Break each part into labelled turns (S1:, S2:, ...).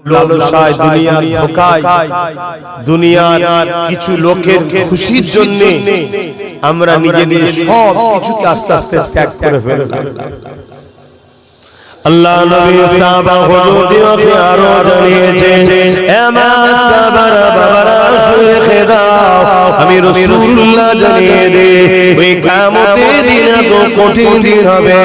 S1: লালসায় দুনিয়ার ধোঁকায় দুনিয়ার কিছু লোকের খুশির জন্য আমরা নিজেদের সব কিছুকে আস্তে আস্তে ত্যাগ করে ফেললাম। আল্লাহ নবী সাহাবা হুজুরকে আরো জানিয়েছেন, এমা সাবারা বাবারা শুনে দাও, আমি রাসূলুল্লাহ জানিয়ে দে ওই কিয়ামতের দিন এত কঠিন দিন হবে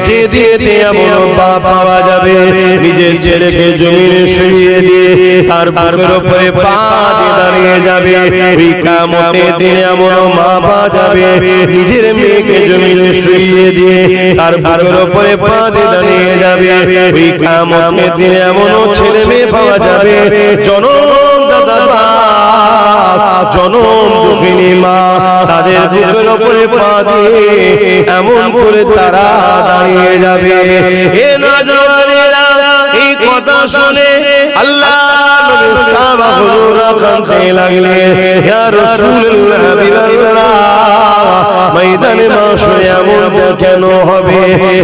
S1: যে দিনে এমন বাপ পাওয়া যাবে নিজের ছেলেকে জমিনে শুইয়ে দিয়ে তার বুকের উপরে পা দিয়ে দাঁড়িয়ে যাবে। ওই কিয়ামতের দিনে এমন মা পাওয়া যাবে নিজের মেয়েকে জমিনে শুইয়ে দিয়ে তার বুকের উপরে পা দিয়ে দাঁড়িয়ে যাবে। ওই কিয়ামতের দিনে এমন ছেলে মেয়ে পাওয়া যাবে জনম দাদা বাপ জনম দুঃখিনী মা তাদের বুকের উপরে পা দিয়ে এমন করে তারা দাঁড়িয়ে যাবে। এ নওজওয়ানেরা এই কথা শুনে আল্লাহ নবী সাহাবা হুজুররা কাঁদতে লাগলেন, ইয়া রাসূলুল্লাহ হাবিবাল্লাহ ময়দানে মাশরে এমনটা কেন হবে?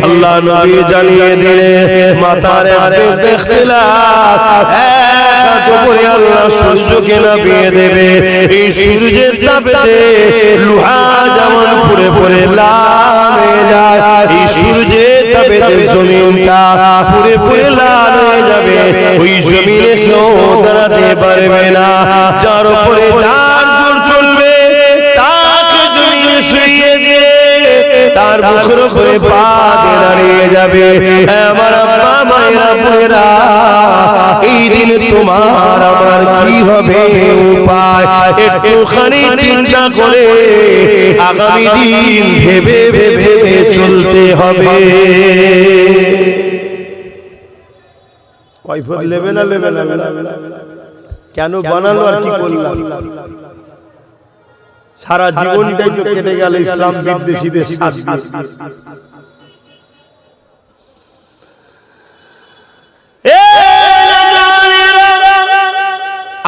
S1: আল্লাহ নবী জানিয়ে দিলেন, মাতার এক ইখতিলাফ এক উপরে আল্লাহ সূর্যকে নামিয়ে দেবে। এই সূর্যের তাপেতে লোহা যেমন পুড়ে পুড়ে লাল হয়ে যায়, এই সূর্যের তাপেতে জমিনটা পুড়ে পুড়ে লাল হয়ে যাবে। ওই জমিনে কেউ দাঁড়াতে পারবে না, যার উপরে যার জোর চলবে তাকে জমিনে শুইয়ে দিয়ে তার মুখের উপরে পা দিয়ে দাঁড়িয়ে যাবে। আমার আব্বা মায়েরা বোনেরা, এই দিন তোমার আমার কি হবে উপায়? একটুখানি চিন্তা করে আগামী দিন ভেবে ভেবে চলতে হবে। কৈফিয়ত নেবে না নেবে না কেন বানালো আর কি করলাম? সারা জীবনটাই তো কেটে গেল ইসলাম বিদ্বেষীদের সাথে।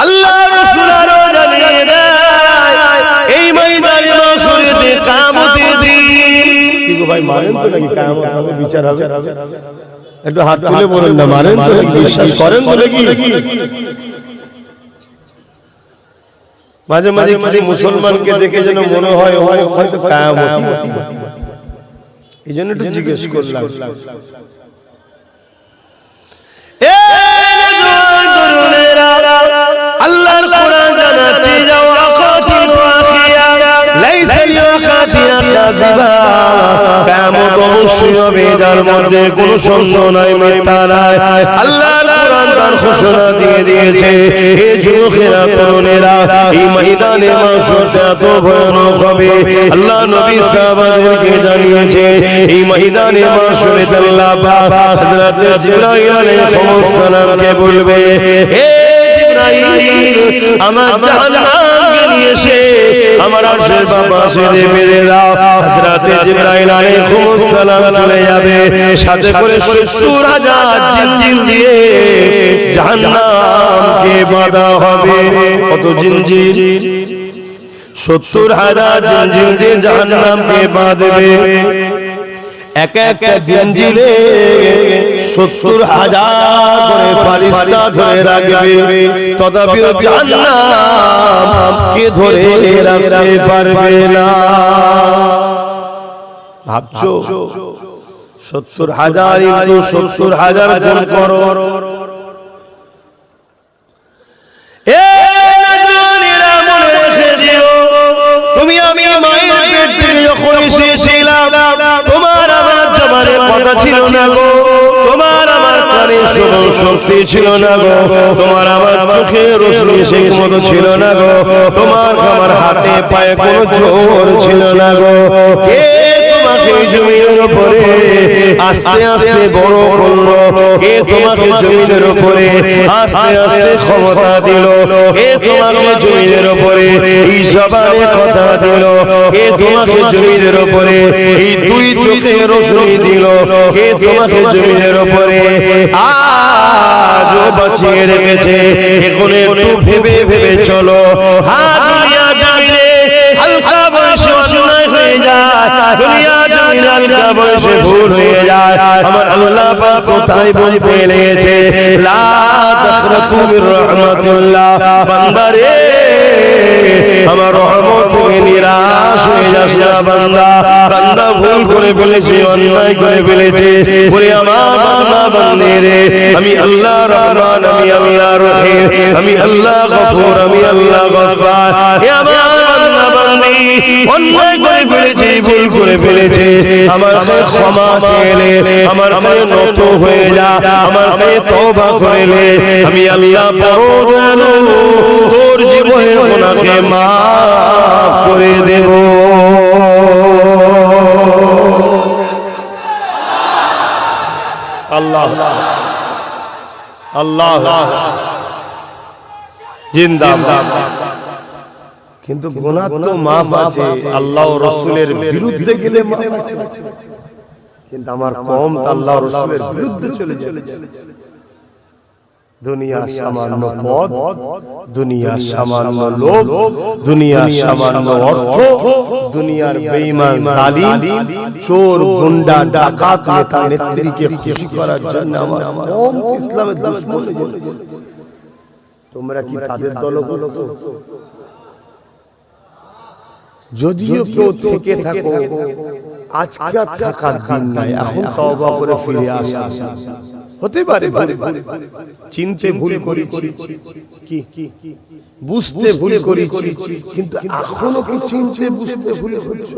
S1: আল্লাহ রাসূল আরো জানিয়ে দেয়, এই ময়দানে মাশরেতে কিয়ামতের দিন কি গো ভাই, মানেন তো নাকি কিয়ামত হবে, বিচার হবে? একটু হাত তুলে বলেন না, মানেন তো নাকি, বিশ্বাস করেন তো নাকি? মাঝে মাঝে কিছু মুসলমানকে দেখে যেন মনে হয় হয়তো কিয়ামত, এই জন্য একটু জিজ্ঞেস করলাম। আল্লাহর কোরআন জানাচ্ছে, যাও আখাতিল আখিয়া লাইসা লিআখাতিহা কাযিবা, কিয়ামত অবশ্যই হবে যার মধ্যে কোনো সন্দেহ নাই, মিথ্যা নাই। আল্লাহর কোরআন তার ঘোষণা দিয়ে দিয়েছে, হে যুবকেরা তরুণেরা, এই ময়দানে মাশর এত ভয়ানক হবে। আল্লাহ নবী সাহাবাদেরকে জানিয়েছে, এই ময়দানে মাশরে আল্লাহ পাক হযরত জিবরাইল আলাইহিস সালামকে বলবে, হে আমার জাহান্নামকে নিয়ে এসে আমার আরশের পাশে বেঁধে দাও। হযরত জিবরাইল আলাইহিস সালাম চলে যাবে, সাথে করে ৭০,০০০ জিনজির দিয়ে জাহান্নামকে বাঁধা হবে। কত জিনজির? ৭০,০০০ জিনজির দিয়ে জাহান্নামকে বাঁধবে। এক একটা জিনজিরে ৭০,০০০ করে ফেরেশতা ধরে রাখবে, তথাপিও জাহান্নামকে ধরে রাখতে পারবে না। ভাবছো ৭০,০০০ ইনটু ৭০,০০০ গুণ করো। তুমি আমি মায়ের পেট থেকে যখন এসেছিলাম, তোমার আমার জবানে কথা ছিল না গো, তোমার আমার কানে শোনার শক্তি ছিল না গো, তোমার আমার চোখে রোশনি সেই মতো ছিল না গো, তোমার আমার হাতে পায়ে কোনো জোর ছিল না গো। কে তোমাকে জমিনের উপরে আস্তে আস্তে বড় করলো? কে তোমাকে জমিনের উপরে আস্তে আস্তে ক্ষমতা দিল? কে তোমাকে জমিনের উপরে এই জবানে কথা দিল? কে তোমাকে জমিনের উপরে এই দুই চোখে রোশনি দিল? কে তোমাকে জমিনের উপরে আজও বাঁচিয়ে রেখেছে? এখন একটু ভেবে ভেবে চলো। দুনিয়া জমিনে হালকা বয়সে অন্যায় হয়ে যায়, দুনিয়া জমিনে কালকা বয়সে ভুল হয়ে যায় আমার আল্লাহ পাক কোথায় ভুল ফেলেছে লা তাখরাকু মির রাহমাতিল্লাহ বান্দারে আমার রহমত থেকে নিরাশ হয়ে যাস না বান্দা বান্দা ভুল করে ফেলেছে অন্যায় করে ফেলেছে বলে আমার বান্দা বান্দিরে আমি আল্লাহ রহমান আমি আল্লাহ রহিম আমি আল্লাহ গফুর আমি আল্লাহ গফফার হে আমার বান্দা বান্দি অন্যায় করে ফেলেছে ভুল করে ফেলেছে আমার কাছে ক্ষমা চেয়ে আমার কাছে নত হয়ে যা আমার কাছে তওবা করে আমি আল্লাহ বড় দয়ালু তোর জীবনের গুনাহকে মাফ করে দেব আল্লাহ আল্লাহ জিন্দাবাদ কিন্তু গুনাহ তো মাফ আছে আল্লাহ ও রাসূলের বিরুদ্ধে গেলে মাফ আছে কিন্তু আমার কওম তো আল্লাহ ও রাসূলের বিরুদ্ধে চলে যাচ্ছে দুনিয়া সামান্য পদ দুনিয়া সামান্য লোভ দুনিয়া সামান্য অর্থ দুনিয়ার বেঈমান জালিম চোর গুন্ডা ডাকাত নেতা নেত্রীকে খুশি করার জন্য আমার কওম ইসলামের দুশমন তোমরা কি তাদের দলভুক্ত যদিও কেউ থেকে থাকো আজকে থাকার দিন নাই এখন তওবা করে ফিরে আসা হতে পারে চিনতে ভুল করি কি বুঝতে ভুল করি কিন্তু এখনো কি চিনতে বুঝতে ভুল করছো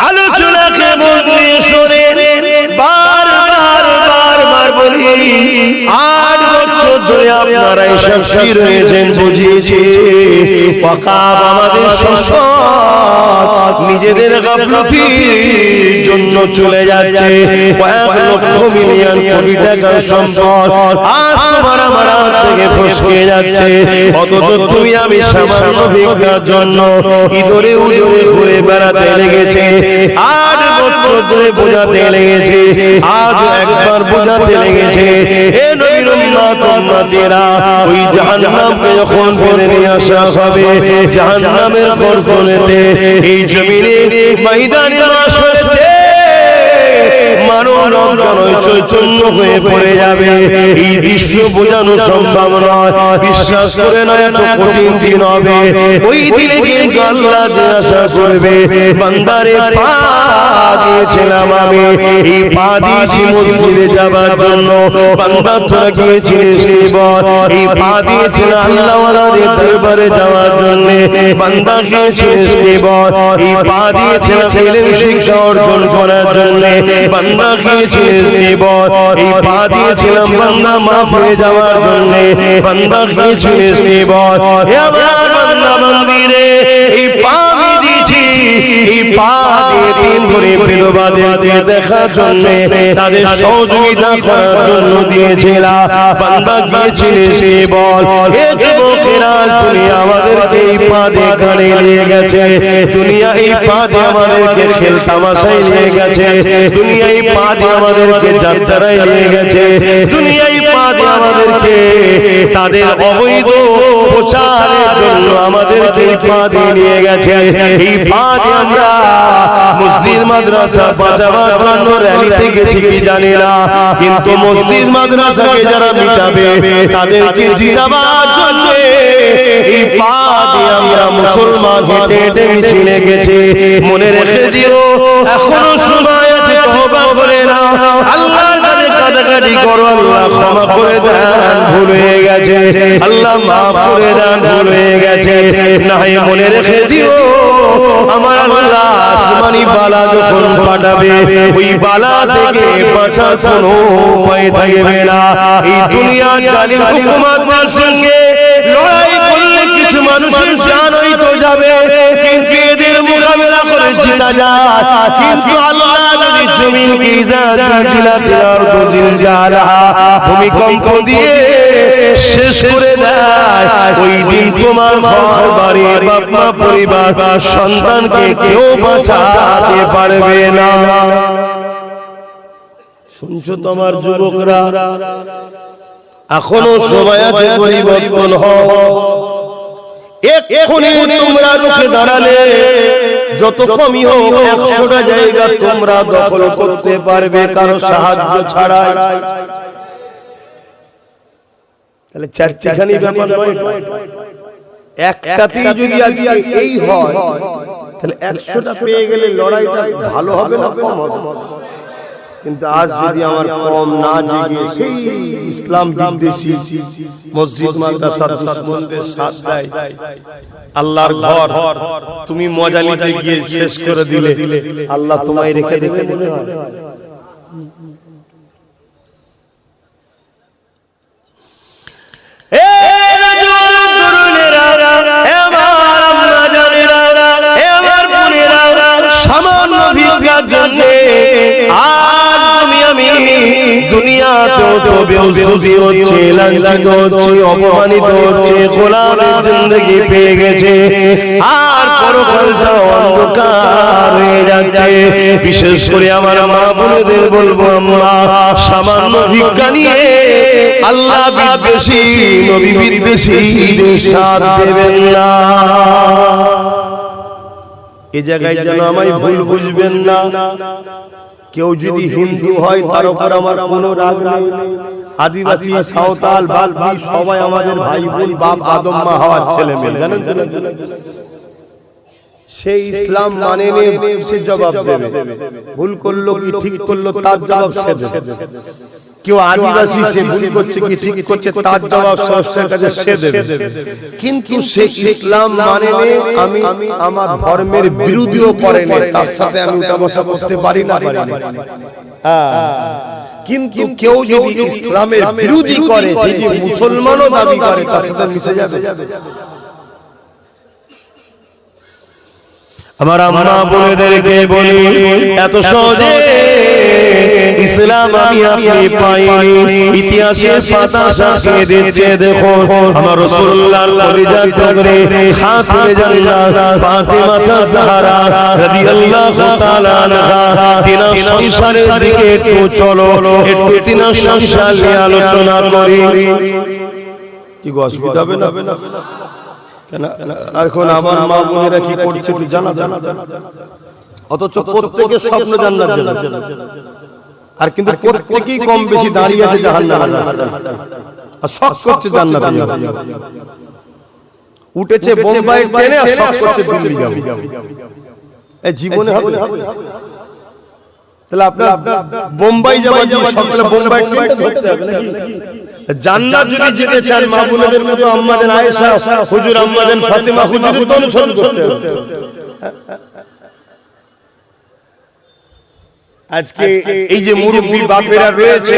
S1: আলোচনাকে বলবি শুনে বারবার বলি 8 বছর ধরে আপনারা এসব কি রয়েছেন বুঝিয়েছি ওয়াকাব আমাদের সম্পদ নিজেদের গাফলতির জন্য চলে যাচ্ছে কয়েক লক্ষ মিলিয়ন কোটি টাকার সম্পদ আজ তোমার আমার থেকে ফসকে যাচ্ছে অথচ তুমি আমি সামান্য ভিক্ষার জন্য ইদরে উড়ে ঘুরে বেড়াতে লেগেছে 8 বছর ধরে বোঝাতে লেগেছে আজ একবার বোঝাতে লেগেছে এ নবীর উম্মত উম্মতেরা ওই জাহান্নামকে যখন ফেলে নিয়ে আসা হবে জাহান্নামের গর্জনেতে এই জমিনে ময়দানে মাশরেতে মানব রক্তনয় চৈতন্য হয়ে পড়ে যাবে এই দৃশ্য বোঝানো সম্ভব নয় বিশ্বাস করে না এত কঠিন দিন হবে ওই দিনে কিন্তু আল্লাহ জিজ্ঞাসা করবে বান্দারে পা দিয়েছিলাম আমি এই পা দিয়েছি মসজিদে যাবার জন্য বান্দা তোরা গিয়েছিলিস এই পা দিয়েছিলাম আল্লাহ ওয়ালাদের দরবারে যাওয়ার জন্য বান্দা গিয়েছিলিস এই পা দিয়েছিলাম ইলম শিক্ষা অর্জন করার জন্য বান্দা গিয়েছিলিস এই পা দিয়েছিলাম বান্দা মাফ হয়ে যাওয়ার জন্য বান্দা গিয়েছিলিস হে আমার বান্দা বান্দিরে এই পা দিয়েছি এই পা দিয়ে দিন ধরে বিধবাদেরকে দেখার জন্য তাদের সহযোগিতা করার জন্য দিয়েছিলাম বান্দা গিয়েছিলিস হে যুবকেরা দুনিয়া আমাদেরকে এই পা দিয়ে গাড়ি নিয়ে গেছে দুনিয়া এই পা দিয়ে আমাদেরকে খেল তামাশায় নিয়ে গেছে দুনিয়া এই পা দিয়ে আমাদেরকে যাত্রায় নিয়ে গেছে দুনিয়া এই পা দিয়ে আমাদেরকে তাদের অবৈধ প্রচারের জন্য আমাদেরকে এই পা দিয়ে নিয়ে গেছে এই পা দিয়ে আমরা মসজিদ মাদ্রাসা বাঁচাবার জন্য র্যালিতে গেছি কি জানি না কিন্তু মসজিদ মাদ্রাসাকে যারা মিটাবে তাদেরকে জিতাবার জন্য এই পা দিয়ে আমরা মুসলমান হেঁটে হেঁটে মিছিলে গেছি মনে রেখে দিও এখনো সময় আছে তওবা করে নাও আল্লাহর কাছে কাটাকাটি করো আল্লাহ ক্ষমা করে দেন ভুল হয়ে গেছে আল্লাহ মাফ করে দেন ভুল হয়ে গেছে না হয় মনে রেখে দিও আমার আল্লাহ আসমানি বালা যখন পাঠাবে ওই বালা থেকে বাঁচার কোনো উপায় থাকবে না এই দুনিয়ার জালিম হুকুমতের সঙ্গে লড়াই করলে কিছু মানুষের জান হয়তো যাবে কিন্তু এদের মোকাবেলা করে জিতা যায় কিন্তু আল্লাহ যদি জমিনকে ইজাজত দিলাতে আর জিলজালা ভূমিকম্প দিয়ে শেষ করে দেয় ওই দিন তোমার ঘর বাড়ি বাপ মা পরিবার সন্তানকে কেউ বাঁচাতে পারবে না শুনছো তোমার যুবকরা এখনো সময় আছে, পরিবর্তন হও। এক্ষুনি তোমরা রুখে দাঁড়ালে যত কমই হোক 100টা জায়গা তোমরা দখল করতে পারবে কারো সাহায্য ছাড়া। তাহলে চারটিখানি ব্যাপার নয়, একটাতেই যদি আজকে এই হয় তাহলে 100টা পেয়ে গেলে লড়াইটা ভালো হবে না কম হবে? কিন্তু আজ যদি আমার কম না জেগে সেই ইসলাম বিদ্বেষী মসজিদ মাদ্রাসা দুশমনদের সাথ দেয়, আল্লাহর ঘর তুমি মজা নিতে গিয়ে শেষ করে দিলে, আল্লাহ তোমায় রেখে দেবে মনে হয়? সামান্য ভিক্ষার জন্য দুনিয়াতেও বেউসুফি হচ্ছে, লাঞ্ছিত হচ্ছে, অপমানিত হচ্ছে, গোলামের জিন্দেগি পেয়ে গেছে, আর পরকালটাও অন্ধকার হয়ে যাচ্ছে। বিশেষ করে আমার মা বোনেদের বলবো, আমরা সামান্য ভিক্ষা নিয়ে আল্লাহ বিদ্বেষী নবী বিদ্বেষীদের সাথ দেবেন না। এ জায়গায় যেন আমায় ভুল বুঝবেন না। কেউ যদি হিন্দু হয় তার উপর আমার কোনো রাগ নেই। আদিবাসী, সাঁওতাল, বালবি সবাই আমাদের ভাই বোন, বাপ আদম মা হওয়ার ছেলে মেয়ে, জানেন? সেই ইসলাম মানে সে জবাব দেবে, ভুল করলো কি ঠিক করলো তার জবাব সে দেবে। কেউ আদিবাসী সে ভুল করছে কি ঠিক করছে তার জবাব স্রষ্টার কাছে সে দেবে। কিন্তু সে ইসলাম মানে আমি আমার ধর্মের বিরোধীও করে না, তার সাথে আমি উঠা বসা করতে পারি না। কিন্তু কেউ যদি ইসলামের বিরোধী করে, সে যে মুসলমানও দাবি করে, তার সাথে মিশে যাবে। আমার আম্মা বোনেদেরকে বলি, এত সহজে ইসলাম আমি আপনি পাইনি। ইতিহাসের পাতা সাক্ষী দিচ্ছে, দেখো আমার রাসূলুল্লাহর কলিজার টুকরে খাতুনে জান্নাত ফাতেমা জাহরা রাদিয়াল্লাহু তাআলা আনহা, তিনার সংসারের দিকে একটু চলো, একটু তিনার সংসার নিয়ে আলোচনা করি। কি অসুবিধা হবে না? এখন আমার মা বোনেরা কি করছে একটু জানা, অথচ প্রত্যেকের স্বপ্ন জান্নাত জান্নাত, আর কিন্তু প্রত্যেকেই কম বেশি দাঁড়িয়ে আছে জাহান্নামের রাস্তায়, আর শখ করছে জান্নাতে যাবে। উঠেছে বোম্বাই ট্রেনে, আর শখ করছে দিল্লি যাবে। এই জীবনে হবে? তাহলে আপনার বোম্বাই যাওয়ার জন্য সকালে বোম্বাই ট্রেনটা ধরতে হবে নাকি? জান্নাত যদি যেতে চান মা বোনেদের মতো আম্মাজান আয়েশা হুজুর, আম্মাজান ফাতেমা হুজুর তো অনুসরণ করতে হবে। আজকে এই যে মুরব্বী বাপেরা রয়েছে,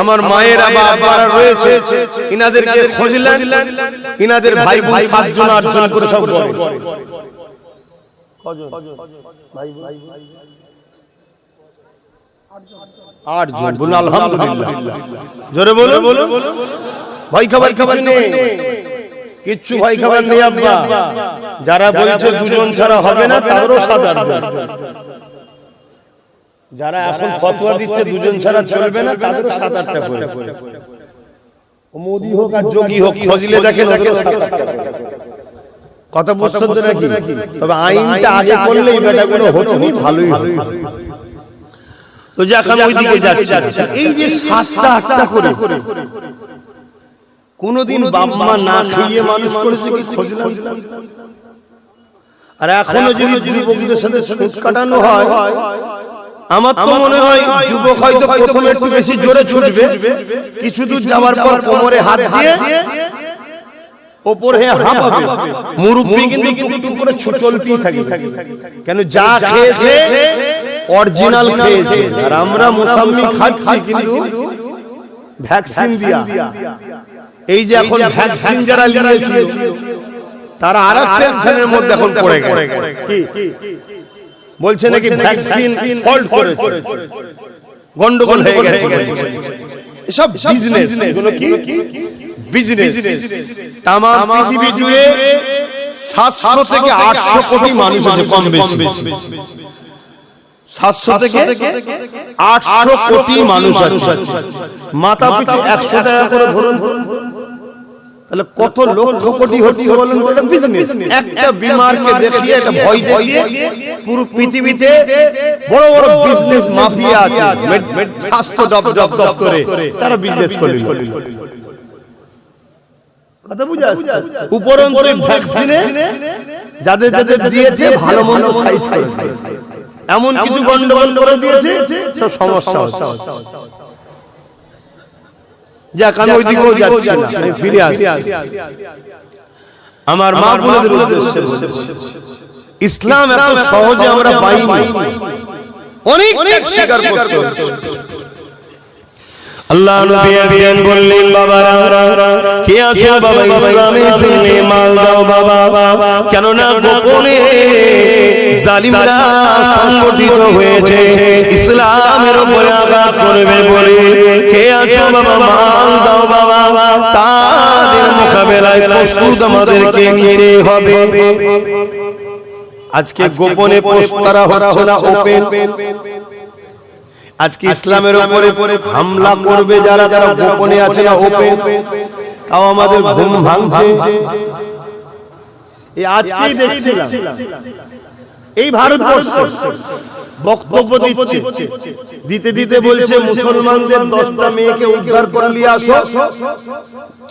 S1: আমার মায়েরা বাবারা রয়েছে, ইনাদেরকে খুঁজলেন, ইনাদের ভাই ভাই 5 জন 8 জন করে সব করে। কজন ভাই? 8 জন। বলুন আলহামদুলিল্লাহ, জোরে বলো। ভাই খাবার নেই, কিচ্ছু ভাই খাবার নেই আব্বা। যারা বলছে 2 জন ছাড়া হবে না, তাদেরও 7-8 জন। যারা এখন ফতোয়া দিচ্ছে 2 জন ছাড়া চলবে না, তাদেরও 7-8টা করে। মোদি হোক আর যোগী হোক, খোঁজলে দেখেন কথা বুঝছেন তো নাকি? তবে আইনটা আগে করলেই বেটাগুলো হতো ভালোই হয়। তো যখন ওইদিকে যাচ্ছে, এই যে 7টা 8টা করে কোনদিন বাপ মা না খাইয়ে মানুষ করেছে কি খোঁজলাম? আর এখনো যদি যুবকদের সাথে সুদ কাটানো হয়, আমার তো মনে হয় যুবক হয়তো প্রথমে একটু বেশি জোরে ছুটবে, কিছু দূর যাওয়ার পর কোমরে হাত দিয়ে ওপর হয়ে হাঁপাবে। মুরব্বি কিন্তু একটু করে চলতেই থাকে, কেন যা খেয়েছে অরিজিনাল খেয়েছে, আর আমরা মুসাম্মি খাচ্ছি কিন্তু ভ্যাকসিন দিয়া। এই যে এখন ভ্যাকসিন যারা নিয়েছিল তারা আরেক টেনশনের মধ্যে এখন পড়ে গেছে। কি বলছে নাকি ভ্যাকসিন ফল্ট করেছে, গন্ডগোল হয়ে গেছে। এসব বিজনেস, এগুলো কি বিজনেস। তাম পৃথিবী জুড়ে 700 থেকে 800 কোটি মানুষ আছে কম বেশি। 700 থেকে 800 কোটি মানুষ আছে, মাথা পিছু 100 টাকা করে ধরুন, তাহলে কত লক্ষ কোটি হচ্ছে বলেন? এটা বিজনেস। একটা বিমারকে দেখিয়ে, একটা ভয় দেখিয়ে পুরো পৃথিবীতে বড় বড় বিজনেস মাফিয়া আছে, স্বাস্থ্য দপ্তরে তারা বিজনেস করে। কথা বুঝা আসছে? উপরন্তু ভ্যাকসিনে যাদের যাদের দিয়েছে ভালো মন্দ সাইজ এমন কিছু গন্ডগোল করে দিয়েছে, সব সমস্যা। যাক, আমি ওইদিকেও যাচ্ছি না, আমি ফিরে আসি। আমার মা বোনদের উদ্দেশ্যে ইসলাম এত সহজে আমরা পাইনি, অনেক স্বীকার করতে হচ্ছে। আল্লাহ নবী আবিয়ান বললেন, বাবারা কে আছো বাবা, ইসলামের জন্য মাল দাও বাবা, কেননা গোপনে জালিমরা সংগঠিত হয়েছে ইসলামের উপরে আঘাত করবে বলে। কে আছো বাবা, মাল দাও বাবা, তাদের মোকাবেলায় প্রস্তুত আমাদেরকে নিতে হবে। আজকে গোপনে পোস্ট করা হচ্ছে না, ওপেন। আজকে ইসলামের উপরে হামলা করবে যারা, যারা গোপনে আছে না ওপেন, তাও আমাদের ঘুম ভাঙছে। এই আজকেই দেখছিলাম এই ভারতবর্ষ বক্তব্য দিতে দিতে বলছে মুসলমানদের 10টা মেয়েকে উদ্ধার করে নিয়ে আসো,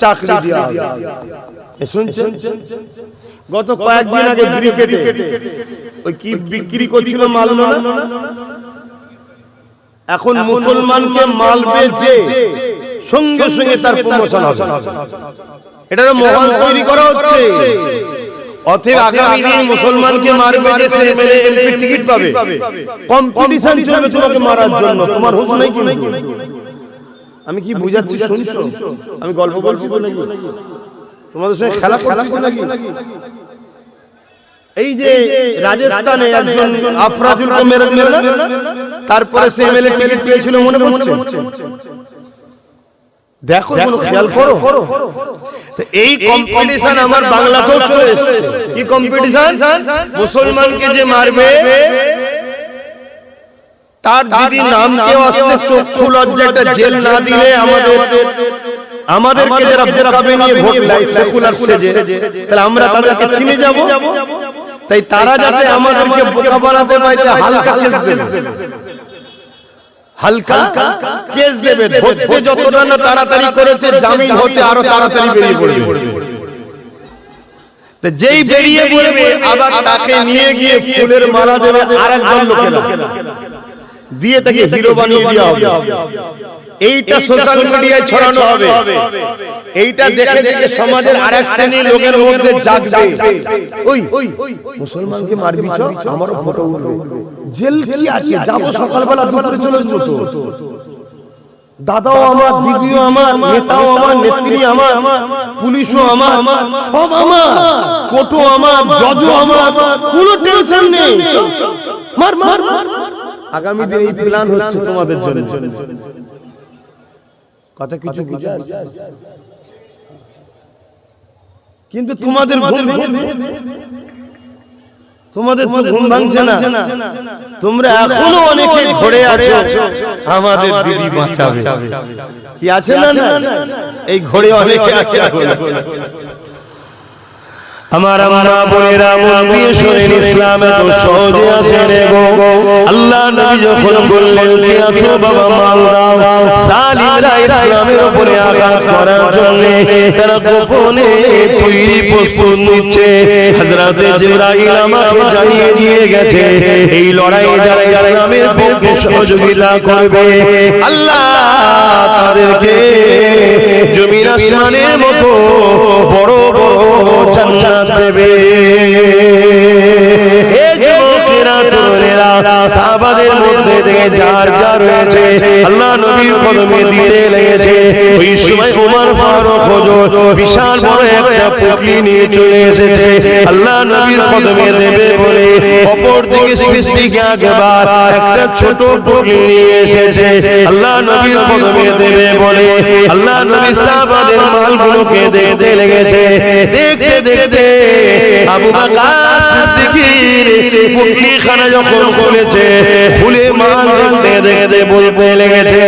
S1: চাকরি দেওয়া হবে। শুনছেন? গত কয়েকদিন আগে ব্রিকেটে ওই কি বিক্রি করছিল মালনা, এখন মুসলমানকে মালবে যে সঙ্গে সঙ্গে তার প্রমোশন হবে। এটা মহল তৈরি করা হচ্ছে। অতএব আগামী দিন মুসলমানকে মারবে যে সে এমএলএ এমপি টিকিট পাবে, কম্পিটিশন চলবে তোমাকে মারার জন্য। তোমার হুঁশ নাই কি? আমি কি বুঝাচ্ছি শুনছো? আমি গল্প বলছি নাকি? তোমাদের সঙ্গে খেলা করছি নাকি? এই যে রাজস্থানে একজন আফরাজুলকে মেরে দিল না, তারপরে সে এমএলএ টিকিট পেয়েছিল, মনে পড়ছে? দেখো, খেয়াল করো। এই কম্পিটিশন আমার বাংলাতেও চলে এসেছে। কি কম্পিটিশন? মুসলমানকে যে মারবে তার যদি নামকে আসতে চক্ষু লজ্জাটা জেল না দিলে আমাদেরকে যারা বোকাবে নিয়ে ভোট দেয় সেকুলার সেজে, তাহলে আমরা তাদেরকে চিনে যাব। তাই তারা যাতে আমাদেরকে বোকা বানাতে পারে, হালকা কেস দেবে, হালকা কেস দেবে। ধরতে যতটা না তাড়াতাড়ি করেছে, জামিন হতে আরো তাড়াতাড়ি বেরিয়ে পড়বে। যেই বেরিয়ে পড়বে আবার তাকে নিয়ে গিয়ে ফুলের মালা দেবে আরেকজন লোকেরা, দিয়ে তাকে হিরো বানিয়ে দেওয়া হবে। এইটা সোশ্যাল মিডিয়ায় ছড়ানো হবে। এইটা দেখে দেখে সমাজের আরেক শ্রেণীর লোকের মধ্যে জাগবে, ওই মুসলমানকে মারবি তো আমারও ফটো উঠবে, জেল কি আছে, যাবো সকালবেলা দুপুরে চলে আসবো। তো দাদাও আমার, দিদিও আমার, নেতাও আমার, নেত্রী আমার, পুলিশও আমার, সব আমার, কোর্টও আমার, জজও আমার, কোনো টেনশন নেই। মার মার মার। আগামী দিন এই প্ল্যান হচ্ছে তোমাদের জন্য। কথা কিছু বুঝা? কিন্তু তোমাদের তো ঘুম ভাঙছে না। তোমরা এখনো অনেকে ঘরে আছো, আমাদের দিদি বাঁচাবে। কি আছে না? এই ঘরে অনেকে আছে। আমার বোনেরা, মন দিয়ে শোনেন, ইসলাম এত সহজে আসে রে গো। আল্লাহ নবী যখন বললেন কে আছো বাবা, মাল দাও, সালিমরা ইসলামের উপরে আঘাত করার জন্য তারা গোপনে তৈরি প্রস্তুত নিচ্ছে। হযরতে জিবরাইল আমাকে জানিয়ে দিয়ে গেছে এই লড়াই যারা ইসলামের পক্ষে সহযোগিতা করবে, আল্লাহ তাদেরকে জমিন আসমানের মতো বড় বড় জান্নাত দেবে। সাহাবাদের মধ্যে থেকে যার যা রয়েছে আল্লাহ নবীর কদমে দিতে লেগেছে। ওই সময় ওমর ফারুক হুজুর বিশাল বড় একটা পুটলি নিয়ে চলে এসেছে আল্লাহ নবীর কদমে দেবে বলে। অপর দিকে সিদ্দিক আকবর একটা ছোট পুটলি নিয়ে এসেছে আল্লাহ নবীর কদমে দেবে বলে। আল্লাহ নবী সাহাবাদের মালগুলোকে দেখতে লেগেছে। দেখতে দেখতে আবু বকর সিদ্দিকের পুটলিখানা যখন খুলেছে, খুলে কেঁদে বলতে লেগেছে,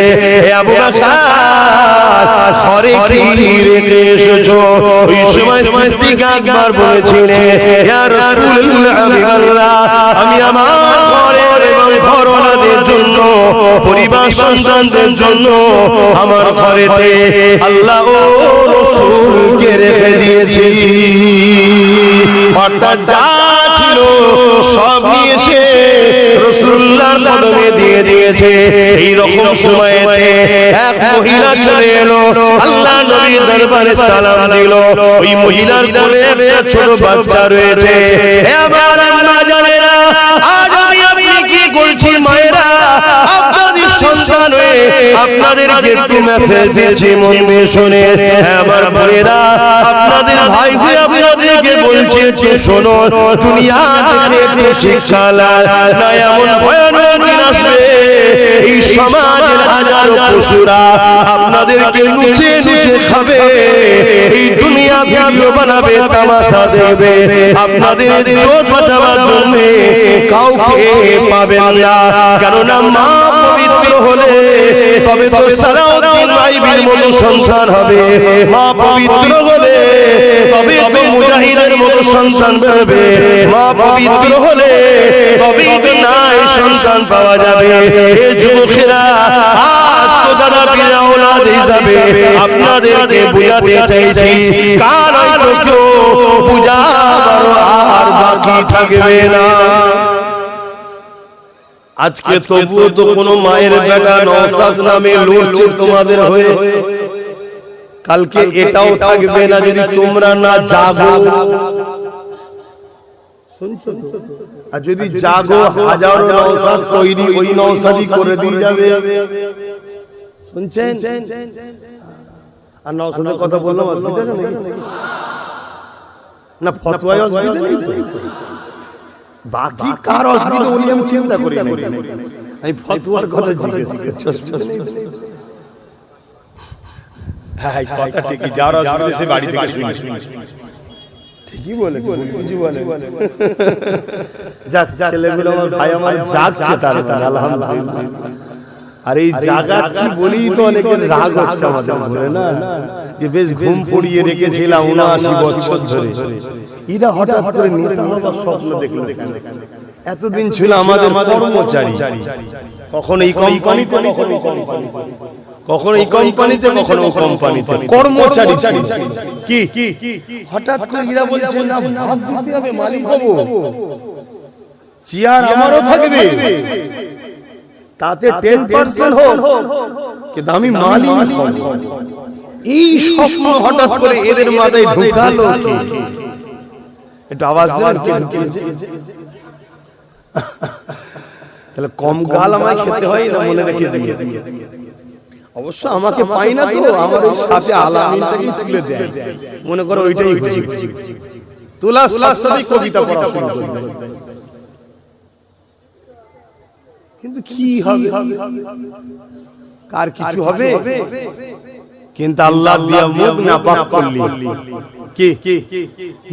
S1: হে আবু বকর ঘরে কি রেখে এসেছো? ওই সময় সিদ্দিক আকবর বলেছিলেন, ইয়া রাসূলুল্লাহ হাবিবাল্লাহ, আমি আমার ঘরের এবং ঘরওয়ালাদের জন্য, পরিবার সন্তানদের জন্য আমার ঘরেতে আল্লাহ ও রাসূলকে রেখে দিয়েছি। অর্থাৎ যা ছিল সব নিয়ে এসে রাসূলুল্লাহর কদমে দিয়ে দিয়েছে। এই রকম সময়েতে এক মহিলা চলে এলো, আল্লাহ নবীর দরবারে সালাম দিল। ওই মহিলার কোলে একটা ছোট বাচ্চা রয়েছে। এবার আল্লাহ জানেরা, আজ আমি আপনি কি করছি মায়েরা, আপনাদের সন্তান হয়ে আপনাদেরকে একটু মেসেজ দিচ্ছি, মন দিয়ে শুনে। এবার ভাইরা, আপনাদের ভাই হয়ে আপনাদেরকে বলছে যে শোনো, দুনিয়া থেকে একটু শিক্ষা না, এমন ভয়ানক দিন আসবে এই সমাজের হাজারো পশুরা আপনাদেরকে নুচে নুচে খাবে, এই দুনিয়া ভিডিও বানাবে, তামাশা দেবে, আপনাদের ইজ্জত বাঁচাবার জন্য কাউকে পাবেন না। কেননা মা পবিত্র হলে তবে তো সালাউদ্দিন আইবির মতো সন্তান হবে, মা পবিত্র হলে তবে তো মুজাহিদের মতো সন্তান বেরোবে, মা পবিত্র হলে তবে তো নাই সন্তান পাওয়া যাবে। এ যুবকেরা, আজ তো দাদা পীর আওলাদ হিসাবে আপনাদেরকে বুঝাতে চাইছি, কার হয়তো বুঝাবার আর বাকি থাকবে না। আজকে তবুও তো কোন মায়ের বেটা নওশাদ নামে লড়ছে তোমাদের হয়ে, কালকে এটাও থাকবে না যদি তোমরা না জাগো। আর যদি জাগো, হাজারো নওশাদ তৈরি ওই নওশাদই করে দিয়ে যাবে। শুনছেন? আর নওশাদের কথা বললাম, অসুবিধা আছে নাকি? না, ফতোয়ায় অসুবিধা নেই তো। বাকি কার অসুবিধা বলি আমি চিন্তা করি না, আমি ফতোয়ার কথা জিজ্ঞেস করছি। হ্যাঁ, কথা ঠিকই, যার অসুবিধা সে বাড়ি থেকে শুনছে, ঠিকই বলে, বুঝি বলে। যাক, ছেলেগুলো আমার ভাই আমার জাগছে, তার আলহামদুলিল্লাহ। আর এই জাগাচ্ছি বলেই তো অনেকের রাগ হচ্ছে আমাদের বলে না, যে বেশ ঘুম পড়িয়ে রেখেছিলাম ৭৯ বছর ধরে, এরা হঠাৎ করে নেতা হবার স্বপ্ন দেখলো। এতদিন ছিল আমাদের কর্মচারী, কখনো এই কোম্পানিতে, কখনো এই কোম্পানিতে, কখনো ও কোম্পানিতে কর্মচারী। কি হঠাৎ করে এরা বলছে না, ভাগ দিতে হবে, মালিক হবো, চেয়ার আমারও থাকবে, তাতে 10% হোক, কিন্তু আমি মালিক হব। এই স্বপ্ন হঠাৎ করে এদের মাথায় ঢুকালো কে? একটু আওয়াজ দেন, কে ঢুকিয়েছে? তাহলে কম গাল আমায় খেতে হয় না, মনে রেখে দিয়ে। অবশ্য আমাকে পাই না তো, আমার ওই সাথে আলামিনটাকে তুলে দেয়, মনে করো ওইটাই তোলা সাথে কবিতা পড়া শুরু করে দেয়। কিন্তু কি হবে, কার কিছু হবে? কিন্তু আল্লাহ দিয়া মুখ না পাক করলি কি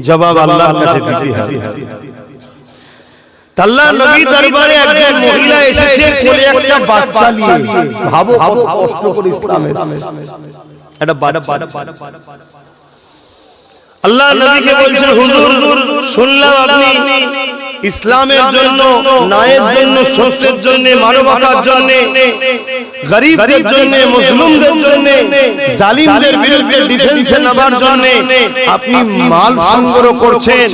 S1: জবাব আল্লাহর কাছে দিতে হবে। আল্লাহ নবী দরবারে একজন মহিলা এসেছে কোলে একটা বাচ্চা নিয়ে। ভাবো কত কষ্ট করে ইসলামে একটা বাচ্চা। আল্লাহ নবীকে বলছেন, হুজুর শুনলাম আপনি ইসলামের জন্য, ন্যায়ের জন্য, সত্যের জন্য, মানবতার জন্য, গরিবদের জন্য, মুসলিমদের জন্য, জালিমদের বিরুদ্ধে ডিফেন্সে নামার জন্য আপনি মাল সংগ্রহ করছেন।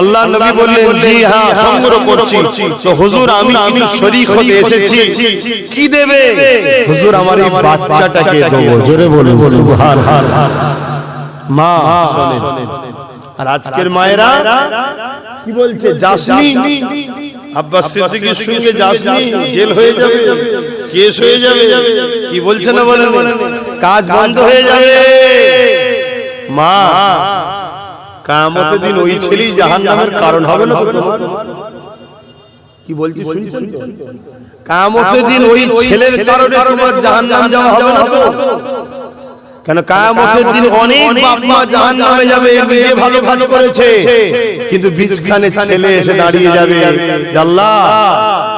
S1: আল্লাহ নবী বললেন, জি হ্যাঁ সংগ্রহ করছি। তো হুজুর আমি কিছু শরীক হতে এসেছি, কি দেবে? হুজুর আমার এই বাচ্চাটাকে দেবো। জোরে বলুন সুবহানাল্লাহ। মা শোনেন, আর আজকের মায়েরা কি বলছে? যাসনি, আব্বাস সিদ্দিকীর সঙ্গে যাসনি, জেল হয়ে যাবে, কেস হয়ে যাবে। কি বলছে না বলেন? কাজ বন্ধ হয়ে যাবে। মা, কিয়ামতের দিন ওই ছেলেই জাহান্নামের কারণ হবে না তোমার? কি বলছি শুনছেন তো? কিয়ামতের দিন ওই ছেলের কারণে তোমার জাহান্নাম যাওয়া হবে না তো? কেন কিয়ামতের দিন অনেক বাপ মা জাহান্নামে যাবে, নিজে ভালো ভালো করেছে, কিন্তু বীজখানে ছেলে এসে দাঁড়িয়ে যাবে, আল্লাহ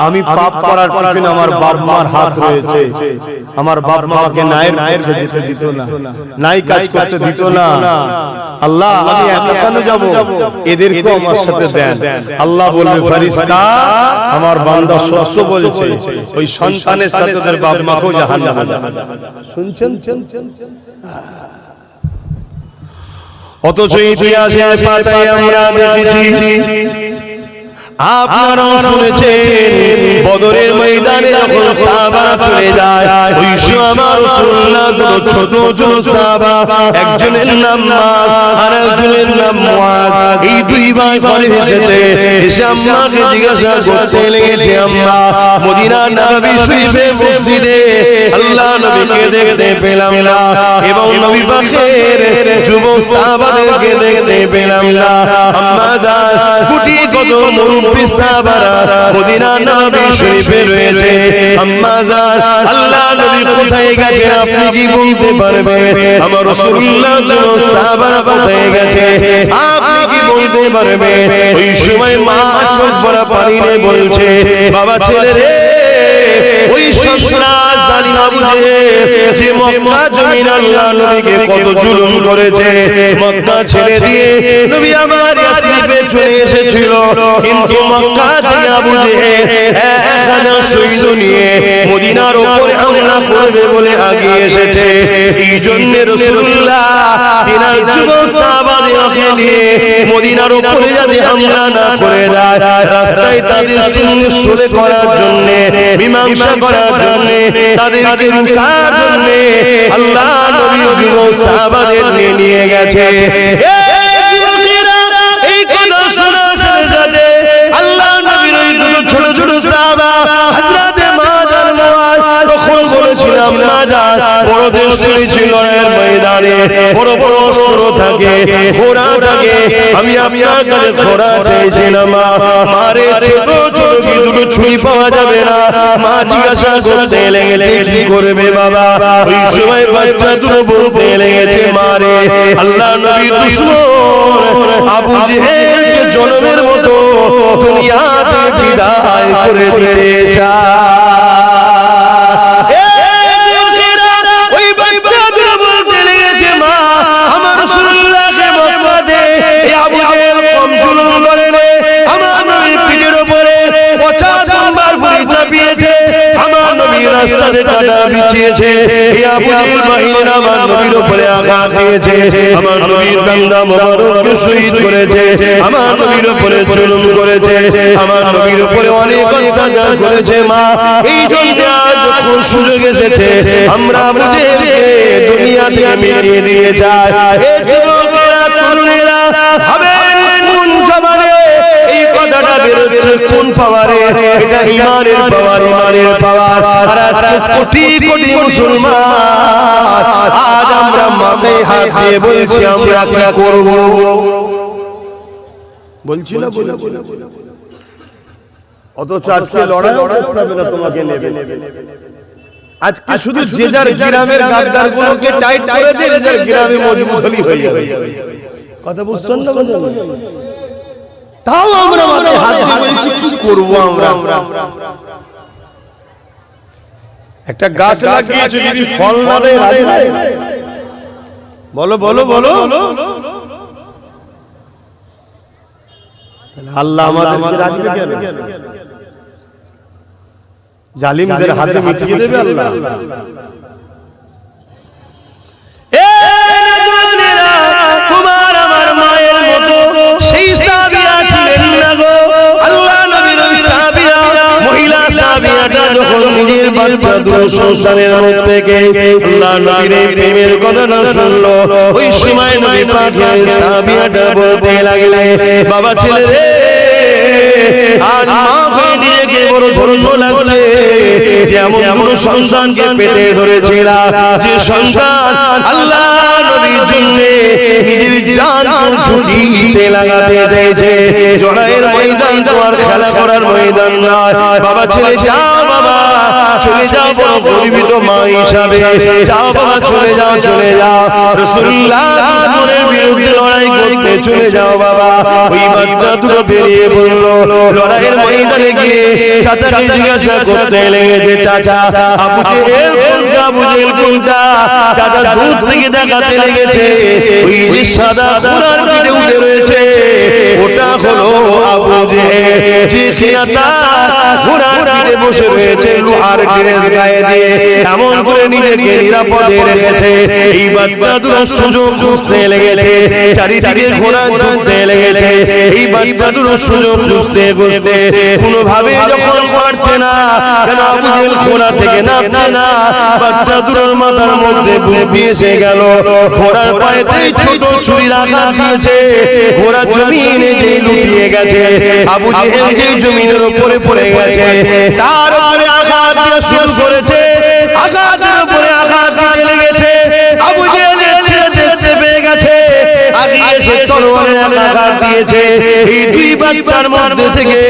S1: আমি পাপ করার পিছনে আমার বাপ মার হাত রয়েছে, আমার বাপ মাকে ন্যায়ের পথে যেতে দিত না, নাই কাজ করতে দিত না, আল্লাহ আমি একা কেন যাব, এদেরকে আমার সাথে দেন। আল্লাহ বলবে ফেরেশতা আমার বান্দা সত্য বলছে, ওই সন্তানের সাথে তার বাপ মাকেও জাহান্নামে যাবে। শুনছেন? অথচ ইতিহাসের পাতায় আমরা দেখেছি, আপনারা শুনেছেন বদরের ময়দানে যখন সাহাবা চলে যায়, ওই সময় আমার রাসূলুল্লাহ ছোট ছোট সাহাবা, একজনের নাম মাআজ আর একজনের নাম মুআজ, এই দুই ভাই ঘরে এসেছে, এসে আম্মাকে জিজ্ঞাসা করতে লেগেছে, আম্মা মদিনার নবী শরীফে মসজিদে আল্লাহ নবীকে দেখতে পেলাম না, এবং নবী পাকের যুবক সাহাবাদেরকে দেখতে পেলাম না, আম্মা জান কোটি কত মুরব্বি সাহাবারা মদিনার নবী শরীফে রয়েছে, আম্মা জান আল্লাহ নবী কোথায় গেছে আপনি কি বলতে পারবেন? আমার রাসূলুল্লাহ সাহাবারা কোথায় গেছে আপনি কি বলতে পারবেন? ওই সময় মা চোখ ভরা পানি নিয়ে বলছে, বাবা ছেলে রে, ওই সন্ত্রাস জালিম আবু জেহেল যে মক্কা জমিন আল্লাহ নবীকে কত জুলুম করেছে, মক্কা ছেড়ে দিয়ে নবী আমার ইয়াসরিবে চলে এসেছিল, কিন্তু মক্কা থেকে আবু জেহেল এখানে শহীদ নিয়ে মদিনার উপরে হামলা করবে বলে আগিয়ে এসেছে। এই জন্য রাসূলুল্লাহ তিনার যুবক সাহাবাদেরকে নিয়ে মদিনার উপরে যাতে হামলা না করে দেয়, রাস্তায় তাদের সঙ্গে সুরে করার জন্য, মীমাংসা করার জন্য, তাদেরকে রুখার জন্য আল্লাহ নবী যুবক সাহাবাদের নিয়ে গেছে। এই কথা শোনার সাথে সাথে আল্লাহ নবীর ওই দুটো ছোট ছোট সাহাবা হযরত মুআজ আর মুআজ তখন বলেছিলাম না যান, বড় দেশী ছিল এর ময়দানে, বড় বড় অস্ত্র থাকে, ঘোড়া থাকে, আমি আপনার কাছে ঘোড়া চাইছিলাম, মারে ছোট ছোট কি দুটো ছুরি পাওয়া যাবে না? মা জিজ্ঞাসা করতে লেগেছে কি করবে বাবা? ওই সময় বাচ্চা দুটো বলতে লেগেছে, মারে আল্লাহ নবীর দুশমন আবু জেহেলকে জন্মের মতো দুনিয়াতে বিদায় করে দিতে চায়। ওই বাচ্চা দুটো বলতে লেগেছে, মা আমার রাসূলুল্লাহকে মক্কা দে, আবু জেহেল কম জুলুম করে রে, আমার নবীর পিঠের উপরে পচা দুম্বার ভুঁড়ি চাপিয়েছে, আমার নবীর রাস্তাতে কাটা বিছিয়েছে, আবু জেহেল বাহিনীর আমার নবীর উপরে আঘাত দিয়েছে, আমার নবীর বান্দা মোবারককে শহীদ করেছে, আমার নবীর উপরে জুলুম করেছে, আমার নবীর উপরে অনেক অত্যাচার করেছে, মা এই জন্য আজ যখন সুযোগ এসেছে আমরা আবু জেহেলকে দুনিয়া থেকে মিটিয়ে দিয়ে যাই। এই যুবকেরা তরুণেরা ভাবেন কোন জমানে এই কথাটা বেরোচ্ছে, কোন পাওয়ারে? এটা ইমানের পাওয়ার, ইমানের পাওয়ার। আর আজকে কোটি কোটি মুসলমান আজ আমরা মাথায় হাত দিয়ে বলছি আমরা কি করব, বলছি না বলে, অথচ আজকে লড়াই করতে হবে না, তোমাকে নেবে। আজকে শুধু যে যার গ্রামের গাদ্দার গুলোকে টাইট করে দিয়ে যে যার গ্রামে মজবুত হলি হয়ে যাবে। কথা বুঝছেন না? তাও আমরা মাথায় হাত দিয়ে বলছি কি করব আমরা? একটা গাছ লাগিয়েছো, যদি ফল না দেয় বলো বলো বলো, আল্লাহ আমাদেরকে রাখবে কেন? জালিমদের হাতে মিটিয়ে দেবে আল্লাহ। তোমার আমার মায়ের মতো সেই সাহাবীরা ছিলেন না গো। আল্লাহ নবীর ওই সাহাবীরা, মহিলা সাহাবীরা যখন নিজের বাচ্চা দুটো সন্তানের মুখ থেকে আল্লাহ নবীর এই প্রেমের কথাটা শুনলো, ওই সময় নবী পাক সাহাবীরা বলতে লাগলেন, বাবা ছেলে রে, আজ মা হয়ে নিজেকে বড় ধন্য লাগছে, যেমন দুটো সন্তানকে পেটে ধরেছিলা, যে সন্তান আল্লাহ নবীর জন্য নিজের জান ঝুঁকিতে লাগাতে চাইছে। জড়াইয়ের ময়দান তো আর খেলা করার ময়দান নয়। বাবা ছেলে যাও বাবা, চলে যাও বড় গর্বিত মা হিসাবে, যাও বাবা চলে যাও চলে যাও, রাসূলুল্লাহ দুজনের বিরুদ্ধে লড়াই করতে চলে যাও বাবা। ওই বাচ্চা দুটো বেরিয়ে পড়লো, লড়াইয়ের ময়দানে গিয়ে চাচাকে জিজ্ঞাসা করতে লেগেছে, চাচা আবু জেহেল কোনটা, আবু জেহেল কোনটা? চাচা দূর থেকে দেখাতে লেগেছে, ওই যে সাদা ঘোড়ার পিঠে উঠে রয়েছে ওটা হলো আবু জেহেল, যে খিয়াতা ঘোড়ার পিঠে বসে রয়েছে লোহার গ্রেস গায়ে দিয়ে এমন করে নিজেকে নিরাপদে রেখেছে। এই বাচ্চা দুটো সুযোগ খুঁজতে লেগেছে, চারিদিকে ঘোড়া ছুটতে লেগেছে। এই বাচ্চা দুটো সুযোগ খুঁজতে খুঁজতে কোনোভাবে যখন পারছে না, কেন আবু জেহেল ঘোড়া থেকে নামছে না, বাচ্চা দুটোর মাথার মধ্যে বুদ্ধি এসে গেল। ঘোড়ার পায়েতে ছোট ছুরির আঘাত দিয়েছে, ঘোড়া জমিনে যে লুটিয়ে গেছে, আবু জেহেল যে জমিনের উপরে পড়ে গেছে, তার উপরে আঘাত দিয়ে শুরু করেছে, আঘাতের উপরে আঘাত দিতে লেগেছে। আবু জেহেল ছেড়ে পেয়ে গেছে, আগিয়ে এসে তলোয়ারের আঘাত দিয়েছে। এই দুই বাচ্চার মধ্যে থেকে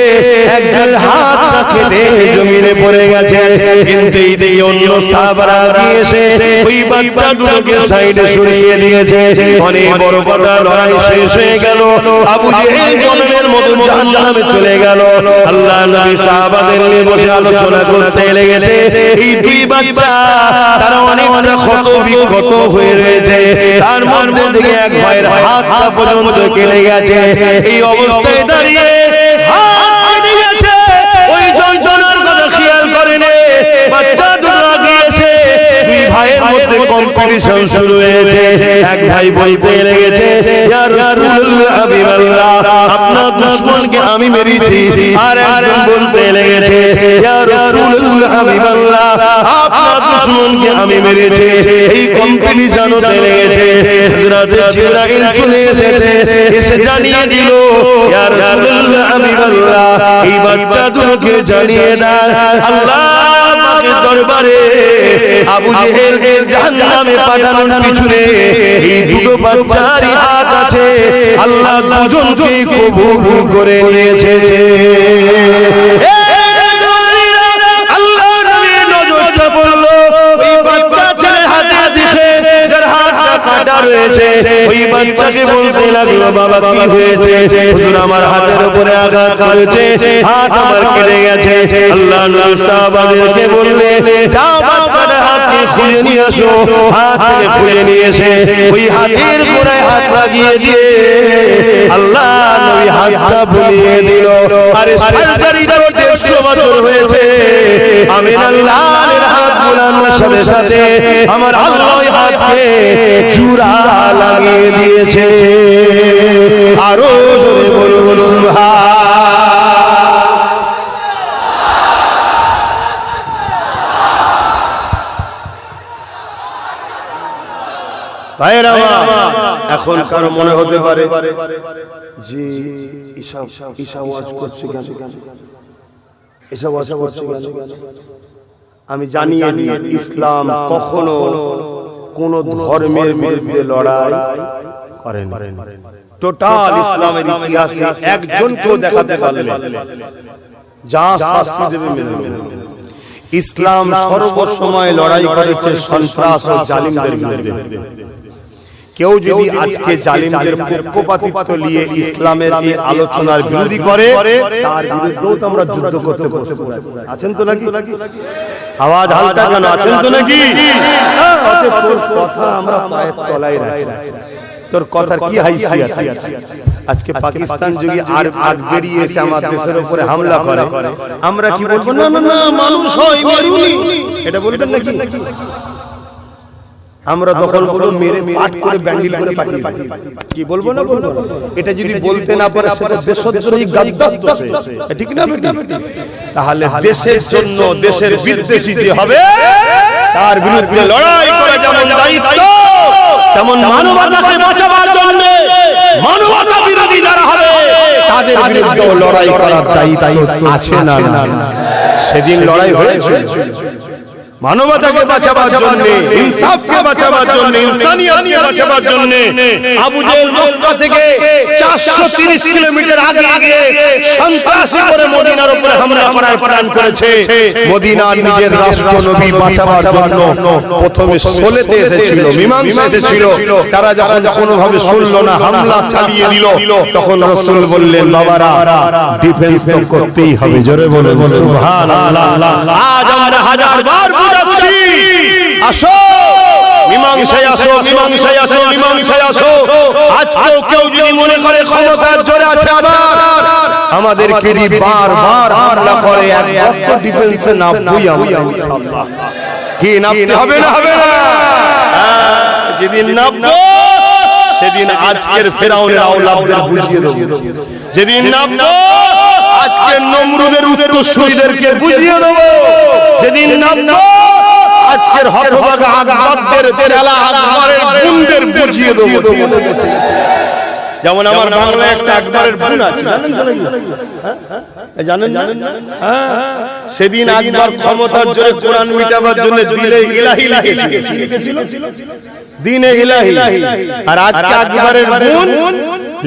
S1: একজন হাতটা কেটে জমিনে পড়ে গেছে। কিন্তু এই দিকে অন্য সাহাবারা আগিয়ে এসে ওই বাচ্চা দুটোকে সাইডে সরিয়ে দিয়েছে। অনেক বড় কথা, লড়াই শেষ হয়ে গেল, আবু জেহেল জনমের মতো জাহান্নামে চলে গেল। আল্লাহ নবী সাহাবাদের নিয়ে বসে আলোচনা করতে লেগেছে। এই দুই বাচ্চা তারা অনেকটা ক্ষত বিক্ষত হয়ে রয়েছে, তার মধ্যে থেকে এক ভাইয়ের হাতটা পর্যন্ত কেটে গেছে। এই অবস্থায় দাঁড়িয়ে হাত কেটে গেছে, ওই যন্ত্রণার কথা খেয়াল করেনি। বাচ্চা দুটো আগিয়ে এসে দুই ভাইয়ের মধ্যে কম্পিটিশন শুরু হয়েছে। এক ভাই বলতে লেগেছে, ইয়া রাসূলুল্লাহ হাবিবাল্লাহ, আপনার দুশমনকে আমি মেরেছি। আর একজন বলতে লেগেছে, ইয়া রাসূলুল্লাহ হাবিবাল্লাহ, আপনার দুশমনকে আমি মেরেছি। এই কম্পিটিশন হতে লেগেছে। হযরত জিবরাইল চলে এসেছে, এসে জানিয়ে দিল, ইয়া রাসূলুল্লাহ হাবিবাল্লাহ, এই বাচ্চা দুটোকে জানিয়ে দেন আল্লাহ পাকের দরবারে আবু জেহেলকে জাহান্নামে পাঠানোর পিছনে এই দুটো বাচ্চারই হাত আছে। আল্লাহ দুজনকে কবুল করে নিয়েছে। আল্লাহ নবীর নজরটা পড়ল ওই বাচ্চা ছেলের হাতে দিকে, যার হাতটা কাটা রয়েছে। ওই বাচ্চাকে বলতে লাগলো, বাবা কি হয়েছে? হুজুর আমার হাতের উপরে আঘাত করেছে, হাত আমার কেটে গেছে। আল্লাহ নবী সাহাবাদেরকে বললে, যাও বাচ্চার হাতকে খুলে নিয়ে আসো। হাত থেকে খুলে নিয়ে এসে ওই হাতের গোড়ায় হাত লাগিয়ে দিয়ে আল্লাহ নবী হাতটা বুলিয়ে দিল। আরে সার্জারিটা 150 বছর হয়েছে, আমি আল্লাহর হাত বুলানোর সাথে সাথে আমার আল্লাহ ওই হাতকে চূড়া লাগিয়ে দিয়েছে। আরো জোরে বলুন সুবহান। ভাইরা এখন কারো মনে হতে পারে যে ঈশা ওয়াজ করছে কেন, ঈশা ওয়াজ করছে কেন? আমি জানিয়ে দিই, ইসলাম কখনো কোন ধর্মের বিরুদ্ধে লড়াই করেন। টোটাল ইসলামের ইতিহাসে একজনকেও দেখাতে পারলেন যা শাস্তি দেবে মেনে নেবেন। ইসলাম সর্বসময় লড়াই করেছে সন্ত্রাস ও জালিমদের বিরুদ্ধে। কেউ যদি আজকে জালিমদের পক্ষপাতিত্ব নিয়ে ইসলামের এই আলোচনার বিরোধী করে, তার বিরুদ্ধেও তো আমরা যুদ্ধ করতে বসে পড়েছি। আছেন তো নাকি? আওয়াজ হালকা কেন? আছেন তো নাকি? তোর কথা আমরা পায়ের তলায় রাখি, তোর কথার কি হাইসিয়ত? আজকে পাকিস্তান যদি আর বেরিয়ে এসে আমাদের দেশের উপরে হামলা করে, আমরা কি বলবো? না না না, মানুষ হয় মেরুনি, এটা বলবেন নাকি? আমরা তখন বলবো মেরে পাট করে ব্যান্ডিল করে পাঠিয়ে কি বলবো না? বলবো এটা যদি বলতে না পারে সেটা দেশদ্রোহী গাদ্দার দোষে, ঠিক না? তাহলে দেশের জন্য দেশের বিদ্বেষী যে হবে তার বিরুদ্ধে লড়াই করা যেমন দায়িত্ব, তেমন মানবতাকে বাঁচাবার জন্য মানবতা বিরোধী যারা হবে তাদের বিরুদ্ধে লড়াই করার দায়িত্ব আছে না? সেদিন লড়াই হয়েছে, মানবতাকে বাঁচাবার জন্য, ইনসাফকে বাঁচাবার জন্য, ইনসানিয়াতকে বাঁচাবার জন্য আবু জেহেল মক্কা থেকে 430 কিলোমিটার আগে গিয়ে সন্ত্রাসী করে মদিনার উপরে হামলা করার প্ল্যান করেছে। মদিনার নিজের রাষ্ট্র নবী বাঁচাবার জন্য প্রথমে সোলেতে এসেছিল, মীমাংসা এসেছিল। তারা যখন কোনোভাবে শুনলো না, হামলা চালিয়ে দিল, তখন রাসূল বললেন, বাবারা ডিফেন্স তো করতেই হবে। জোরে বলুন সুবহানাল্লাহ। আজ আমরা হাজারবার বুঝাচ্ছি, আসো মীমাংসায় আসো, মীমাংসায় আসো, মীমাংসায় আসো। আজকেও কেউ যদি মনে করে ক্ষমতার জোরে আছে, আবার আমাদেরকে বারবার হামলা করে, একবার ডিফেন্সে নামবই আমরা ইনশাআল্লাহ। কি নামতে হবে না? হবে না? যেদিন নামবো সেদিন আজকের ফেরাউনের আওলাদদের বুঝিয়ে দেব। যেদিন নামবো আজকের নমরুদের উত্তরসূরিদেরকে বুঝিয়ে দেব। যেদিন নামবো আজকের হতভাগা আকবরদের চেলা আকবরের বোনদের বুঝিয়ে দেব। যেমন আমার বাংলায় একটা আকবরের বোন আছে, জানেন? সেদিন আকবর ক্ষমতার জোরে কোরআন মিটাবার জন্য দিলে ইলাহি লিখেছিল, দিনে ইলাহি। আর আজকে আকবরের বোন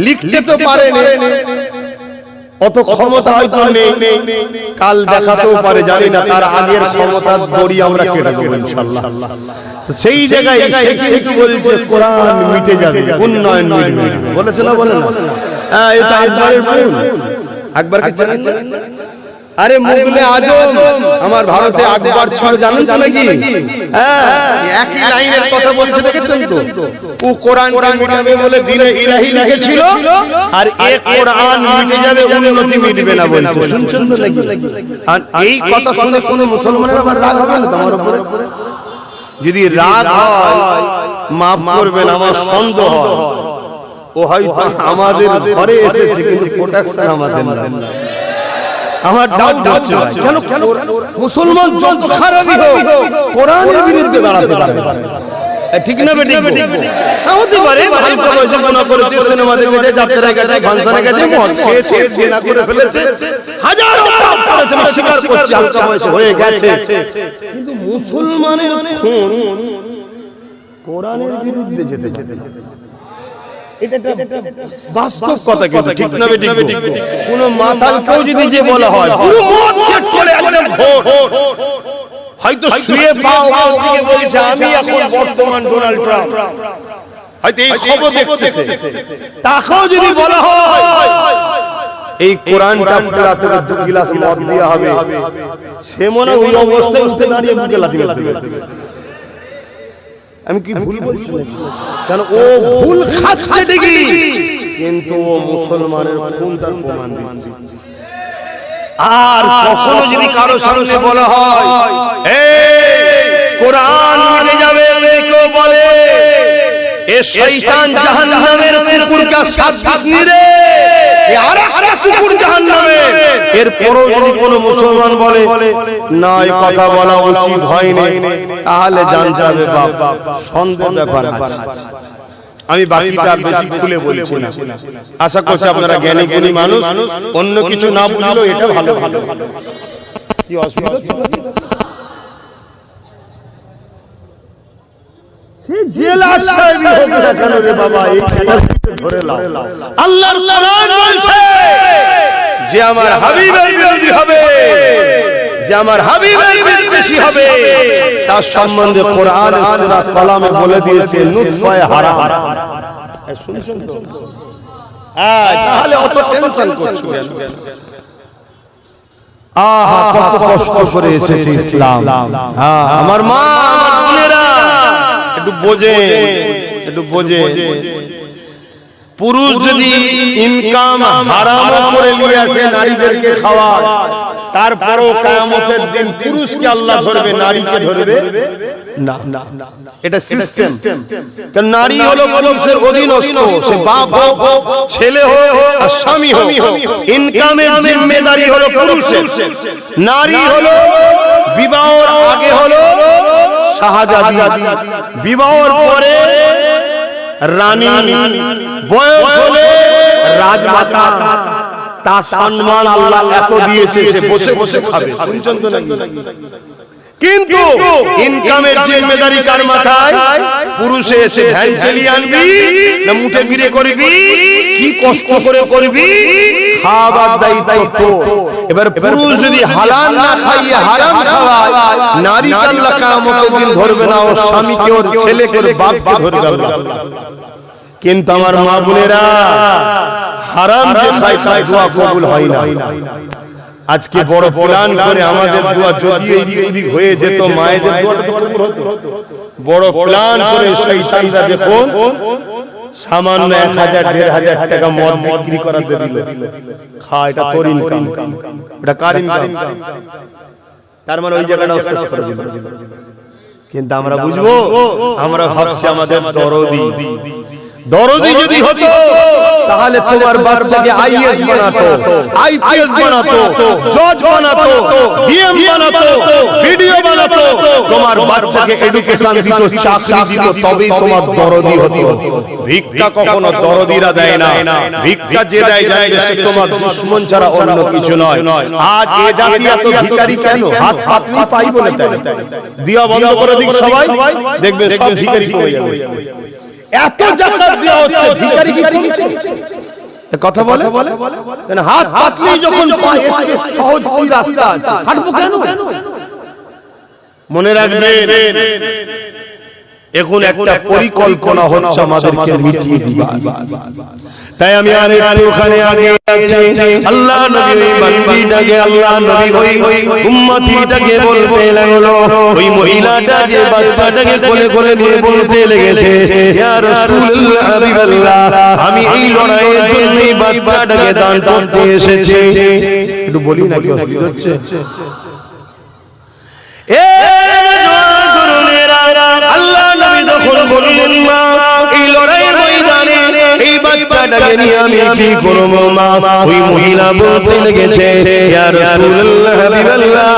S1: লিখতে তো পারে না, অত ক্ষমতা হয়তো নেই, কাল দেখাতেও পারে, জানি না। তার আগের ক্ষমতার দড়ি আমরা কেটে দেব ইনশাআল্লাহ। তো সেই জায়গায় একটু বলছে কোরআন মিটে যাবে, উন্নয়ন মিটবে, বলেছে না? বলে না? হ্যাঁ, এটা আকবরের বোন। আকবরকে জানেন? আরে মুগলে আজম আমার ভারতে আকবর ছিল, জানেন তো নাকি? হ্যাঁ, একই লাইনের কথা বলছে, দেখেছেন তো? ও কোরআন মিটাবে বলে দিনে ইলাহি লিখেছিল, আর এই কোরআন মিটে যাবে, উন্নতি মিটবে না বলছে। শুনছেন তো নাকি? আর এই কথা শুনে কোন মুসলমানের আবার রাগ হবে না তোমার উপরে? যদি রাগ হয় মাফ করবেন, আমার সন্দেহ হয় ও হয়তো আমাদের ঘরে এসেছে কিন্তু প্রোটেকশন আমাদের না। আমার ডাউট হচ্ছে কেন মুসলমান যত খারাপই হোক কোরআনের বিরুদ্ধে দাঁড়াতে পারে? ঠিক না? বেঠিক হতে পারে, হালকা বয়সে গুনাহ করেছে, সিনেমা দেখেছে, যাত্রায় গেছে, ফাংশনে গেছে, মদ খেয়েছে, জেনা করে ফেলেছে, হাজারো পাপ করেছে, আমি স্বীকার করছি, হালকা বয়সে হয়ে গেছে। কিন্তু মুসলমানের খুন কোরআনের বিরুদ্ধে যেতে এটা বাস্তব কথা, কিন্তু ঠিক না? বেঠিক কোন মাতালকেও যদি যে বলা হয় পুরো মদ খেয়ে চলে একদম ভোট, হয়তো শুয়ে পাও দিকে বলছে আমি এখন বর্তমান ডোনাল্ড ট্রাম্প, হয়তো এই খবর দেখতেছে, তাকেও যদি বলা হয় এই কোরআনটা পড়াতে 2 গ্লাস মদ দেয়া হবে, সে মনে ওই অবস্থায় উঠে দাঁড়িয়ে বুকে লাথি মারবে। আমি কি ভুল বলছি? কারণ ও ভুল খাচ্ছে ঠিকই, কিন্তু ও মুসলমানের খুন তার প্রমাণ দিচ্ছে। আর কখনো যদি কারো সামনে বলা হয় কোরআন মিটে যাবে, কেউ বলে এ শয়তান জাহান্নামের কুকুরকে শাস্তি রে, আরেকটা কুকুর জাহান্নামে, এরপরও যদি কোনো মুসলমান বলে না এই কথা বলা উচিত হয়নি, তাহলে জানতে হবে বাবা সন্দেহ ব্যাপার আছে। আমি বাকিটা বেশি খুলে বলছি না, আশা করছি আপনারা জ্ঞানী গুণী মানুষ, অন্য কিছু না বুঝলেও এটা ভালো। কি অসুবিধা? সে জেলার সাহেবই হোক না কেন রে বাবা, এই ধরে লাও। আল্লাহর কোরআন বলছে যে আমার হাবিবের বিরোধী হবে, যে আমার হাবিবের বিদ্বেষী হবে, তার সম্বন্ধে কোরআন সূরা কলামে বলে দিয়েছে নুতফায়ে হারাম। শুনছেন তো? তাহলে অত টেনশন করছো কেন? আহা কত কষ্ট করে এসেছে ইসলাম। আমার মা বোনেরা একটু বোঝে, পুরুষ যদি ইনকাম হারাম করে নিয়ে আসে নারীদেরকে খাওয়ায়, তারপরও কিয়ামতের দিন পুরুষকে আল্লাহ ধরবে, নারীকে ধরবে না। এটা সিস্টেম। কারণ নারী হলো পুরুষের অধীনস্থ, সে বাপ হোক, ছেলে হোক, আর স্বামী হোক, ইনকামের জিম্মেদারি হলো পুরুষের। নারী হলো বিবাহের আগে হলো শাহজাদি, বিবাহের পরে রানী, বয়স হলে রাজমাতা, তার সম্মান আল্লাহ এত দিয়েছে, সে বসে বসে খাবে। শুনছেন তো নাকি? কিন্তু ইনকামের জিম্মেদারি কার মাথায়? পুরুষে এসে ভ্যান চালিয়ে আনবি না মুঠে গিরে করবি, কি কষ্ট করে করবি, খাবার দায়িত্ব তোর। এবার পুরুষ যদি হালাল না খাইয়ে হারাম খাওয়ায়, নারী আল্লাহ কিয়ামতের দিন ধরবে না, ওর স্বামীকে, ওর ছেলেকে, ওর বাপকে ধরে রাখবে। কিন্তু আমার মা বোনেরা, হারাম যে খায় তার দোয়া কবুল হয় না। আজকে বড় প্ল্যান করে আমাদের দোয়া যদি এদিক ওদিক হয়ে যেত, মায়েদের দোয়াটা তো কবুল হতো। বড় প্ল্যান করে শয়তানরা দেখুন সামান্য 1000 1500 টাকা মদ বিক্রি করাতে দিল, খা, এটা তোর ইনকাম, এটা কার ইনকাম? তার মানে ওই জায়গাটা শেষ করে দিল। কিন্তু আমরা বুঝবো, আমরা ভাবছি আমাদের দরদি যদি হতো তাহলে তোমার বাচ্চাকে আইএস বানাতো, আইপিএস বানাতো, জজ বানাতো, ডিএম বানাতো, ভিডিও বানাতো, তোমার বাচ্চাকে এডুকেশন দিত, চাকরি দিত, তবেই তোমার দরদি হতো। ভিক্ষা কখনো দরদিরা দেয় না, ভিক্ষা যে দেয় যায় সে তোমার দুশমন ছাড়া অন্য কিছু নয়। আজ এ জাতি এত ভিখারি কেন? হাত পাতলি পাই বলে দেয়। দিয়া বন্ধ করে দিক সবাই, দেখবে সব ভিখারি হয়ে যাবে। এত জাকাত দেওয়া হচ্ছে, ভিখারি কি কমছে? কথা বলে হাত পাতলি যখন পায়, এর চেয়ে সহজ কি রাস্তা আছে? হাঁটবো কেন? মনে রাখবেন, এখন একটা পরিকল্পনা হচ্ছে আমাদেরকে মিটিয়ে দিবা। তাই আমি ওখানে আগে আল্লাহ নবী বান্দিটাকে, আল্লাহ নবী ওই উম্মতিটাকে বলতে লাগলো, ওই মহিলাটা যে বাচ্চাটাকে কোলে করে নিয়ে বলতে লেগেছে, ইয়া রাসূলুল্লাহ, হাবিবাল্লাহ, আমি এই লড়াইয়ের জন্য এই বাচ্চাটাকে দান করতে এসেছি। একটু বলি না, কি অসুবিধা হচ্ছে? আল্লাহ নবী যখন বললেন, মা, এই লড়াইয়ের ময়দানে এই বাচ্চাটাকে নিয়ে আমি কি করব মা? ওই মহিলা বলতে লেগেছে, ইয়া রাসূলুল্লাহ, হাবিবাল্লাহ,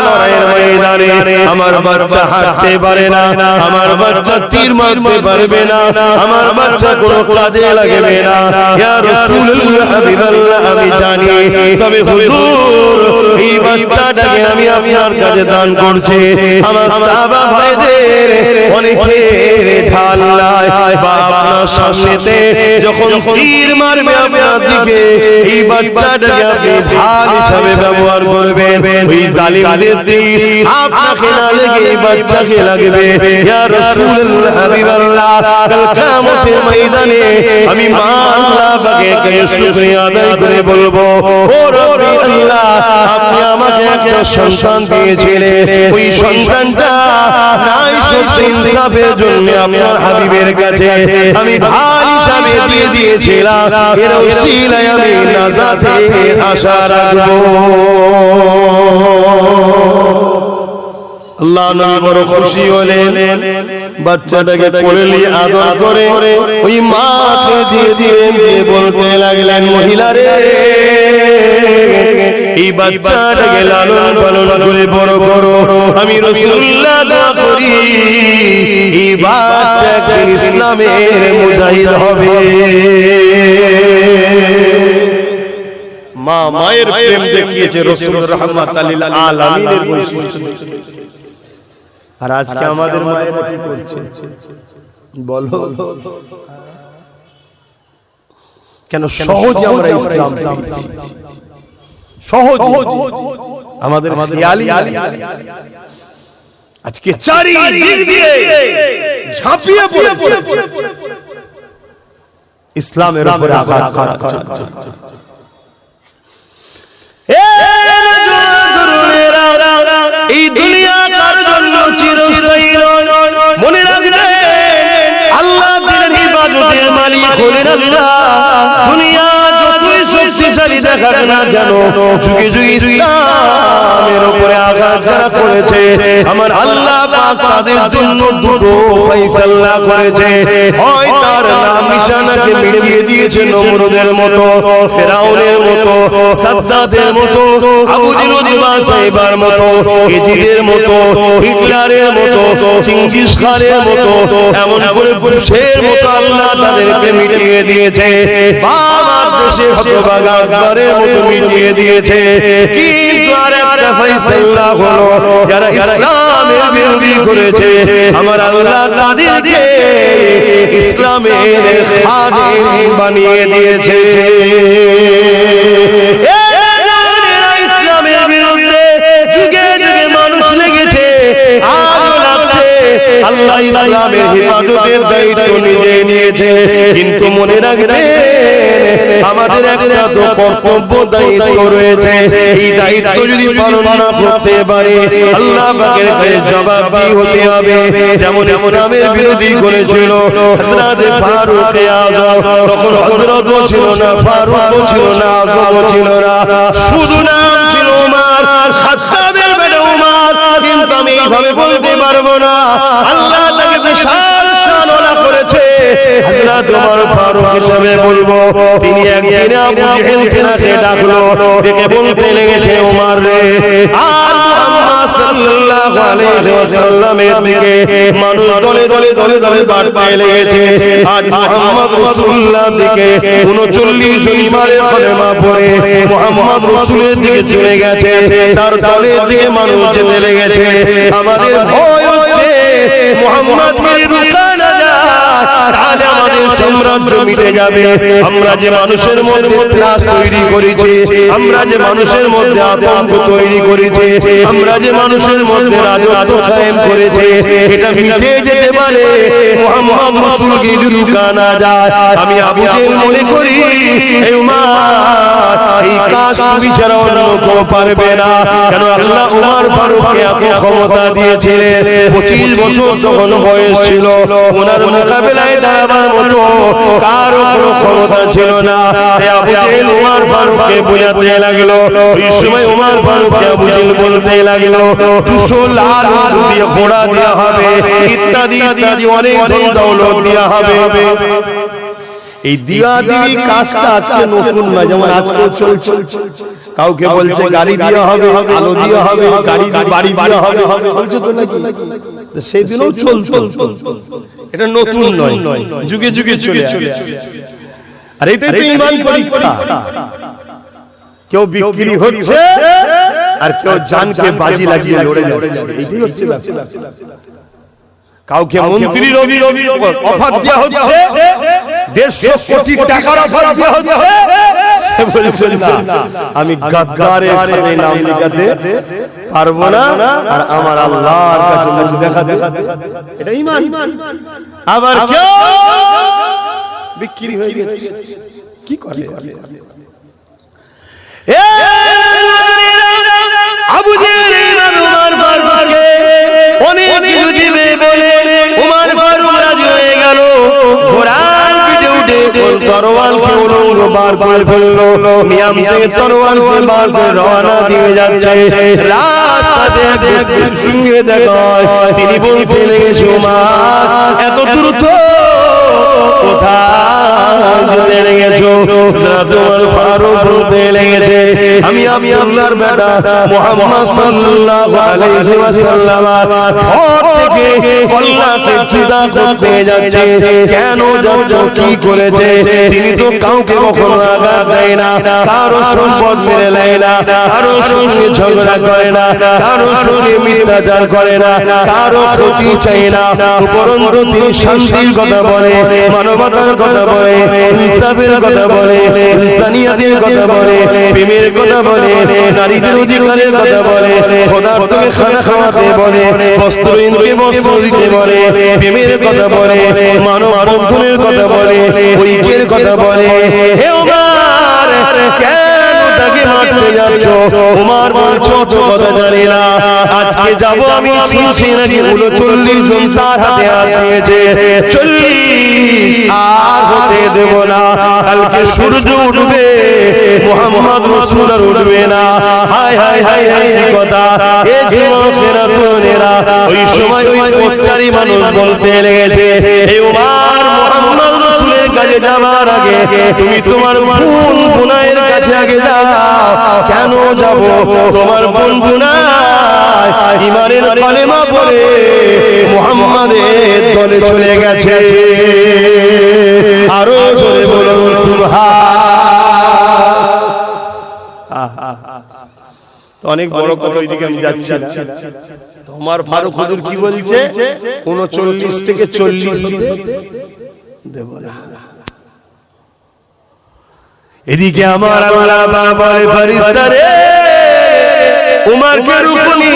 S1: লড়াইয়ের ময়দানে আমার বাচ্চা হাঁটতে পারে না, আমার বাচ্চা তীর মারতে পারবে না, আমার বাচ্চা কোনো কাজে লাগবে না। ইয়া রাসূলুল্লাহ, হাবিবাল্লাহ, আমি জানি, তবে হুজুর এই বাচ্চাটাকে আমি আপনার কাছে দান করছি। আমার সাহাবা ভাইদের অনেকের ঢাল নাই, বা আপনার সামনেতে যখন তীর মারবে আপনার দিকে, এই বাচ্চাটাকে আপনি ঢাল হিসাবে ব্যবহার করবেন। ওই জালিমদের তীর আপনাকে না লেগে এই বাচ্চাকে লাগবে। ইয়া রাসূলুল্লাহ, হাবিবাল্লাহ, কাল কিয়ামতের ময়দানে আমি মা আল্লাহ পাকে শুকরিয়া আদায় করে বলবো, ও রব্বি আল্লাহ, আপনি আমাকে একটা সন্তান দিয়েছিলেন, ওই সন্তানটা নাই সত্য ইনসাফের জন্য আপনার হাবিবের কাছে আমি ভাই হিসাবে দিয়ে দিয়েছিলাম, এর উসিলায় আমি নাজাতের আশা রাখবো। আল্লাহ নবী বড় খুশি হলেন, বাচ্চাটাকে কোলে নিয়ে আদর করে ওই মাকে দিয়ে বলতে লাগলেন, মহিলা রে, এই বাচ্চাটাকে লালন পালন করে বড় করো, আমি রাসূলুল্লাহ দোয়া করি এই বাচ্চাকে ইসলামের মুজাহিদ হবে। মা মায়ের প্রেম দেখিয়েছে, রাসূল রাহমাতুল লিল আলামিনের বৈশিষ্ট্য দেখিয়েছে। আর আজকে আমাদের মধ্যে কি করছে বলো? কেন সহজে আমরা ইসলাম পেয়েছি, সহজ আমাদের খেয়ালই আজকে চারিদিক দিয়ে ঝাঁপিয়ে পড়ে ইসলামের উপরে আঘাত করা হচ্ছে। এই দুনিয়া কার জন্য চিরস্থায়ী নয়, মনে রাখবেন আল্লাহ দিনের ইবাদতের মালিক হলেন আল্লাহ। দুনিয়া যতই শক্তিশালী দেখাক না কেন, যুগে যুগে ইসলামের উপরে আঘাত যারা করেছে আমার আল্লাহ পাক তাদের জন্য দুটো ফয়সালা করেছে। হয় তার নাম নিশানাকে মিটিয়ে দিয়েছে নমরুদের মতো, ফেরাউনের মতো, সাদ্দাতের মতো, আবু জেহেল সাহেবের মতো, ইজিদের মতো, হিটলারের মতো, চিঙ্গিস খানের মতো, এমন করে পুরুষের মতো আল্লাহ তাদেরকে মিটিয়ে দিয়েছে। বাবার দেশে হতভাগা আকবরের মতো মিটিয়ে দিয়েছে। কিন্তু আর একটা ফয়সালা হলো যারা ইসলামের বিরোধী করেছে আমার আল্লাহ তাদেরকে ইসলামের খাদেম বানিয়ে দিয়েছে। ইসলামের বিরুদ্ধে যুগে যুগে মানুষ লেগেছে, আজও লাগছে। আল্লাহ ইসলামের হেফাজতের দায়িত্ব নিজে নিয়েছে। কিন্তু মনে রাখবেন আমাদের একটা তো কর্তব্য দায়িত্ব রয়েছে। এই দায়িত্ব যদি পালন না করতে পারে আল্লাহ পাকের কাছে জবাবদিহি হতে হবে। যেমন ইসলামের বিরোধী করেছিল হযরত ফারুক আযম, তখন হযরতও ছিল না, ফারুকও ছিল না, আযমও ছিল না, শুধু নাম ছিল উমর, খাত্তাবের বেটা উমর। কিন্তু আমি এইভাবে বলতে পারবো না, আল্লাহ তাকে বিশাল শানওয়ালা করেছে হযরত ওমর ফারুক হিসেবে বলবো। তিনি একদিন আবু জেহেলকে ডাকলো, ডেকে বলতে লেগেছে ওমর রে, আর মুহাম্মদ সাল্লাল্লাহু আলাইহি ওয়াসাল্লামের দিকে মানুষ দলে দলে দলে দলে বাড়তে লেগেছে। আজ মুহাম্মদ রাসূলুল্লাহর দিকে 39 জন ইমানের কলেমা পড়ে মুহাম্মদ রাসূলের দিকে চলে গেছে, তার দলের দিকে মানুষ যেতে লেগেছে। আমাদের ভয় হচ্ছে মুহাম্মদ মেরে রুখা না যায়, তাহলে আমাদের সাম্রাজ্য মিটে যাবে। আমরা যে মানুষের মধ্যে ত্রাস তৈরি করেছি, আমরা যে মানুষের মধ্যে আতঙ্ক তৈরি করেছি, আমরা যে মানুষের মধ্যে রাজত্ব কায়েম করেছে, এটা মিটে যেতে পারে মুহাম্মদ রাসূলকে যদি রুখা না যায়। আমি আবু জেহেল মনে করি এই উমর এই কাজ বিচারা অন্য কেউ পারবে না। কেন আল্লাহ উমর ফারুককে এত ক্ষমতা দিয়েছিলেন। 25 বছর যখন বয়স ছিল ওনার মোকাবেলায় দাঁড়াবার মতো কারো কোনো ক্ষমতা ছিল না। আবু জেহেল উমর ফারুককে বোঝাতে লাগলো। ওই সময় উমর ফারুককে আবু জেহেল বলতে লাগলো 200 লাল উট দিয়ে ঘোড়া দেওয়া হবে, ইত্যাদি ইত্যাদি অনেক ধন দৌলত দেওয়া হবে। এই দিয়া দিবি কাজটা আজকে নতুন নয়, যেমন আজকেও চলছে। কাউকে বলছে গাড়ি দেওয়া হবে, আলো দেওয়া হবে, গাড়ি বাড়ি দেওয়া হবে, বলছে তো নাকি? সেই দিনও চলতো, এটা নতুন নয়, যুগে যুগে চলে আসে। আর এটাই তো ঈমান পরীক্ষা। কেউ বিক্রি হচ্ছে আর কেউ জানকে বাজি লাগিয়ে লড়ে যাচ্ছে, এইটাই হচ্ছে ব্যাপার। কাউকে মন্ত্রীর অফার দেওয়া হচ্ছে, 150 কোটি টাকার অফার দেওয়া হচ্ছে, সে বলছে না আমি গাদ্দারের খাতায় নাম লিখাতে পারবো না, আর আমার আল্লাহর কাছে মুখ দেখাতে। এটা ঈমান। আবার কেউ বিক্রি হয়ে গেছে, কি করে? আবু জেহেল উমর ফারুককে অনেক কিছু দিবে বলে উমর ফারুক রাজি হয়ে গেল। ঘোড়ার পিঠে উঠে তরোয়ালকে উলঙ্গ বার করে ফেললো। মিয়াম থেকে তরোয়ালকে বার করে রওনা দিয়ে যাচ্ছে। রাস্তাতে একজন সঙ্গে দেখা হয়, তিনি বলতে লেগেছে উমর এত দ্রুত কোথায় যেতে লেগেছো? উমর ফারুক বলতে লেগেছে আমি আল্লাহর বেটা মুহাম্মদ সাল্লাল্লাহু আলাইহি ওয়াসাল্লাম ঘর থেকে আল্লাহকে জুদা করতে যাচ্ছে। কেন যাচ্ছ? কি করেছে? তিনি তো কাউকে কখনো আঘাত দেয় না, কারো সম্পদ মেরে নেয় না, কারো সঙ্গে ঝগড়া করে না, কারো সঙ্গে মিথ্যাচার করে না, কারো ক্ষতি চায় না। উপরন্তু তিনি শান্তির কথা বলে, মানবতার কথা বলে, ইনসাফের কথা বলে, ইনসানিয়াতের কথা বলে, প্রেমের কথা বলে, নারীদের অধিকারের কথা বলে, খোদার্থকে খানা খাওয়াতে বলে, বস্ত্রহীনকে বস্ত্র দিতে বলে, প্রেমের কথা বলে, মানব বন্ধনের কথা বলে, ঐক্যের কথা বলে। হে উমর কেন তাকে মারতে যাচ্ছ? উমর বলছো তো কথা জানি না, আজকে যাব আমি শুনছি নাকি 39 জন তার হাতে হাত দিয়েছে, 40 আর হতে দেব না। কালকে সূর্য উঠবে, মুহাম্মদ রাসূল আর উঠবে না। হায় হায় হায় হায় কথা। এই যুবকেরা তরুণেরা ওই সময় ওই অত্যাচারী মানুষ বলতে লেগেছে, হে উমর, মুহাম্মদ রাসূলের কাছে যাবার আগে তুমি তোমার বোন বুনাইয়ের কাছে আগে যাও। কেন যাব? তোমার বোন বুনাই ঈমানের কালেমা পড়ে মুহাম্মাদের দলে চলে গেছে। আরো জোরে বলুন সুবহান। অনেক বড় কথা, ওইদিকে আমি যাচ্ছি না। তোমার ফারুক হুজুর কি বলছে? 39 থেকে 40 দেব না। এদিকে আমার আল্লাহ বলে, ফেরেশতা রে, উমরকে রুকনি,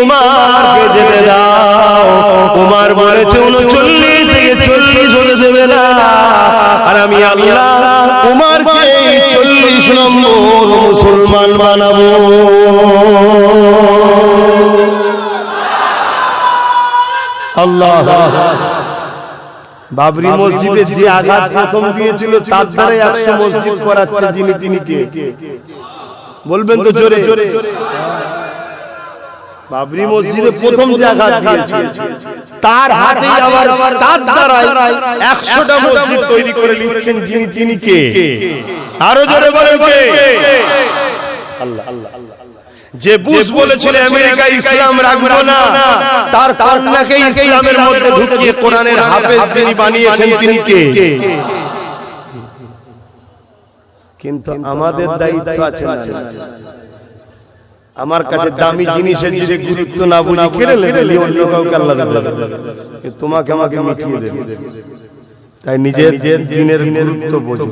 S1: উমরকে যেতে দাও। উমর বলেছে 39 থেকে 40 হতে দেবে না। আর আমি আল্লাহ উমরকে 40 নম্বর মুসলমান বানাবো। আল্লাহ। বাবরি মসজিদে যে আঘাত প্রথম দিয়েছিল তার দ্বারাই 100 মসজিদ করাচ্ছে যিনি, তিনি কে বলবেন তো জোরে? বাবরি মসজিদে প্রথম যে আঘাত দিয়েছিল তার হাতে আবার তার দ্বারাই 100টা মসজিদ তৈরি করে নিচ্ছেন যিনি, তিনি কে? আরো জোরে বলেন কে? আল্লাহ। যে বুশ বলেছিল আমেরিকা ইসলাম রাখবো না, তার কন্যাকে ইসলামের মধ্যে ঢুকিয়ে কোরআনের হাফেজ যিনি বানিয়েছেন তিনি কে? কিন্তু আমাদের দায়িত্ব আছে না? আমার কাছে দামি জিনিসের যদি গুরুত্ব না বুঝি কেড়ে নেবে, অন্য কাউকে আল্লাহ দেবে, তোমাকে আমাকে মিটিয়ে দেবে। তাই নিজের দিনের গুরুত্ব বোঝো।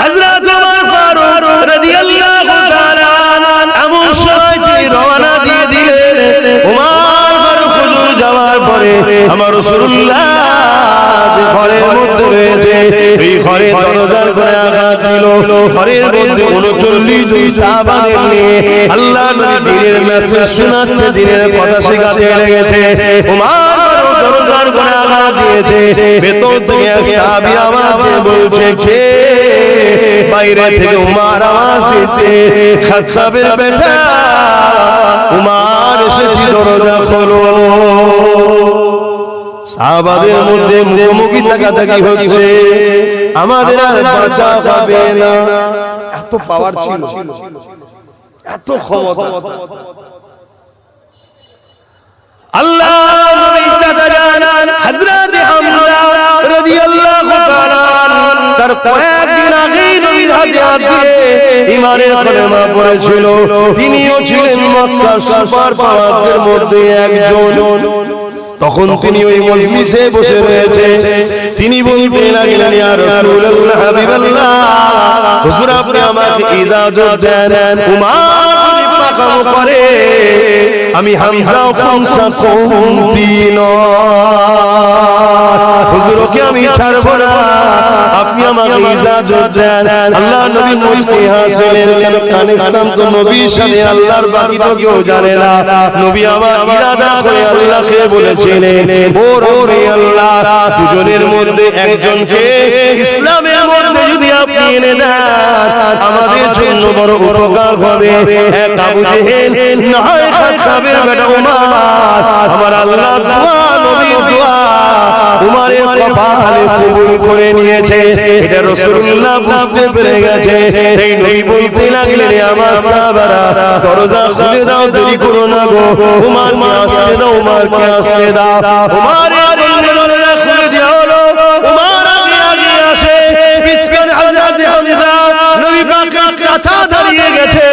S1: হযরত ওমর ফারুক রাদিয়াল্লাহু তাআলা এমন সময় তিনি রওনা দিয়ে দিলেন। ওমর ফারুক হুজুর যাওয়ার পরে আমার রাসূলুল্লাহ যে ঘরের মধ্যে রয়েছে, এই ঘরে দরজার ঘরে আঘাত দিল। ঘরের মধ্যে 39 জন সাহাবাদের নিয়ে আল্লাহ নবী দিনের মেসেজ শোনাচ্ছে, দিনের কথা শেখাতে লেগেছে। ওমর দরজার ঘরে আঘাত দিয়েছে। ভেতর থেকে এক সাহাবী আওয়াজ বলছে, কে? বাইরে থেকে উমর আওয়াজ দিচ্ছে, খাত্তাবের বেটা উমর এসেছি, দরজা খোলো। সাহাবাদের মধ্যে মুখোমুখি তাকাতাকি হচ্ছে, আমাদের আর বাঁচা যাবে না। এত পাওয়ার ছিল, এত ক্ষমতা। আল্লাহ নবী চাচা জান হযরত হামজা রাদিয়াল্লাহু তাআলা তার কয়েকদিন আগে নবীর হাতে দিয়ে ঈমানের কালেমা পড়েছিল। তিনিও ছিলেন মক্কার সুপার পাওয়ারদের মধ্যে একজন। তখন তিনি ওই মজলিসে বসে রয়েছে। তিনি বলতে লাগলেন, ইয়া রাসূলুল্লাহ, হাবিবাল্লাহ, হুজুর আপনি আমাকে ইজাজত দেন, উমর যদি পাকামো করে আমি হামজা খামসা কমতি নয়, হুজুরকে আমি ছাড়বো না, আপনি আমাকে ইজাজত দেন। আল্লাহ নবী মুচকি হাসলেন, কেন কানেকশন তো নবীর সাথে আল্লাহর, বাকি তো কেউ জানে না। নবী আমার ইরাদা করে আল্লাহকে বলেছিলেন, ও রে আল্লাহ, দুজনের মধ্যে একজনকে ইসলামের মধ্যে যদি আপনি এনে দেন আমাদের জন্য বড় উপকার হবে। এক আবু জেহেল না হয় খাত্তাবের বেটা উমর, আমার আল্লাহ দোয়া, নবীর দোয়া উমরের কপালে কবুল করে নিয়েছে। এটা রাসূলুল্লাহ বুঝতে পেরে গেছে। এই নবী বলতে লাগলেন, আমার সাহাবারা দরজা খুলে দাও, দেরি করো না গো, উমরকে আসতে দাও, উমরকে আসতে দাও। উমরের দরজা খুলে দেওয়া হলো। উমর আগে আসে, পিছনে হযরত হামজা নবী পাকের চাচা দাঁড়িয়ে গেছে।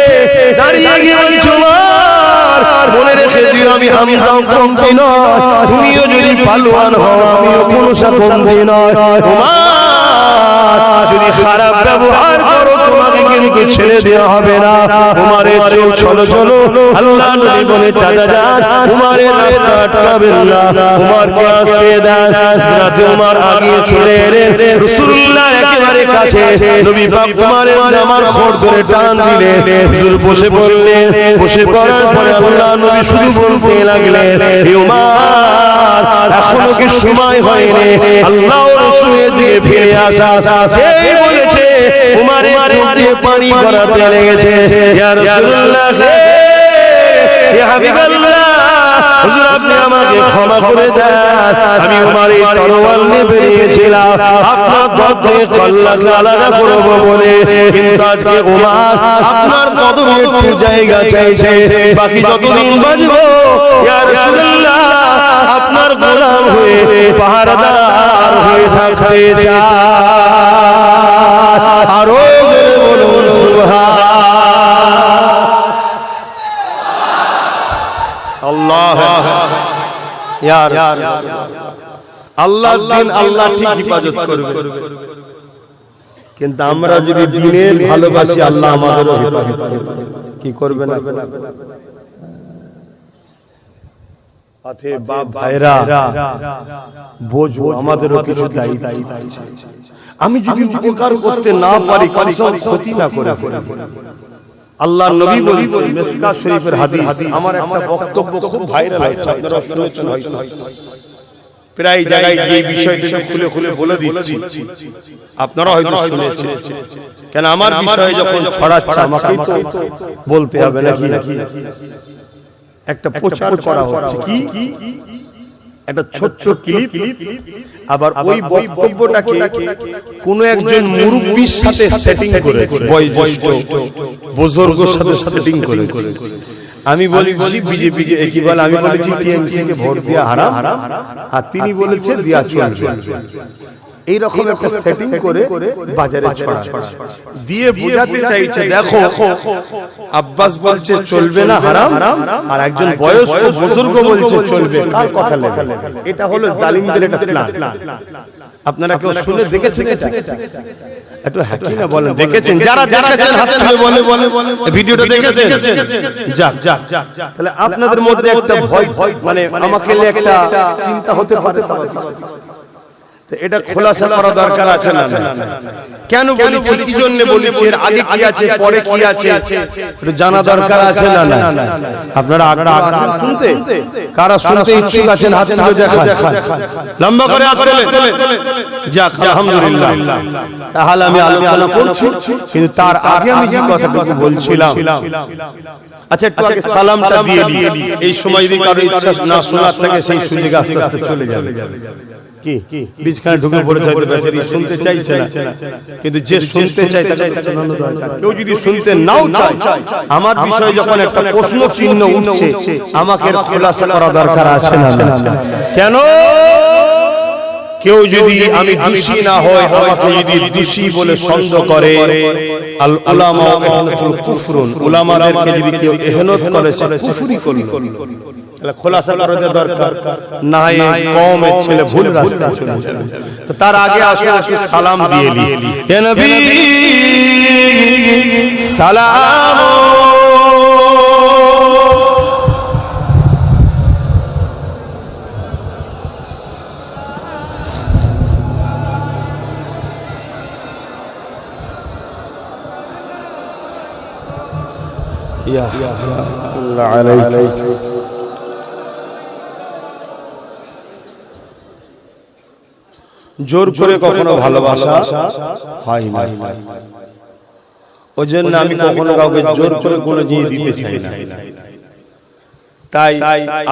S1: দাঁড়িয়ে গিয়ে বলছে, উমর মনে রেখে দিও, আমি হামজা কমতি নয়, তুমিও যদি পালোয়ান হও আমিও কোনো কমতি নয়। উমর যদি খারাপ ব্যবহার করো তোমাকে কিন্তু ছেড়ে দেওয়া হবে না। উমরের চলো চলো, আল্লাহ নবী বলে, চাচা যান, উমরের রাস্তা আটকাবেন না, উমরকে আসতে দেন। হযরত উমর আগে চলে এলেন রাসূলুল্লাহ একেবারে কাছে। নবী পাক উমরের জামার খোঁড় ধরে টান দিলে হুজুর বসে পড়লেন। বসে পড়ার পরে আল্লাহ নবী শুধু বলতে লাগলেন, হে উমর, এখনো কি সময় হয়নি আল্লাহর রাসূলের দিকে ফিরে আসা? যেই বলেছে উমরের চোখ দিয়ে পানি গড়াতে লেগেছে। ইয়া রাসূলুল্লাহ, ইয়া হাবিবাল্লাহ, হুজুর আপনি আমাকে ক্ষমা করে দেন, আমি উমরের তরোয়াল নিয়ে বেরিয়েছিলাম আপনার কদমে কল্লাকে আলাদা করব বলে, কিন্তু আজকে উমর আপনার কদমে একটু জায়গা চাইছে, বাকি যতদিন বাঁচবো ইয়া রাসূলুল্লাহ আপনার গোলাম হয়ে পাহারাদার হয়ে থাকতে চাই। আরো বলুন সুবহান আল্লাহ। ইয়া রাসূলুল্লাহ, আল্লাহর দিন আল্লাহ ঠিক হিফাজত করবে, কিন্তু আমরা যদি দ্বীনের ভালোবাসি আল্লাহ আমাদেরও হিফাজত করবে। কি করবে না? আতে বাপ ভাইরা বোঝো, আমাদেরও কিছু দায়িত্ব আছে। আমি যদি উপকার করতে না পারি, কসম ক্ষতি না করে আল্লাহ নবী বলেছেন, মিশকাত শরীফের হাদিস, আমার একটা বক্তব্য খুব ভাইরাল হচ্ছে, আপনারা শুনেছেন হয়তো, প্রায় জায়গায় এই বিষয়টা খুলে খুলে বলে দিচ্ছি, আপনারা হয়তো শুনেছেন। কেন আমার বিষয়ে যখন ছড়াচ্ছে আমাকেই তো বলতে হবে নাকি? একটা প্রচার করা হচ্ছে, কি একটা ছোট্ট ক্লিপ, আবার ওই বক্তব্যটাকে কোন একজন মুরব্বির সাথে সেটিং করেছে, বয়োজ্যেষ্ঠ বুজুর্গের সাথে সেটিং করেছে। আমি বলেছি বিজেপি কে একই বলে, আমি বলেছি টিএমসি কে ভোট দেওয়া হারাম, আর তিনি বলেছেন দেওয়া চলবে। এইরকম একটা সেটিং করে বাজারে ছড়াচ্ছে, দিয়ে বোঝাতে চাইছে দেখো আব্বাস বলছে চলবে না হারাম, আর একজন বয়স্ক বুজুর্গ বলছে চলবে, কার কথা লেখা? এটা হলো জালিমদের একটা প্ল্যান। আপনারা কেউ শুনে দেখেছেন এটা? একটু হাকি না বলেন, দেখেছেন? যারা দেখেছেন হাত তুলে বলে ভিডিওটা দেখেছেন? যাক, তাহলে আপনাদের মধ্যে একটা ভয় মানে আমাকে একটা চিন্তা হতে পারে, এটা খোলাসা করা দরকার আছে না? কেন বলেছি, কি জন্য বলেছি, এর আগে কি আছে পরে কি আছে একটু জানা দরকার আছে না? আপনারা আগ্রহ শুনতে, কারা শুনতে ইচ্ছুক আছেন হাত তুলে দেখান, লম্বা করে হাত তোলেন। যাক, আলহামদুলিল্লাহ। তাহলে আমি আলোচনা করছি, কিন্তু তার আগে আমি যে কথাটুকু বলছিলাম, আচ্ছা একটু আগে সালামটা দিয়ে দিই, এই সময় যদি কারো ইচ্ছা না শোনার থাকে সেই সুযোগে আস্তে আস্তে চলে যাবে। কি বিছখানে ঢুকে পড়েছে, হয়তো বেচারি শুনতে চাইছে না, কিন্তু যে শুনতে চায় তাকে শোনানো দরকার। কেউ যদি শুনতে নাও চায়, আমার বিষয়ে যখন একটা প্রশ্ন চিহ্ন উঠছে, আমাকে খোলাসা করা দরকার আছে না? কেন? কেউ যদি আমি দোষী না হয়, আমাকে যদি দোষী বলে সন্দেহ করে, আল উলামা ইহনাতুল কুফরুন, উলামাদেরকে যদি কেউ ইহনাত করে সে কুফরি করলো। তাহলে খোলাসা করা দরকার, না হয় কওমের ছেলে ভুল রাস্তা চলে যাবে। তো তার আগে আসুন একটু সালাম দিয়ে নিই। হে নবী সালাম, ইয়া আল্লাহ আলাইকা। জোর করে কখনো ভালোবাসা হয় না, ওই জন্য আমি কখনো কাউকে জোর করে কোনো জিনিস দিতে চাই না। তাই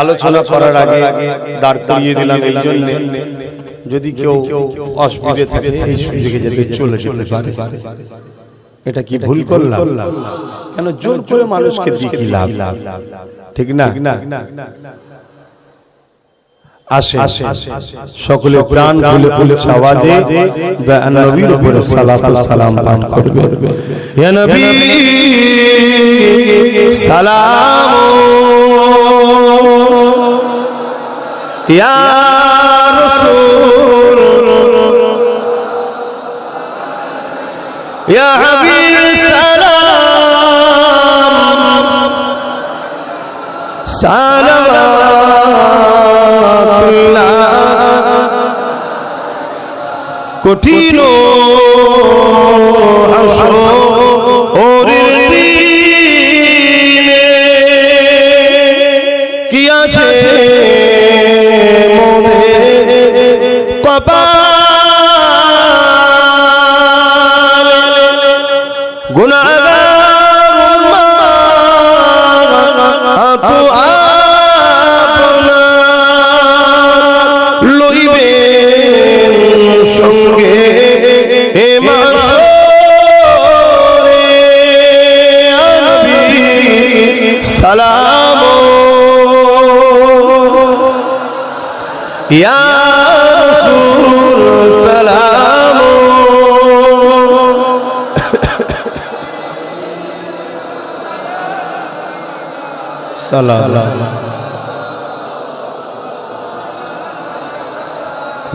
S1: আলোচনা করার আগে দাঁড় করিয়ে দিলাম এই জন্য, যদি কেউ অসুবিধা থাকে এই সুযোগে যাতে চলে যেতে পারে। এটা কি ভুল করলাম? কেন জোর করে মানুষকে দিকি লাভ, ঠিক না? আসে সকলে প্রাণ খুলে খুলে আওয়াজে দয়ান নবীর উপরে সালাত ও সালাম পাঠ করবে। ইয়া নবী সালাম, ইয়া রাসূল, ইয়া হাবিব সালাম, সালাওয়াতুল্লাহ। কঠিন হাসর আপু আপনার লইবেন সঙ্গে এ মাশরে নবী সালাম ইয়া রাসূল সালাম সালাম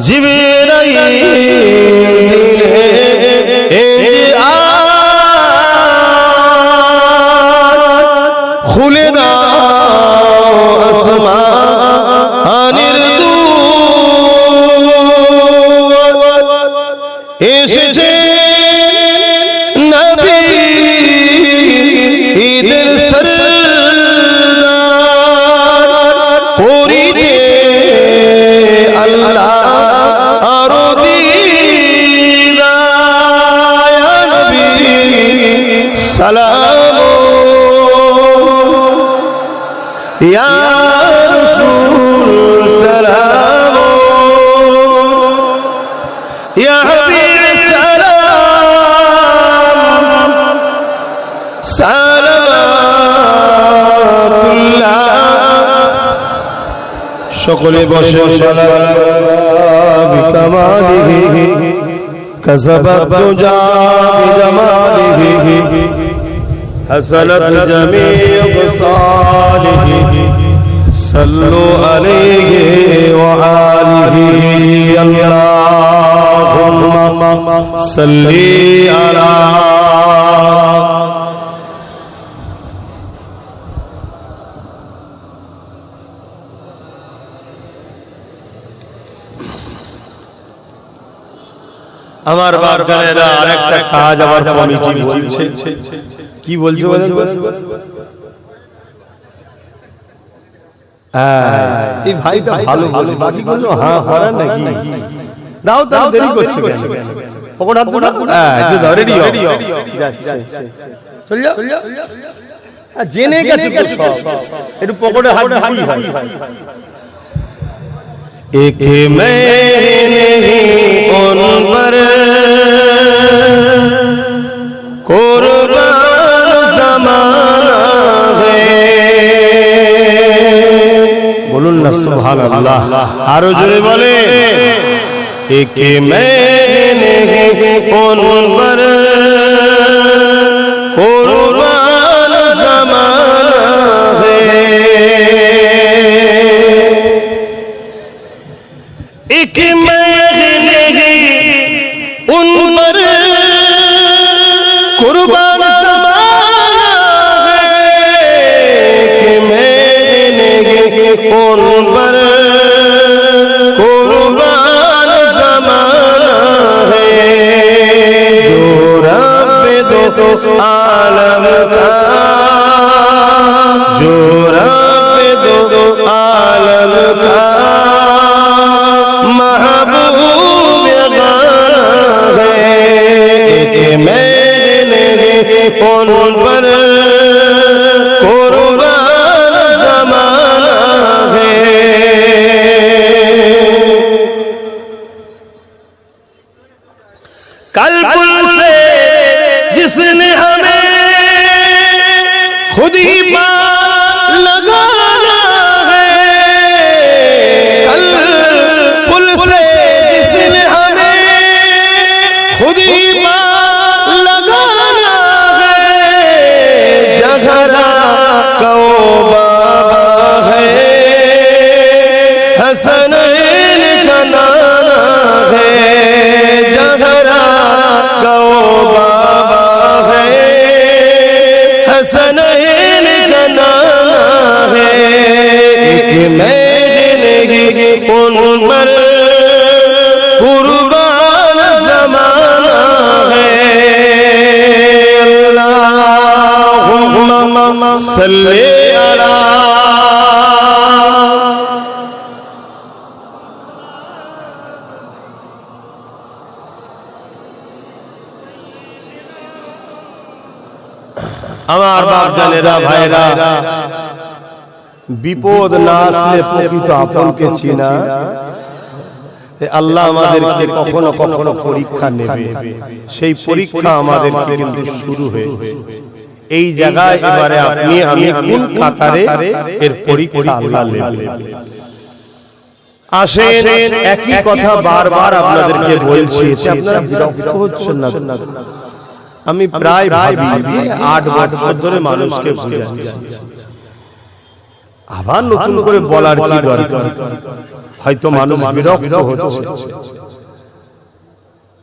S1: জিবরাইল দিলে এই আয়াত খুলে দাও আসমানের দুয়ার এসেছে নবী ঈদের সরদার করিতে আল্লাহ আরো দিদার ইয়া নবী সালাম ইয়া রাসূল সালাম ইয়া হাবিব সালাম সালামাতুল্লাহ সকলে বসে বিকামালিহি কাযাবাত তুজা বিজামালিহি হাসানাত জামিউ সালিহি সাল্লু আলাইহি ওয়া আলিহি আল্লাহুম্মা সাল্লি আলা আমার বাপ জানেরা আরেকটা কাজ আমার কমিটি বলছে কি বলছো এই ভাইটা ভালো বলে বাকি গুলো হ্যাঁ করেন নাকি দাও দাও দেরি করছে কেন পকড় হাত দাও একটু দাও রেডি হও যাচ্ছে চল যাও জেনে গেছে তো সব একটু পকড়ে হাত দিই হয় एक मैं नहीं उन पर कुर्बान ज़माना है बोलूं ना सुभान अल्लाह आरो जोरे बोले एक मैं नहीं उन पर कुर्बान ज़माना है एक मैं नहीं उन पर कुर्बान ज़माना है कि मैं नहीं उन पर कुर्बान ज़माना है जो रब दो आलम का जो रब दो आलम का महबूब है मैंने उन पर कुर्बान ज़माना है कल्पुल से जिसने हमें खुद ही लगाना है कल्पुल से जिसने हमें खुद ही लगाना है जगरा कौबा है हसनैन का नाना है जगरा कौबा है हसनैन का नाना है एक मैं उन पर कुर्बान ज़माना है अल्लाहुम्मा सल्ली अला আমার বাপ জানেরা ভাইরা,
S2: 1
S1: বিপদ না আসলে প্রকৃত আপনকে চেনা। আল্লাহ আমাদেরকে কখনো কখনো পরীক্ষা নেবে, সেই পরীক্ষা আমাদের কিন্তু শুরু হয়েছে। এই জায়গায় এবারে আপনি আমি কোন কাতারে এর পরীক্ষা আল্লাহ নেবে। আসেন, একই কথা বারবার আপনাদেরকে বলছি, আপনারা বিরক্ত হচ্ছেন না? আমি প্রায় ভাবি যে 8 বছর ধরে মানুষকে বুঝাচ্ছি, আবার নতুন করে বলার কি দরকার? হয়তো মানুষ বিরক্ত হচ্ছে,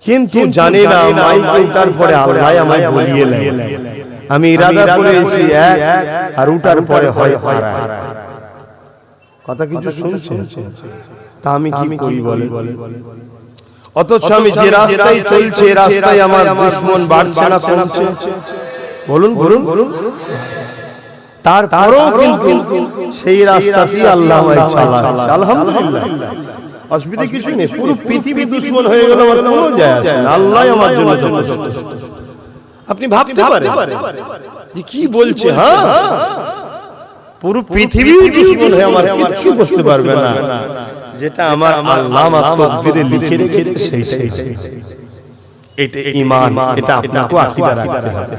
S1: কিন্তু জানি না মাইকে উঠার পরে আল্লাহ আমায় বলিয়ে নেয়। আমি ইরাদা করে এসেছি এক, আর উঠার পরে হয় কথা কিছু শুনছেন, তা আমি কি করি বলে? অথচ আমি যে রাস্তায় চলছে রাস্তায় আমার দুশমন বাড়ছে না কমছে? বলুন বলুন বলুন। তারপরেও কিন্তু সেই রাস্তাতেই আল্লাহ আমায় চালাচ্ছে। আলহামদুলিল্লাহ, অসুবিধা কিছু নেই। পুরো পৃথিবী দুশমন হয়ে গেল, আমার কোনো যায় আসে না। আল্লাহ আমার জন্য যথেষ্ট। আপনি ভাবতে পারেন যে কি বলছে? হ্যাঁ, পুরো পৃথিবী দুশমন হয়ে আমার কিছু করতে পারবে না। যেটা আমার আল্লাহ আমার তকদিরে লিখে রেখেছে সেইটাই। এটা ঈমান, এটা আপনাকে আকীদা রাখতে হবে।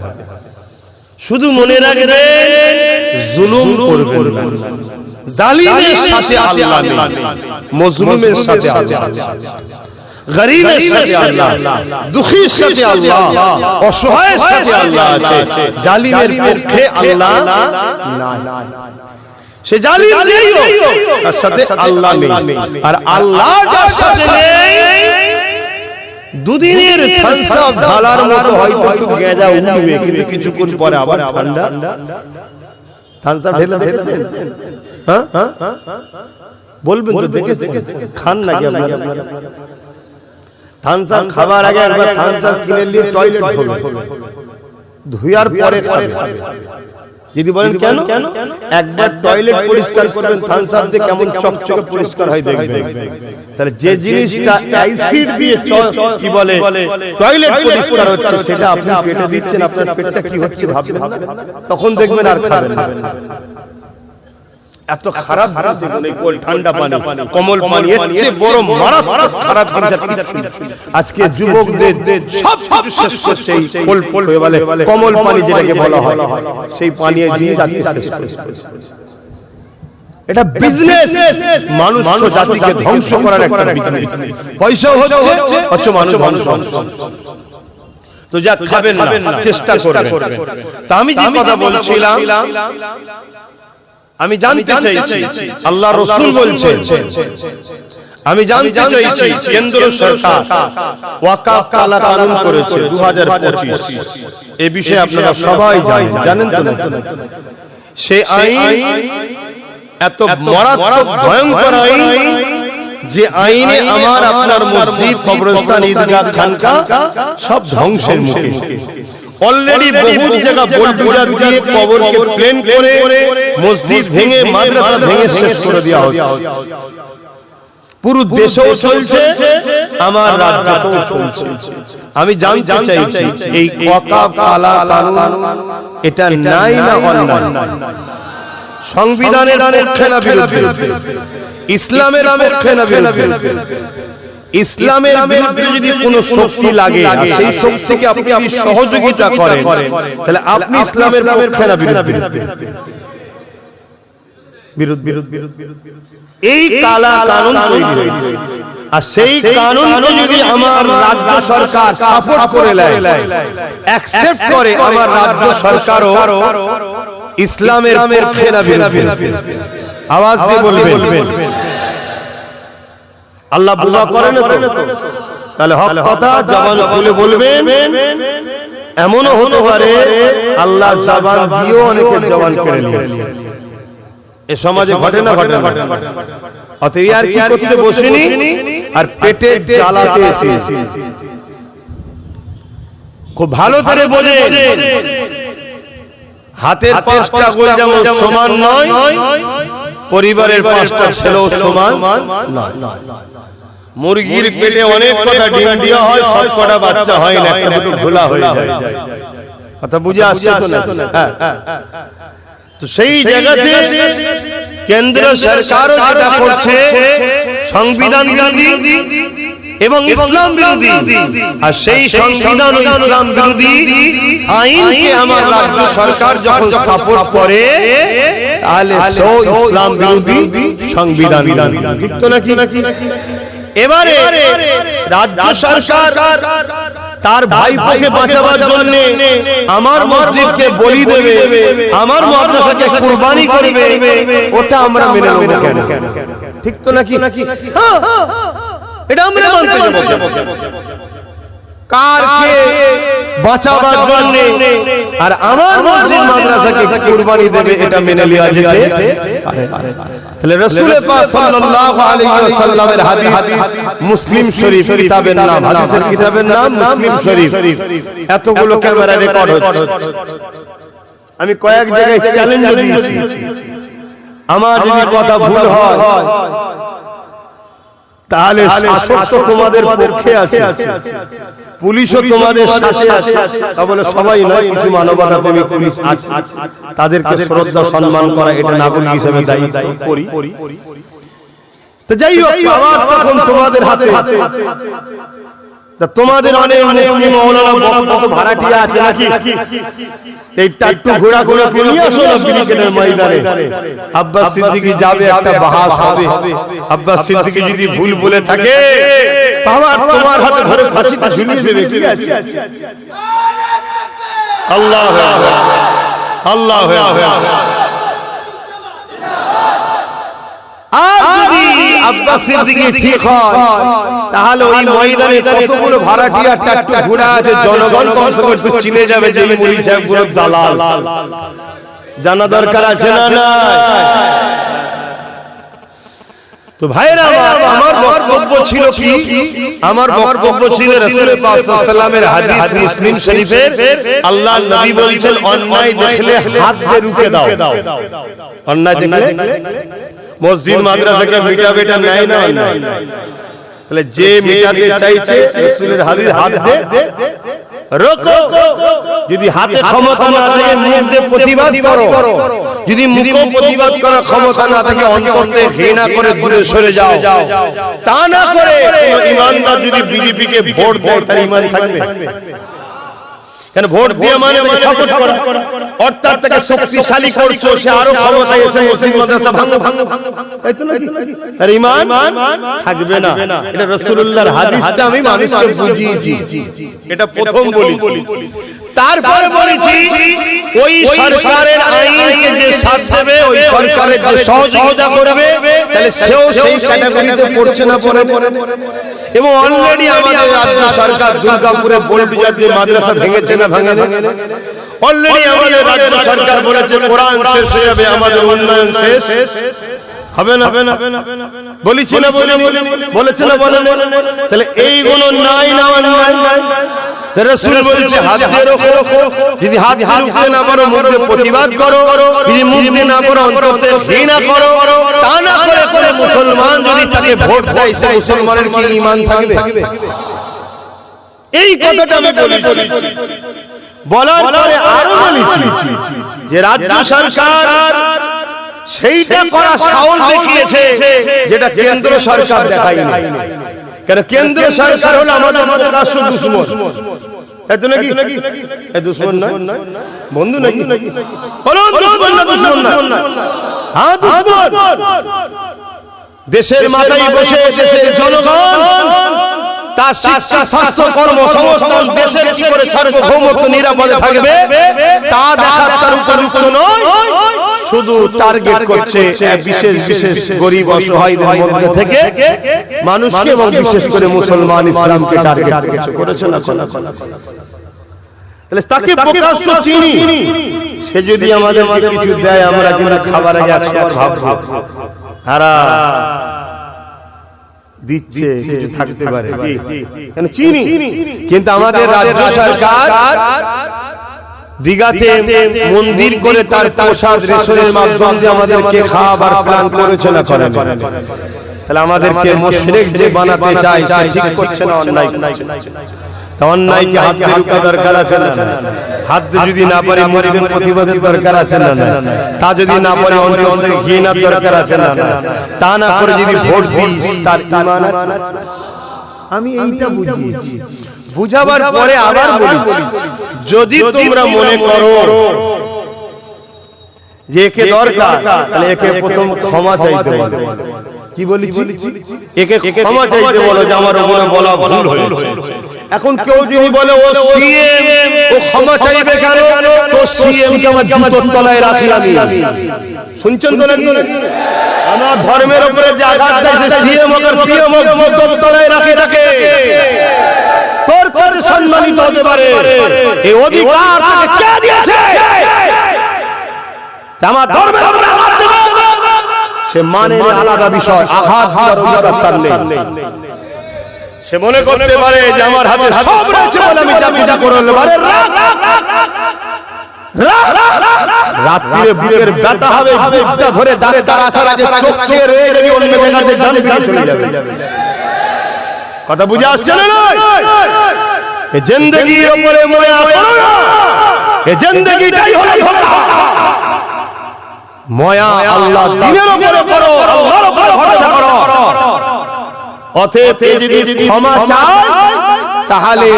S1: শুধু মনে রাখবেন, জুলুম করবেন না। জালিমের সাথে আল্লাহ নেই, মজলুমের সাথে আল্লাহ, গরীবের সাথে আল্লাহ, দুঃখীর সাথে আল্লাহ, অসহায়ের সাথে আল্লাহ আছে। জালিমের পক্ষে আল্লাহ নাই। সে জালিম যেই হোক, তার সাথে আল্লাহ নেই। আর আল্লাহ যার সাথে নেই, দুদিনের ঠান্ডা ঢালার মতো হয়তো একটু গেঁজা উঠবে, কিন্তু কিছুক্ষণ পরে আবার ঠান্ডা। ঠান্ডা ঢেলে দেখেছেন? হ্যাঁ, বলবেন তো দেখেছেন? খান নাকি আপনারা? ঠান্ডা খাবার আগে একবার ঠান্ডা কিনে নিয়ে টয়লেট ধোবে, ধুয়ার পরে খাবে। যদি বলেন কেন? একবার টয়লেট পরিষ্কার করবেন থামস আপ দিয়ে, কেমন চকচকে পরিষ্কার হয় দেখবেন। তাহলে যে জিনিসটা অ্যাসিড দিয়ে কি বলে টয়লেট পরিষ্কার হচ্ছে, সেটা আপনি পেটে দিচ্ছেন, আপনার পেটটা কি হচ্ছে ভাববেন, তখন দেখবেন আর খাবেন না। এত খারাপ ঠান্ডা পানি, কমল পানি, এর চেয়ে বড় মারাত্মক খারাপ জিনিস আজকে যুবকদের সব শেষ করছে এই কমল পানি, যেটাকে বলা হয়, সেই পানি জিনিস আজকে শেষ করছে। এটা বিজনেস, মানুষ জাতিকে ধ্বংস করার একটা বিজনেস। পয়সা হচ্ছে মানুষ ধ্বংস। তো যা খাবেন না, চেষ্টা করবেন। তা আমি যে কথা বলছিলাম, আমি জানতে চাইছি, আল্লাহ রাসূল বলছেন, আমি জানতে চাইছি, কেন্দ্র সরকার ওয়াকফ কালা কানুন করেছে 2025। এই বিষয়ে আপনারা সবাই জানেন তো? সেই আইন এত মারাত্মক ভয়ঙ্কর আইন, যে আইনে আমার আপনার মসজিদ, কবরস্থান, ঈদগাহ, খানকা সব ধ্বংসের মুখে। অলরেডি বহু জায়গা বুলডোজার দিয়ে কবরকে প্লেন করে মসজিদ ভেঙে, মাদ্রাসা ভেঙে শেষ করে দেওয়া হচ্ছে। পুরো দেশেও চলছে, আমার রাজ্যেও চলছে। আমি জানতে চাইছি, এই ওয়াকফ কালা কানুন এটা নাই না অন্যায়? সংবিধানের পক্ষে না বিরুদ্ধে? ইসলামের পক্ষে না বিরুদ্ধে? ইসলামের বিরুদ্ধে যদি কোনো শক্তি লাগে, সেই শক্তিকে আপনি যদি সহযোগিতা করেন, তাহলে আপনি ইসলামের পক্ষে না বিরুদ্ধে? এই কালা কানুন তৈরি হয়েছে, আর সেই কানুনকে যদি আমার রাজ্য সরকার সাপোর্ট করে নেয়, অ্যাকসেপ্ট করে, আমার রাজ্য সরকারও ইসলামের পক্ষে না বিরুদ্ধে? আওয়াজ দিয়ে বলবেন। আল্লাহ বুঝা করে না তো? তাহলে হক কথা জবান খুলে বলবেন। এমনও হতে পারে আল্লাহ জবান দিয়েও অনেকের জবান কেড়ে নিয়েছে। এ সমাজে ঘটে না? ঘটে না? অতএব আর কি করতে বসেনি, আর পেটে জ্বালাতে এসেছি। খুব ভালো করে বোঝেন, হাতের 5টা আঙ্গুল যেমন সমান নয়, পরিবারের 5টা ছেলেও সমান নয়। মুরগির পেটে অনেক কটা ডিম দেওয়া হয়, সব কটা বাচ্চা হয় না, একটা দুটো ভোলা হয়ে যায়। কথা বুঝে আসছে তো না? তো সেই জায়গাতে কেন্দ্র সরকারও যেটা করছে সংবিধান বিরোধী এবং ইসলাম বিরোধী, আর সেই সংবিধান ও ইসলাম বিরোধী আইনকে আমার রাজ্য সরকার যখন সাপোর্ট করে তাহলে সেও ইসলাম বিরোধী সংবিধান বিরোধী, ঠিক তো নাকি? এবারে রাজ্য সরকার তার ভাইপোকে বাঁচাবার জন্য আমার মসজিদকে বলি দেবে, আমার মাদ্রাসাকে কুরবানি করবে, ওটা আমরা মেনে নেব কেন? ঠিক তো নাকি? হ্যাঁ, এটা আমরা মানতে যাব। কারকে বাঁচাবার জন্য আর আমার মসজিদ মাদ্রাসাকে কুরবানি দেবে, এটা মেনে নেওয়া যেতে পারে? তাহলে রাসূল পাক সাল্লাল্লাহু আলাইহি ওয়াসাল্লামের হাদিস, মুসলিম শরীফ কিতাবের নাম, হাদিসের কিতাবের নাম মুসলিম শরীফ, এতগুলো ক্যামেরা রেকর্ড হচ্ছে। আমি কয়েক জায়গায় চ্যালেঞ্জ দিয়েছি, আমার যদি কথা ভুল হয় তাহলে শাসক তো তোমাদের পক্ষে আছে, পুলিশও তোমাদের সাথে আছে, তাহলে সবাই নয়, কিছু মানবতা প্রেমী পুলিশ আছে, তাদেরকে শ্রদ্ধা সম্মান করা এটা নাগরিক হিসেবে দায়িত্ব করি। তো যাই হোক, আবার তখন তোমাদের হাতে, তোমাদের অনেক মুফতি মাওলানা বক্ত ভাড়াটিয়া আছে নাকি? এইটা একটু ঘোরা ঘোরা করে নিয়ে আসো না ব্রিগেডের ময়দানে। আব্বাস সিদ্দিকী যাবে, একটা বাহাস হবে। আব্বাস সিদ্দিকী যদি ভুল বলে থাকে বাবা তোমার হাতে ধরে ফাঁসিতে ঝুলিয়ে দেবে, কি আছে? আল্লাহু আকবার, আল্লাহু আকবার। আর যদি আব্বাস সিদ্দিকী ঠিক হয় তাহলে ওই ময়দানে কতগুলো ভাড়াটিয়া ট্রাক্টর ঘোড়া আছে, জনগণ কমসে কম চিনে যাবে যে এই মুলি সাহেব পুরো দালাল। জানা দরকার আছে না? না। তো ভাইরা আমার বক্তব্য ছিল কি? আমার বক্তব্য ছিল রাসূল পাক সাল্লাল্লাহু আলাইহি ওয়াসাল্লামের হাদিস মুসলিম শরীফের, আল্লাহর নবী বলেছেন অন্যায় দেখলে হাত দিয়ে রুখে দাও। অন্যায় দেখলে মসজিদ মাদ্রাসাকে মিটাবে, এটা ন্যায় নয়। তাহলে যে মিটাতে চাইছে রাসূলের হাদিস হাত দে রোকো, যদি হাতে ক্ষমতা না থাকে মুখ দিয়ে প্রতিবাদ করো, যদি মুখে প্রতিবাদ করার ক্ষমতা না থাকে অন্তর থেকে ঘৃণা করে দূরে সরে যাও। তা না করে ইমানদার যদি বিজেপিকে ভোট দেয় তার ঈমান থাকবে? কেন ভোট দিয়ে মানে সাপোর্ট করা, অর্থাৎ তাকে শক্তিশালী করছো, সে আরো ক্ষমতায় এসে মুসলিম মাদ্রাসা ভাঙো, তাই তো নাকি? আর ঈমান থাকবে না। এটা রাসূলুল্লাহর হাদিসটা আমি মানুষকে বুঝিয়েছি, এটা প্রথম বলেছি। তারপরে বলেছি ওই সরকারের আইনকে যে সাথ দেবে, ওই সরকারের যে সহযোগিতা করবে, তাহলে সেও সেই ক্যাটাগরিতে পড়ছে না পড়ে? এবং অলরেডি আমাদের রাজ্য সরকার দুর্গাপুরে বোলবিজার যে মাদ্রাসা ভেঙেছে না ভাঙে না, অলরেডি আমাদের রাজ্য সরকার বলেছে কোরআন শেষ হয়ে যাবে, আমাদের উন্নয়ন শেষ হবে না। বলেছি না? বলেছে না? বলে তাহলে এইগুলো নাই না? রাসূল বলছে হাত দিয়ে রোখো, যদি হাত রুখতে না পারো মুখে প্রতিবাদ করো, যদি মুখে না পারো অন্তর থেকে ঘৃণা করো। তা না করে করে মুসলমান যদি তাকে ভোট দেয়, সে মুসলমানের কি ঈমান থাকবে? এই কথাটা আমি বলেছি। বলার পরে আরো বলেছি যে রাজ্য সরকার সেইটা করা সাহস দেখিয়েছে যেটা কেন্দ্র সরকার দেখায়নি। কেন কেন্দ্র সরকার হলো আমাদের রাষ্ট্র দুশমন, এত নাকি? এ দুশমন নয়, বন্ধু নাকি? বলো দুশমন না? দুশমন না? হ্যাঁ দুশমন। দেশের মাথায় বসে দেশের জনগণ তার শিক্ষা, স্বাস্থ্য, কর্মসংস্থান, দেশের কি করে সার্বভৌমত্ব নিরাপদে থাকবে তা দেখার তার উপযুক্ত নয়, শুধু টার্গেট করছে বিশেষ গরিব অসহায়দের মধ্যে থেকে মানুষকে, এবং বিশেষ করে মুসলমান ইসলামকে টার্গেট করেছে না? তাহলে তাকে প্রকাশ্য চিনি, সে যদি আমাদের কিছু দেয় আমরা কিন্তু খাবার আগে একবার ভাব হারা দিচ্ছে, কিছু থাকতে পারে কেন চিনি। কিন্তু আমাদের রাজ্য সরকার দিঘাতে মন্দির করে তার প্রসাদ রেশনের মাধ্যম দিয়ে আমাদেরকে খাবার প্ল্যান করেছে না? করে। তাহলে আমাদেরকে মুশরিক যে বানাতে চায় সে ঠিক করছে না, অন্যায় করছে। অন্যায় কি হাত দিয়ে রুখা দরকার আছে না? হাত দিয়ে যদি না পারি মুরিদের প্রতিবাদের দরকার আছে না? তা যদি না পারি অন্তর থেকে ঘৃণার দরকার আছে না? তা না করে যদি ভোট দিই তার ঈমান আছে? আমি এইটা বুঝিয়েছি, বুঝাবার পরে আবার বলি, যদি তোমরা মনে করো যে একে দরকার, তাহলে একে প্রথম ক্ষমা চাইতে বলো। কি বলেছি? একে ক্ষমা চাইতে বলো যে আমার উপরে বলা ভুল হয়েছে। এখন কেউ যদি বলে ও সিএম, ও ক্ষমা চাইবে কেন? তো সিএম কে আমার জুতোর তলায় রাখি আমি। শুনছেন তো নাকি? আমার ধর্মের উপরে যে আঘাত দেয় সিএম ওর পিএম ওর জুতোর তলায় রাখে তাকে। তোর করে সম্মানিত হতে পারে এই অধিকার তাকে কে দিয়েছে? আমার ধর্মের উপরে আঘাত দেবে সে মানে আলাদা বিষয়, আঘাত হওয়ার অধিকার তার নেই। সে মনে করতে পারে যে আমার হাতে সব রয়েছে বলে আমি যা পূজা করতে পারে। রাত্রিরে বুকের ব্যথা হবে, বুকটা ধরে দাঁড়ে দাঁড়া আসার আগে চোখ চেয়ে রয়ে যাবে, অন্য জায়গাতে জানে চলে যাবে। কথা বুঝে আসছে না? এই জিন্দেগির উপরে মায়া করো না, এই জিন্দেগিটাই হলো ধোঁকা। মায়া আল্লাহ দ্বীনের উপরে করো, আল্লাহর উপরে ভরসা করো। অতএব যদি ক্ষমা চায় তাহলে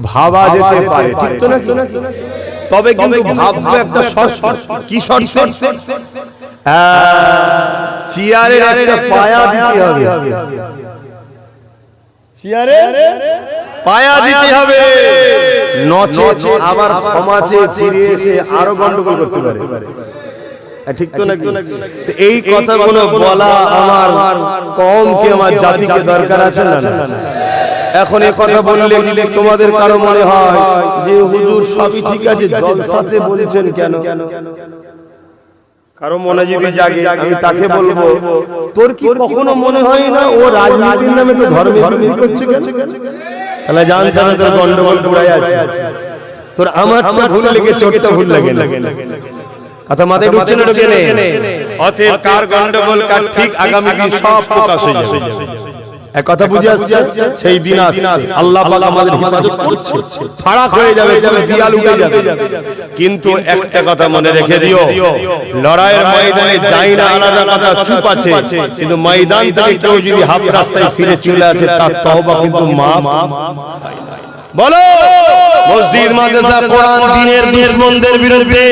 S1: ভাবা যেতে পারে, ঠিক তো নাকি? তবে কিন্তু ভাববে একটা শর্ত। কি শর্ত? চেয়ারের একটা পায়া দিতে হবে, চেয়ারে পায়া দিতে হবে, নচেত আবার ক্ষমা চেয়ে ফিরে এসে আরো গন্ডগোল করতে পারে। ঠিক তো নাকি? এই কথাগুলো বলা আমার কওমকে, আমার জাতিকে দরকার আছে না? এখন এই কথা বললে যদি তোমাদের কারো মনে হয় যে হুজুর সবই ঠিক আছে, জলসাতে বলছেন কেন? কারো মনে যদি জাগে, আমি তাকে বলবো তোর কি কখনো মনে হয় না ও রাজনীতির নামে তো ধর্মে বিরোধী করছে কেন? তাহলে জানতে হবে তোর গন্ডগোল পুরাই আছে। তোর আমারটা ভুল লেগে চোখটা ভুল লাগে না। কথা মাথায় ঢুকছে না? ঢুকে নেই। অতএব কার গন্ডগোল কার ঠিক আগামী দিন সব প্রকাশ হয়ে যাবে। এক কথা বুঝে আসছে? সেই দিন আসছে, আল্লাহ পাক আমাদের হেফাজত করছে, ফারাক হয়ে যাবে, দিয়াল উঠে যাবে। কিন্তু একটা কথা মনে রেখে দিও, লড়াইয়ের ময়দানে যাই না আলাদা কথা, চুপ আছে, কিন্তু ময়দান থেকে কেউ যদি হাফ রাস্তায় ফিরে চলে আসে তার তওবা কিন্তু মাফ হয় না। বলো, মসজিদ মাদ্রাসা কোরআন দ্বীনের দুশমনদের বিরুদ্ধে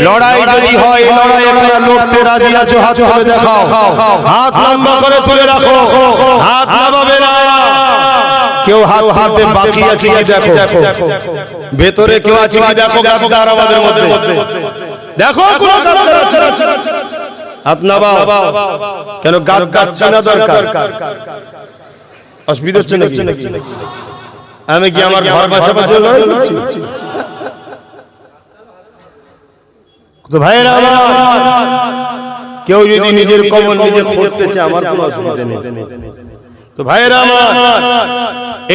S1: লড়াই যদি হয়, লড়াই করা লড়তে রাজি আছো? হাত তুলে দেখাও, হাত লম্বা করে তুলে রাখো, হাত নামাবে না। কেউ হাত হাতে বাকি আছে কি দেখো, ভেতরে কেউ আছে কি দেখো, গাদ্দার আমাদের মধ্যে দেখো, কোন গাদ্দার আছে? হাত নামাও। কেন গাদ্দার চেনা দরকার? অসুবিধা হচ্ছে নাকি? আমি কি আমার ঘর বাঁচাবার জন্য লড়াই করছি? তো ভাইরা আমার, কেউ যদি নিজের কবর নিজে খুঁড়তে চায় আমার কোনো অসুবিধা নেই। তো ভাইরা আমার,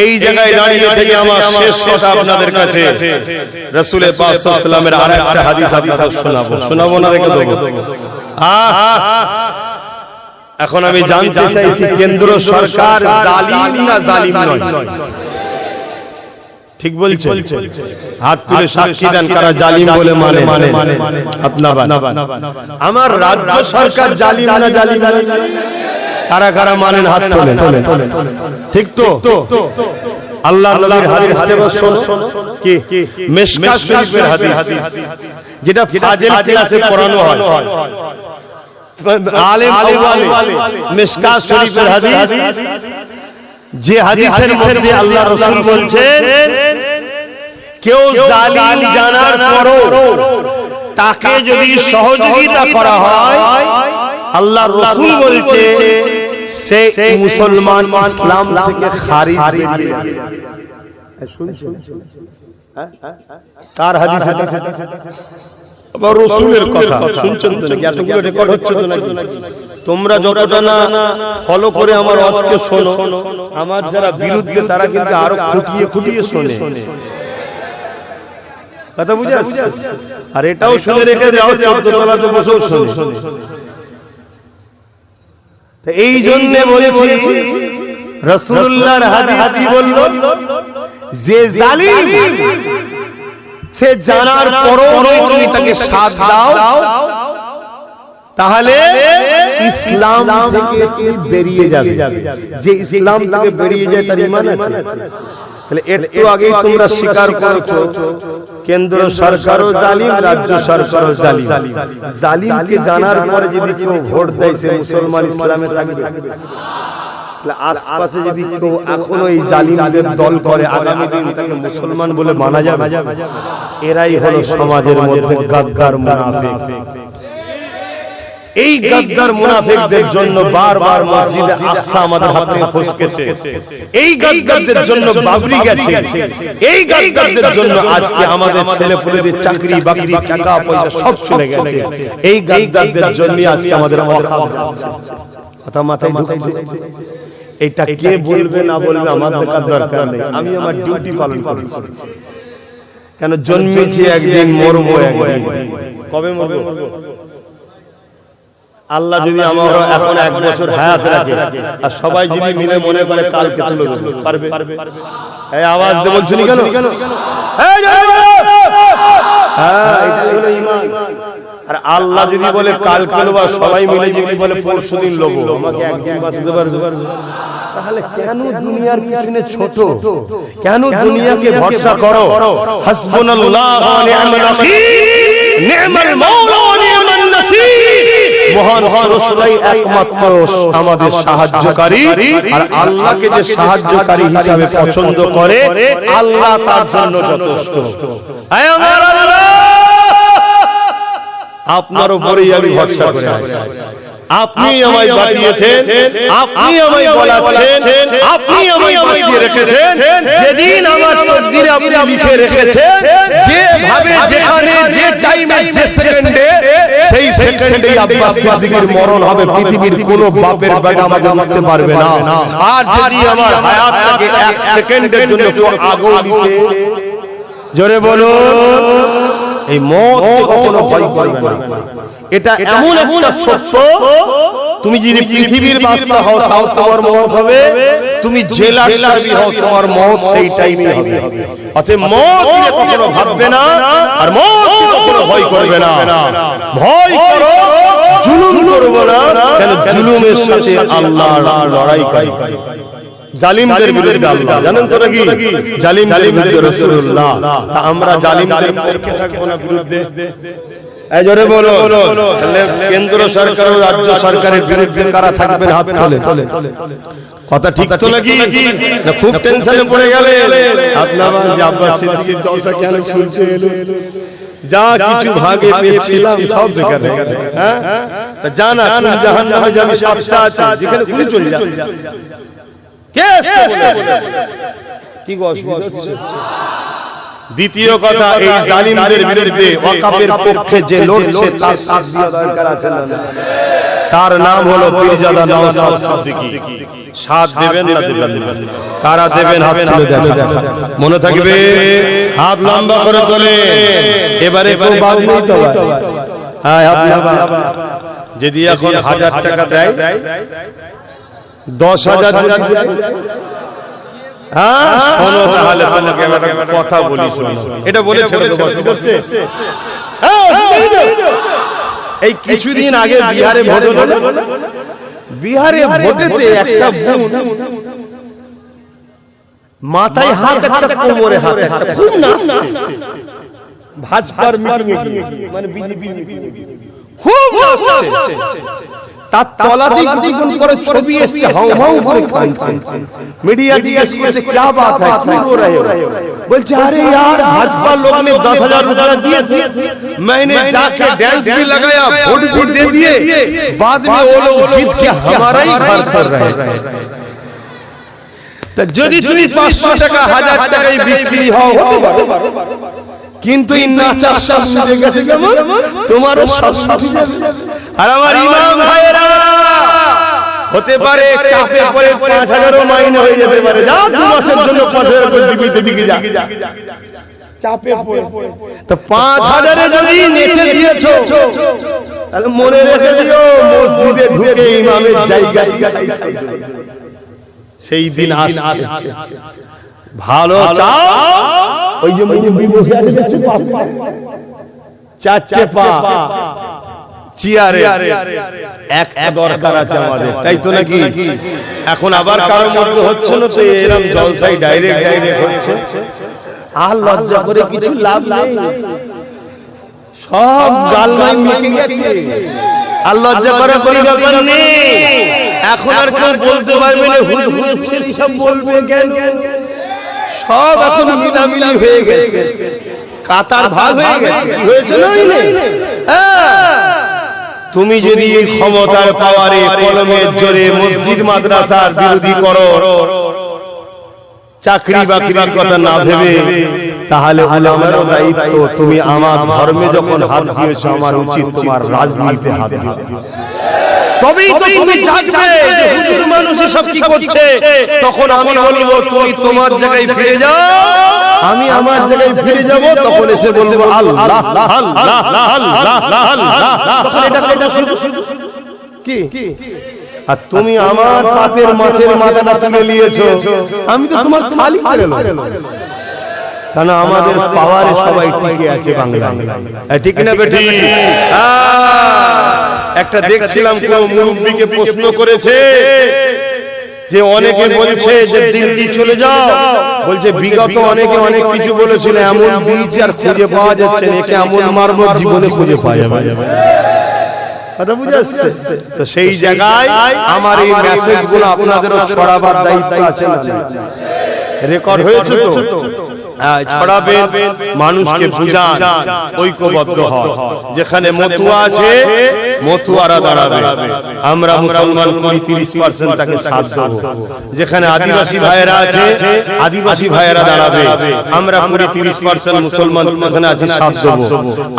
S1: এই জায়গায় দাঁড়িয়ে থেকে আমার শেষ কথা আপনাদের কাছে রাসূল পাক সাল্লাল্লাহু আলাইহি ওয়াসাল্লামের আরেকটা হাদিস আপনাদের শোনাবো না রেখে দেবো। এখন আমি জানতে চাইছি কেন্দ্র সরকার জালিম না জালিম নয়? ঠিক বলছে? হাত তুলে সাক্ষী দেন কারা জালিম বলে মানে আপনার আমার রাজ্য সরকার জালিম না জালিম নয়? কারা কারা মানেন হাত তোলেন। ঠিক তো? আল্লাহর নবীর হাদিসটা শোনো, কি মিশকাত শরীফের হাদিস, যেটা ফাজিল ক্লাসে পড়ানো হয়। আলেম আওয়ালে মিশকাত শরীফের হাদিস, যে হাদিসের মধ্যে আল্লাহ রাসূল বলছেন কেউ জালিম জানার পরও তাকে যদি সহযোগিতা করা হয়, আল্লাহ রাসূল বলছে সে মুসলমান, ইসলাম থেকে খারিজ হয়ে যাবে। শুনছেন? কার হাদিস এটা? আবার রাসূলের কথা শুনছেন তো নাকি? এতগুলো রেকর্ড হচ্ছে তো নাকি? তোমরা যতটা না ফলো করে আমার আজকে শোনো, আমার যারা বিরুদ্ধে তারা কিন্তু আরো খুঁটিয়ে খুঁটিয়ে শোনে। কথা বুঝে আসছে? আর এটাও শুনে রেখে যাও, 14 তলাতে বসেও শোনে। এই জন্য বলেছি রাসূলুল্লাহর হাদিস কি বলল? যে জালিম সে জানার পরও তুমি তাকে সাথ দাও, তাহলে ইসলাম থেকে বেরিয়ে যাবে। যে ইসলাম থেকে বেরিয়ে যায় তার ঈমান আছে। তাহলে একটু আগেই তোমরা স্বীকার করেছো কেন্দ্র সরকারও জালিম, রাজ্য সরকারও জালিম। জালিমকে জানার পরে যদি কেউ ভোট দেয় সে মুসলমান ইসলামে থাকবে? আশপাশে যদি কেউ এখনো এই জালিমদের দল করে, আগামী দিন তাকে মুসলমান বলে মানা যাবে? এরাই হলো সমাজের মধ্যে গাদ্দার মুনাফিক। এই গাদ্দার মুনাফিকদের জন্য বারবার মসজিদে আকসা আমাদের হাত থেকে ফসকেছে। এই গাদ্দারদের জন্য বাবরি গেছে। এই গাদ্দারদের জন্য আজকে আমাদের ছেলেপুলেদের চাকরি বাকরি টাকা পয়সা সব চলে গেছে। এই গাদ্দারদের জন্য আজকে আমাদের অভাব যাচ্ছে। কথা মাথায় ঢুকছে? এটা কে বলবে না বলবে আমার দেখার দরকার নেই। আমি আমার ডিউটি পালন করছি। কেন জন্মেছি একদিন, মরবো একদিন। কবে মরবো? আল্লাহ যদি আমার এখন 1 বছর হায়াত রাখে আর সবাই যদি মিলে মনে করে কালকে তুলে দেবে, পারবে? এই আওয়াজ দিয়ে বলছো নি কেন? এটা হলো ঈমান। আর আল্লাহ যদি বলে কালকে লোবা, সবাই মিলে যদি বলে পরশুদিন লোবো, আমাকে একদিন বাঁচাতে পারবে? তাহলে কেন দুনিয়ার পিছনে ছোট? কেন দুনিয়াকে ভরসা করো? হাসবুনাল্লাহু ওয়া নি'মাল ওয়াকিল, নি'মাল মাওলা ওয়া নি'মান নাসীর। মহান রাসূলই একমাত্র আমাদের সাহায্যকারী। আর আল্লাহকে যে সাহায্যকারী হিসাবে পছন্দ করে, আল্লাহ তার জন্য যথেষ্ট। হে আমার আল্লাহ, আপনার উপরেই আমি ভরসা করে আছি। আপনি আমায় বাঁচিয়েছেন, আপনি আমায় বলাচ্ছেন, আপনি আমায় বাঁচিয়ে রেখেছেন। যেদিন আমার তকদিরে আপনি লিখে রেখেছেন, যেভাবে যেখানে যে টাইমে যে সেকেন্ডে, সেই সেকেন্ডেই আব্বাস সিদ্দিকীর মরণ হবে। পৃথিবীর কোনো বাপের বেটা আমাকে মারতে পারবে না। আর যদি আমার হায়াত থাকে 1 সেকেন্ডের জন্য কেউ আগেও লিখে, জোরে বলুন, এই মত কখনো ভয় করবে না। এটা এমন একটা সত্য, তুমি যদি পৃথিবীর বাদশা হও তাও তোমার মত হবে, তুমি জেলার সাহেব হও তোমার মত সেই টাইমে হবে। অতএব মত নিয়ে কখনো ভাববে না, আর মত কখনো ভয় করবে না। ভয় করো, জুলুম করবে না, কেন জুলুমের সাথে আল্লাহ লড়াই করে। জালিমদের বিরুদ্ধে আল্লাহ, জানেন তো নাকি? জালিমদের বিরুদ্ধে রাসূলুল্লাহ। তা আমরা জালিমদের পক্ষে থাকবো না বিরুদ্ধে? এই জোরে বলো। তাহলে কেন্দ্র সরকার ও রাজ্য সরকারের বিরুদ্ধে কারা থাকবেন? হাত তোলে। কথা ঠিক তো নাকি? না খুব টেনশনে পড়ে গেলে আপনারা যে আব্বাস সিদ্দিকীর জলসা কেন শুনতে এলো? যা কিছু ভাগে পেয়েছিলাম সব বেকার হয়ে গেল। হ্যাঁ, তা জানা কোন জাহান্নামে যাবে সাতটা আছে, যেখানে খুলে চলে যা। কি অসুবিধা হচ্ছে? দ্বিতীয় কথা, এই জালিমদের বিরুদ্ধে ওয়াকাফের পক্ষে যে লড়ছে তার সাথ দেওয়া দরকার আছে না? তার নাম হলো পীরজাদা নওশাদ সিদ্দিকী। সাথ দেবেন না দেবেন না? কারা দেবেন হাত তুলে দেখা, মনে থাকবে। হাত লম্বা করে তোলে। এবারে কেউ বাদ নেই তো? হ্যাঁ, যদি এখন 1000 টাকা দেয়, 10,000 হ্যাঁ শোনো, তাহলে তোমাকে একটা কথা বলি, শোনো। এটা বলে ছেড়ে দেবো, করছে। এই কিছুদিন আগে বিহারে ভোট হলো। বিহারে ভোটেতে একটা বোন মাথায় হাত, একটা কোমরে হাত, একটা খুব নাচছে ভাজপার মিটিং এ গিয়ে, মানে বিজেপি খুব নাচছে। তার তলাতে কিছুক্ষণ পরে ছবি এসছে, হাউ হাউ করে কাঁদছে। মিডিয়া জিজ্ঞেস করছে क्या बात है, क्यों रो रहे हो? बोलছে अरे यार भाजपा लोग ने 10,000 रुपया दिए थे, मैंने जाके डांस भी लगाया, वोट भी दे दिए, बाद में वो लोग जीत के हमारा ही घर कर रहे हैं। तो যদি তুমি 500 টাকা 1000 টাকায় বিক্রি হও হতে পারে, কিন্তু এই নাচার সব মিলে গেছে কেমন? তোমারও সব মিলে যাবে। আর আমার ইমাম ভাইরা, হতে পারে চাপে পড়ে 5,000ও মাইনে হয়ে যেতে পারে। যা 2 মাসের জন্য 5,000 করে দিবিতে বিকে যা, চাপে পড়ে। তো 5,000 এ যদি নেচে দিয়েছো, তাহলে মনে রেখে দিও মসজিদে ঢুকে ইমামের জায়গায় সেই দিন আসছে। ভালো চাও, ওই যে মুরব্বি বসে আছে দেখছো, চারটে পা চেয়ারে, একটা দরকার আছে আমাদের, তাই তো নাকি? এখন আবার কারো মধ্যে হচ্ছে না তো, এরকম জলসাই ডাইরেক্ট হচ্ছে। আর লজ্জা করে কিছু লাভ নেই, সব গালমাই মিটে গেছে। আর লজ্জা করা কোনো ব্যাপার নেই। এখন আর কেউ বলতে পারবে না হুজুর ছেলে সব বলবে কেন, সব এখন মিলামিলি হয়ে গেছে, কাতার ভাগ হয়ে গেছে। কি হয়েছে না? তুমি যদি এই ক্ষমতার পাওয়ারে কলমের জোরে মসজিদ মাদ্রাসার বিরোধী করো, চাকরি বাকরির কথা না ভেবে, তাহলে উলামার দায়িত্ব, তুমি আমার ধর্মে যখন হাত দিয়েছো, আমার উচিত তোমার রাজনীতিতে হাত দেওয়া। তবেই তো তুমি জানবে যে হুজুর মানুষ সব কি করছে। তখন আমি বলবো তুমি তোমার জায়গায় ফিরে যাও, আমি আমার জায়গায় ফিরে যাব। তখন এসে বলবো আল্লাহ আল্লাহ আল্লাহ আল্লাহ। তখন এটা শুধু কি? আর তুমি আমার পাতের মাছের মাথাটা তুলে নিয়েছো, আমি তো তোমার খালি করে নেব। কারণ আমাদের পাওয়ারে সবাই টিকে আছে বাংলায়, ঠিক না বেটি? একটা দেখছিলাম কোন মুরব্বিকে প্রশ্ন করেছে যে অনেকে বলছে যে দিল্লি চলে যাও, বলছে বিগত অনেকে অনেক কিছু বলেছিল, এমন বীজ আর খুঁজে পাওয়া যাচ্ছে না, একে এমন মারব জীবনে খুঁজে পাওয়া যাবে। কথা বুঝে আসছে তো? সেই জায়গায় আমার এই মেসেজগুলো আপনাদেরও ছড়াবার দায়িত্ব আছে না? রেকর্ড হয়েছে তো? ছড়াবে, মানুষকে বুঝান, ঐক্যবদ্ধ হয়। যেখানে মতুয়া আছে মতুয়ারা দাঁড়াবে, আমরা মুসলমান 30% তাকে সাথ দেব। যেখানে আদিবাসী ভাইয়েরা আছে আদিবাসী ভাইয়েরা দাঁড়াবে, আমরা 30% মুসলমান ওখানে আছে সাথ দেব।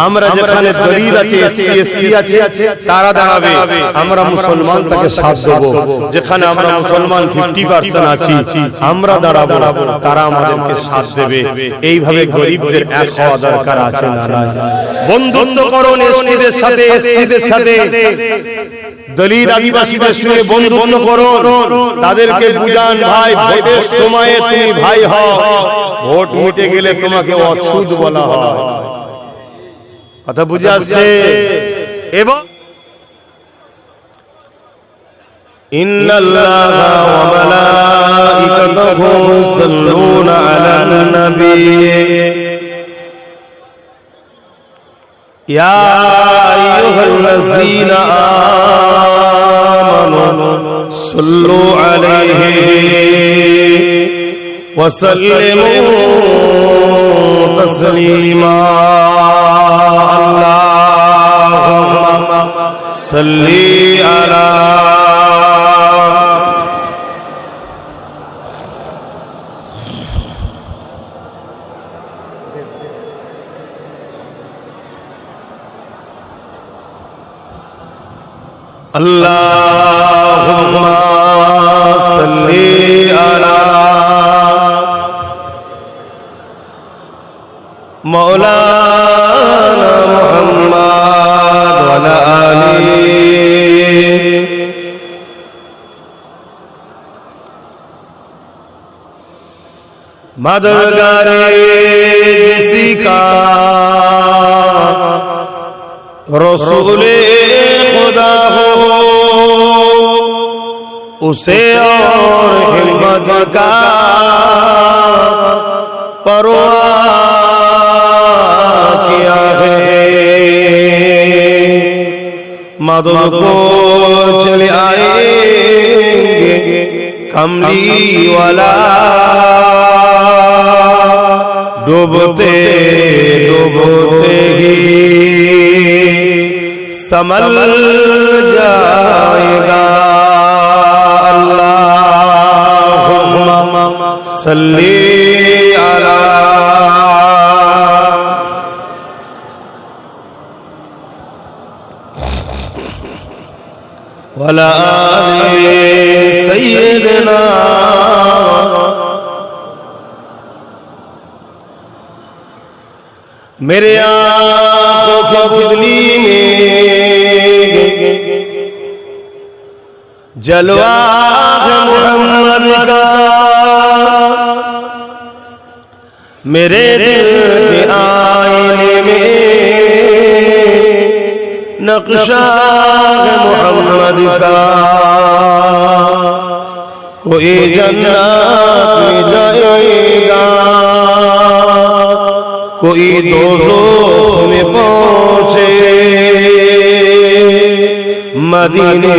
S1: আমরা যেখানে দলিত আছে এসসি এসটি আছে তারা দাঁড়াবে, আমরা মুসলমান তাকে সাথ দেব। যেখানে আমরা মুসলমান 50% আছি আমরা দাঁড়াবো, তারা আমাদেরকে সাথ দেবে। এইভাবে গরিবদের এক হওয়া দরকার আছে না? বন্ধুত্ব করুন এসটিদের সাথে, এসসিদের সাথে, দলিত আদিবাসীদের সঙ্গে বন্ধুত্ব করুন, তাদেরকে বুঝান ভাই ভোটের সময়ে তুমি ভাই হও, ভোট মিটে গেলে তোমাকে অছুত বলা হয়। কথা বুঝে আসছে? এবং ইন্নাল্লাহা ওয়া মালাইকাতাহু ইউসাল্লুনা আলান নবী ইয়া আইয়ুহাল্লাযীনা আমানু সাল্লু আলাইহি ওয়া সাল্লিমু তাসলিমা। আল্লাহুম্মা সাল্লি আলা Allahumma salli ala Maulana Muhammad wa ala alihi madadgare jisika Rasool-e खुदा हो उसे और हिम्मत का परवाह किया है। मदद को चले आएंगे कमली वाला, डूबते डूबते ही समल जाएगा। अल्लाहुम्मा सल्ली अला वला आले सय्यदना। मेरे आँखों की बुदली में जलवा है मोहम्मद का मेरे दिल के आईने में नक्शा है मोहम्मद का कोई जन्नत में जाएगा कोई दोज़ख में पहुंचे मदीने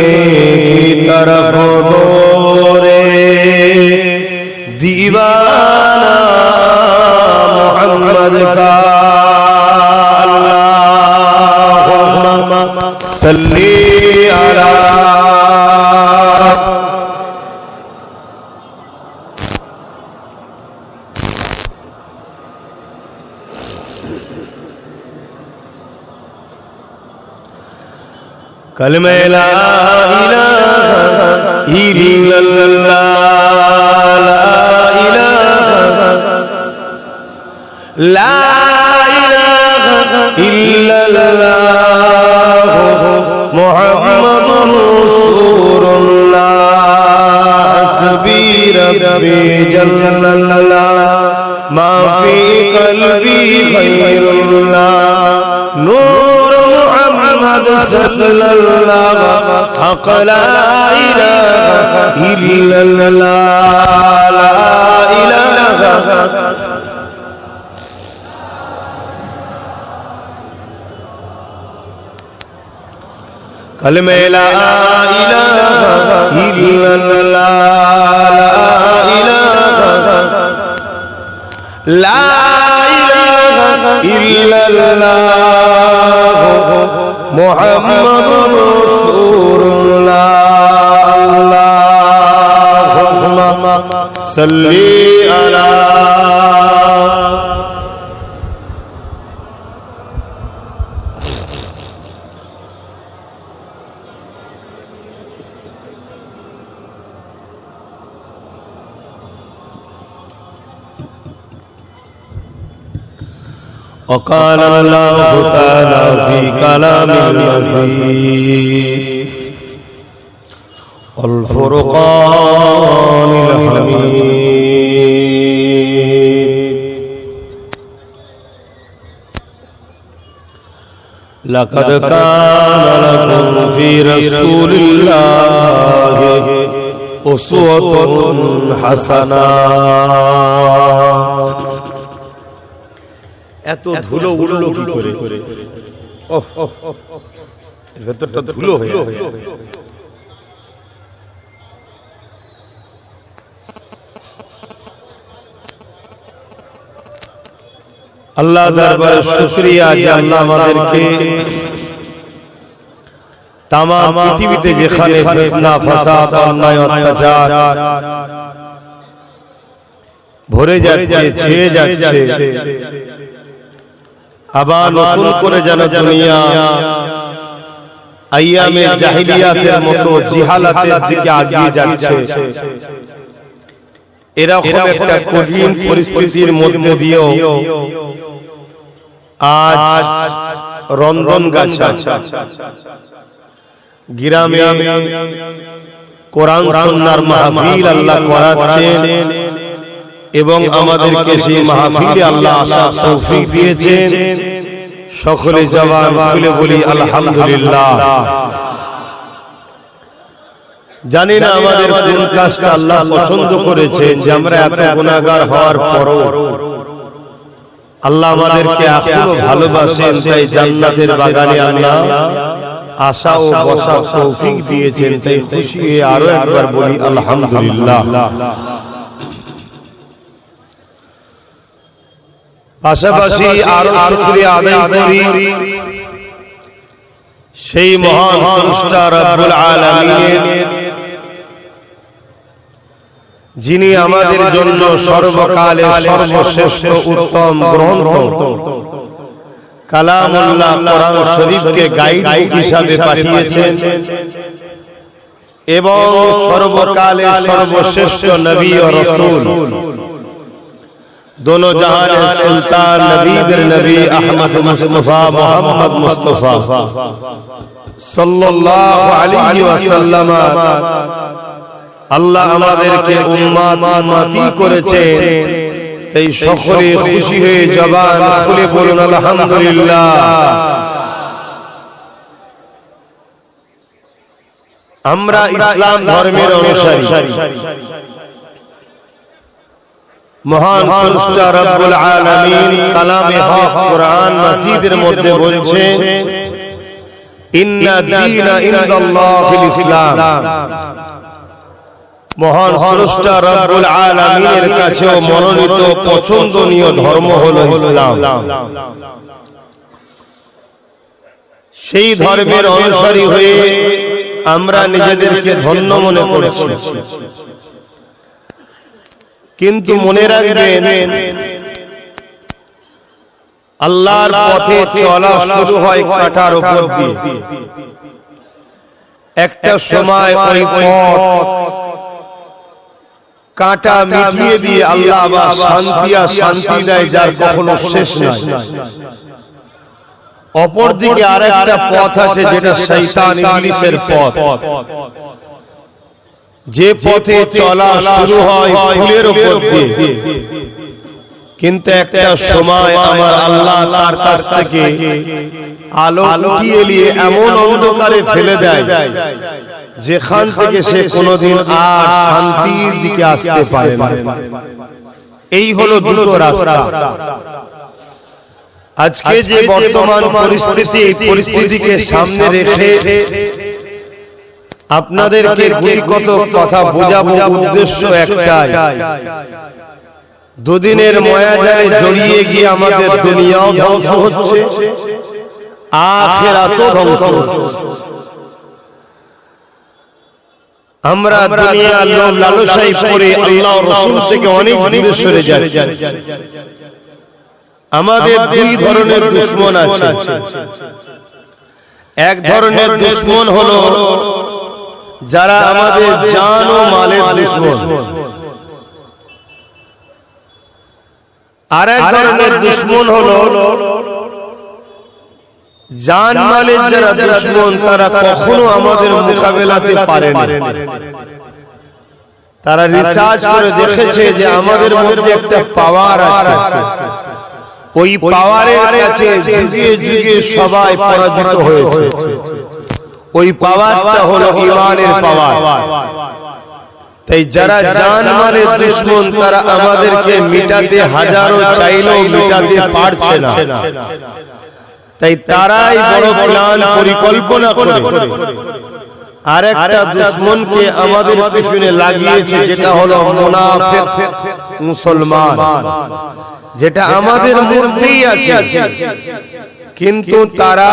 S1: की तरफ दौड़े दीवाना मोहम्मद का अल्लाहुम्मा सल्ली अला कलमे ला इलाहा इल्लल्लाह ला इलाहा इल्लल्लाह मुहम्मदुर रसूलुल्लाह हस्बी रब्बी जल्लल्लाह मा फी क़ल्बी खैरुल्लाह नूर मुहम्मद सल्लल्लाह हक़ ला इलाहा इल्लल्लाह ला इलाहा कलमे ला इलाहा इल्लल्लाह ला इलाहा इल्लल्लाह मुहम्मदुर रसूलुल्लाह अल्लाहुम्मा सल्ली अला وقال الله تعالى في كلام المجيد والفرقان الحميد لقد كان لكم في رسول الله أسوة حسنة এত ধুলো উড়লো কি করে এর ভেতরটা ধুলো হয়ে আল্লাহ দরবারে শুকরিয়া যে আল্লাহ আমাদেরকে তাম পৃথিবীতে যেখানে ফিতনা ফাসাদ অন্যায় অত্যাচার ভরে যাচ্ছে ছেয়ে যাচ্ছে আবার নতুন করে যেন দুনিয়া আইয়ামে জাহিলিয়াতের মতো জিহালাতের দিকে এগিয়ে যাচ্ছে এরকম একটা কঠিন পরিস্থিতির মধ্যে দিয়েও আজ রন্ধনগাছা গ্রামে কোরআন সুন্নাহর মাহফিল আল্লাহ করাচ্ছেন এবং আমাদেরকে সেই মাহফিলে আল্লাহ আসার তৌফিক দিয়েছেন সকলে জবান খুলে বলি আলহামদুলিল্লাহ জানি না আমাদের কোন কাজটা আল্লাহ পছন্দ করেছেন যে আমরা এত গুনাহগার হওয়ার পরও আল্লাহ আমাদেরকে এখনো ভালোবাসেন তাই জান্নাতের বাগানে আল্লাহ আশা ও বসার তৌফিক দিয়েছেন তাই খুশি হয়ে আরো একবার বলি আলহামদুলিল্লাহ পাশাপাশি আরো শুকরিয়া আদায় করি সেই মহান স্রষ্টা রব্বুল আলামিনের যিনি আমাদের জন্য সর্বকালে সর্বশ্রেষ্ঠ উত্তম গ্রন্থ কালামুল্লাহ কোরআন শরীফকে গাইড হিসাবে পাঠিয়েছেন এবং সর্বকালে সর্বশ্রেষ্ঠ নবী ও রাসূল दोनों जहान सुल्तान नबी दर नबी अहमद मुस्तफा मोहम्मद मुस्तफा সাল্লাল্লাহু আলাইহি ওয়াসাল্লাম আল্লাহ আমাদেরকে উম্মতি করেছে। এই সকলে খুশি হয়ে জবান খুলে বলুন আলহামদুলিল্লাহ। আমরা ইসলাম ধর্মের অনুসারী। মহান স্রষ্টা রব্বুল আলামিন কালামে হক কোরআন মাজিদের মধ্যে বলছে, ইন্না দীনা ইনদাল্লাহিল ইসলাম। মহান স্রষ্টা রব্বুল আলামিনের কাছেও মনোনীত পছন্দনীয় ধর্ম হলো ইসলাম। সেই ধর্মের অনুসারী হয়ে আমরা নিজেদেরকে ধন্য মনে করছি, কিন্তু মনে রাখবেন আল্লাহর পথে চলা শুরু হয় কাঁটার উপর দিয়ে। একটা সময় ওই পথ কাঁটা মিটিয়ে দিয়ে আল্লাহ আবার শান্তি আর শান্তি দেয়, যার কখনো শেষ নাই। অপরদিকে আরেকটা পথ আছে যেটা শয়তান ইবলিসের পথ, যে পথে চলা শুরু হয় ফুলের উপর দিয়ে, কিন্তু একটা সময় আমার আল্লাহ তার কাছ থেকে আলো উঠিয়ে নিয়ে এমন অন্ধকারে ফেলে দেয় যেখান থেকে সে কোনোদিন আর শান্তির দিকে আসতে পারে না। এই হলো দুটো রাস্তা। আজকে যে বর্তমান পরিস্থিতিকে সামনে রেখে আপনাদেরকে গুণগত কথা বোঝাবো, উদ্দেশ্য একটাই, দুদিনের মায়াজালে জড়িয়ে গিয়ে আমাদের দুনিয়াও ধ্বংস হচ্ছে, আখিরাতও ধ্বংস হচ্ছে। আমরা দুনিয়ার লোভ লালসায় পড়ে আল্লাহ রাসূল থেকে অনেক দূরে সরে যাচ্ছি। আমাদের দুই ধরনের দুশমন আছে। এক ধরনের দুশমন হলো যারা আমাদের জান ও মালের দুশমন, আর এক ধরনের দুশমন হলো জান মালের যারা দুশমন, তারা কখনো আমাদের মোকাবেলাতে পারে না। তারা রিসার্চ করে দেখেছে যে আমাদের মধ্যে একটা পাওয়ার আছে, ওই পাওয়ারের কাছে যুগে যুগে সবাই পরাজিত হয়েছে। ওই পাওয়ারটা হলো ঈমানের পাওয়ার। তাই যারা জান মালের দুশমন, তারা আমাদেরকে মিটাতে হাজারো চাইলেও মিটাতে পারছে না। তাই তারাই বড় প্ল্যান পরিকল্পনা করে আরেকটা দুশমনকে আমাদের পিছনে লাগিয়েছে, যেটা হলো মুনাফিক মুসলমান, যেটা আমাদের মধ্যেই আছে। কিন্তু তারা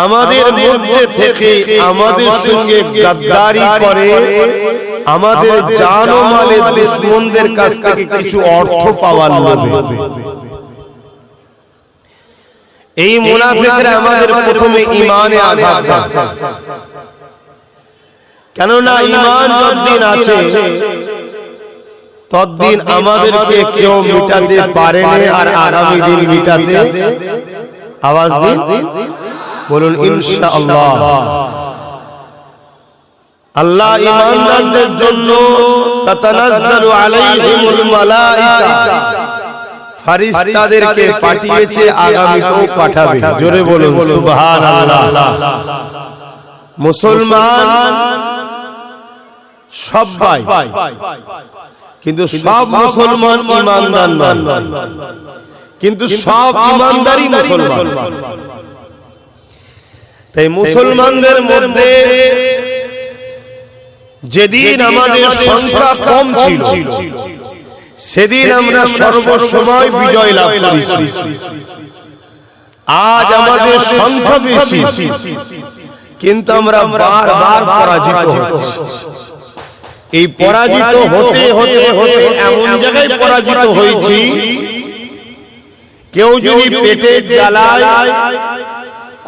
S1: আমাদের মধ্যে থেকে আমাদের সঙ্গে গাদ্দারি করে আমাদের জান ও মালের দুশমনদের কাছ থেকে কিছু অর্থ পাওয়ার লোভে। এই মুনাফিকরা আমাদের প্রথমে ঈমানে আঘাত দেয়, কেননা ঈমান যতদিন আছে ততদিন আমাদেরকে কেউ মিটাতে পারেনি, আর আগামী দিন মিটাতে, আওয়াজ দিন বলুন ইনশাআল্লাহ। আল্লাহ ঈমানদারদের জন্য তাতানাজ্জালু আলাইহিমুল মালায়েকা, ফেরেশতাদেরকে পাঠিয়েছে, আগামীতেও পাঠাবে। জোরে বলুন সুবহানাল্লাহ। মুসলমান সবাই, কিন্তু সব মুসলমান ঈমানদার নয়, কিন্তু সব ঈমানদারই মুসলমান। তাই মুসলমানদের মধ্যে যেদিন আমাদের সংখ্যা কম ছিল, সেদিন আমরা সর্বসময় বিজয় লাভ করেছি। আজ আমাদের সংখ্যা বেশি, কিন্তু আমরা বারবার পরাজিত হচ্ছি। এই পরাজিত হতে হতে হতে এমন জায়গায় পরাজিত হয়েছি, কেউ যদি পেটে জ্বালায়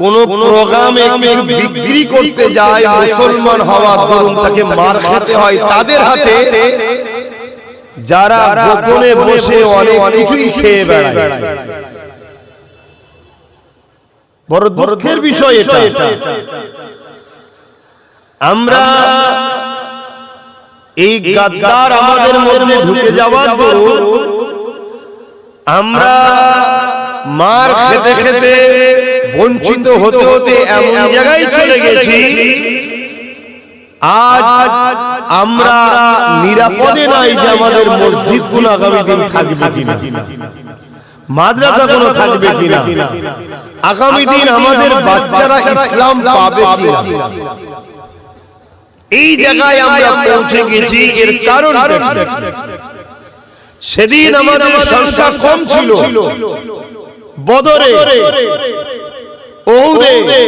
S1: কোন প্রোগ্রামে বিক্রি করতে যায়, মুসলমান হওয়ার দরুন তাকে মার খেতে হয় তাদের হাতে, যারা গোপনে বসে অনেক কিছুই খেয়ে বেড়ায়। বড় দুঃখের বিষয় এটা। আমরা এই গাদ্দার আমাদের মধ্যে ঢুকে যাওয়ার পর আমরা মার খেতে খেতে বঞ্চিত হতে হতে এমন জায়গায় চলে গেছি, আজ আমরা নিরাপদে নাই যে আমাদের মসজিদ গুলো আগামী দিন থাকবে কিনা, মাদ্রাসা গুলো থাকবে কিনা, আগামী দিন আমাদের বাচ্চারা ইসলাম পাবে কিনা। এই জায়গায় আমরা পৌঁছে গেছি। এর কারণ সেদিন আমাদের সংখ্যা কম ছিল, বদরে, ওহুদে,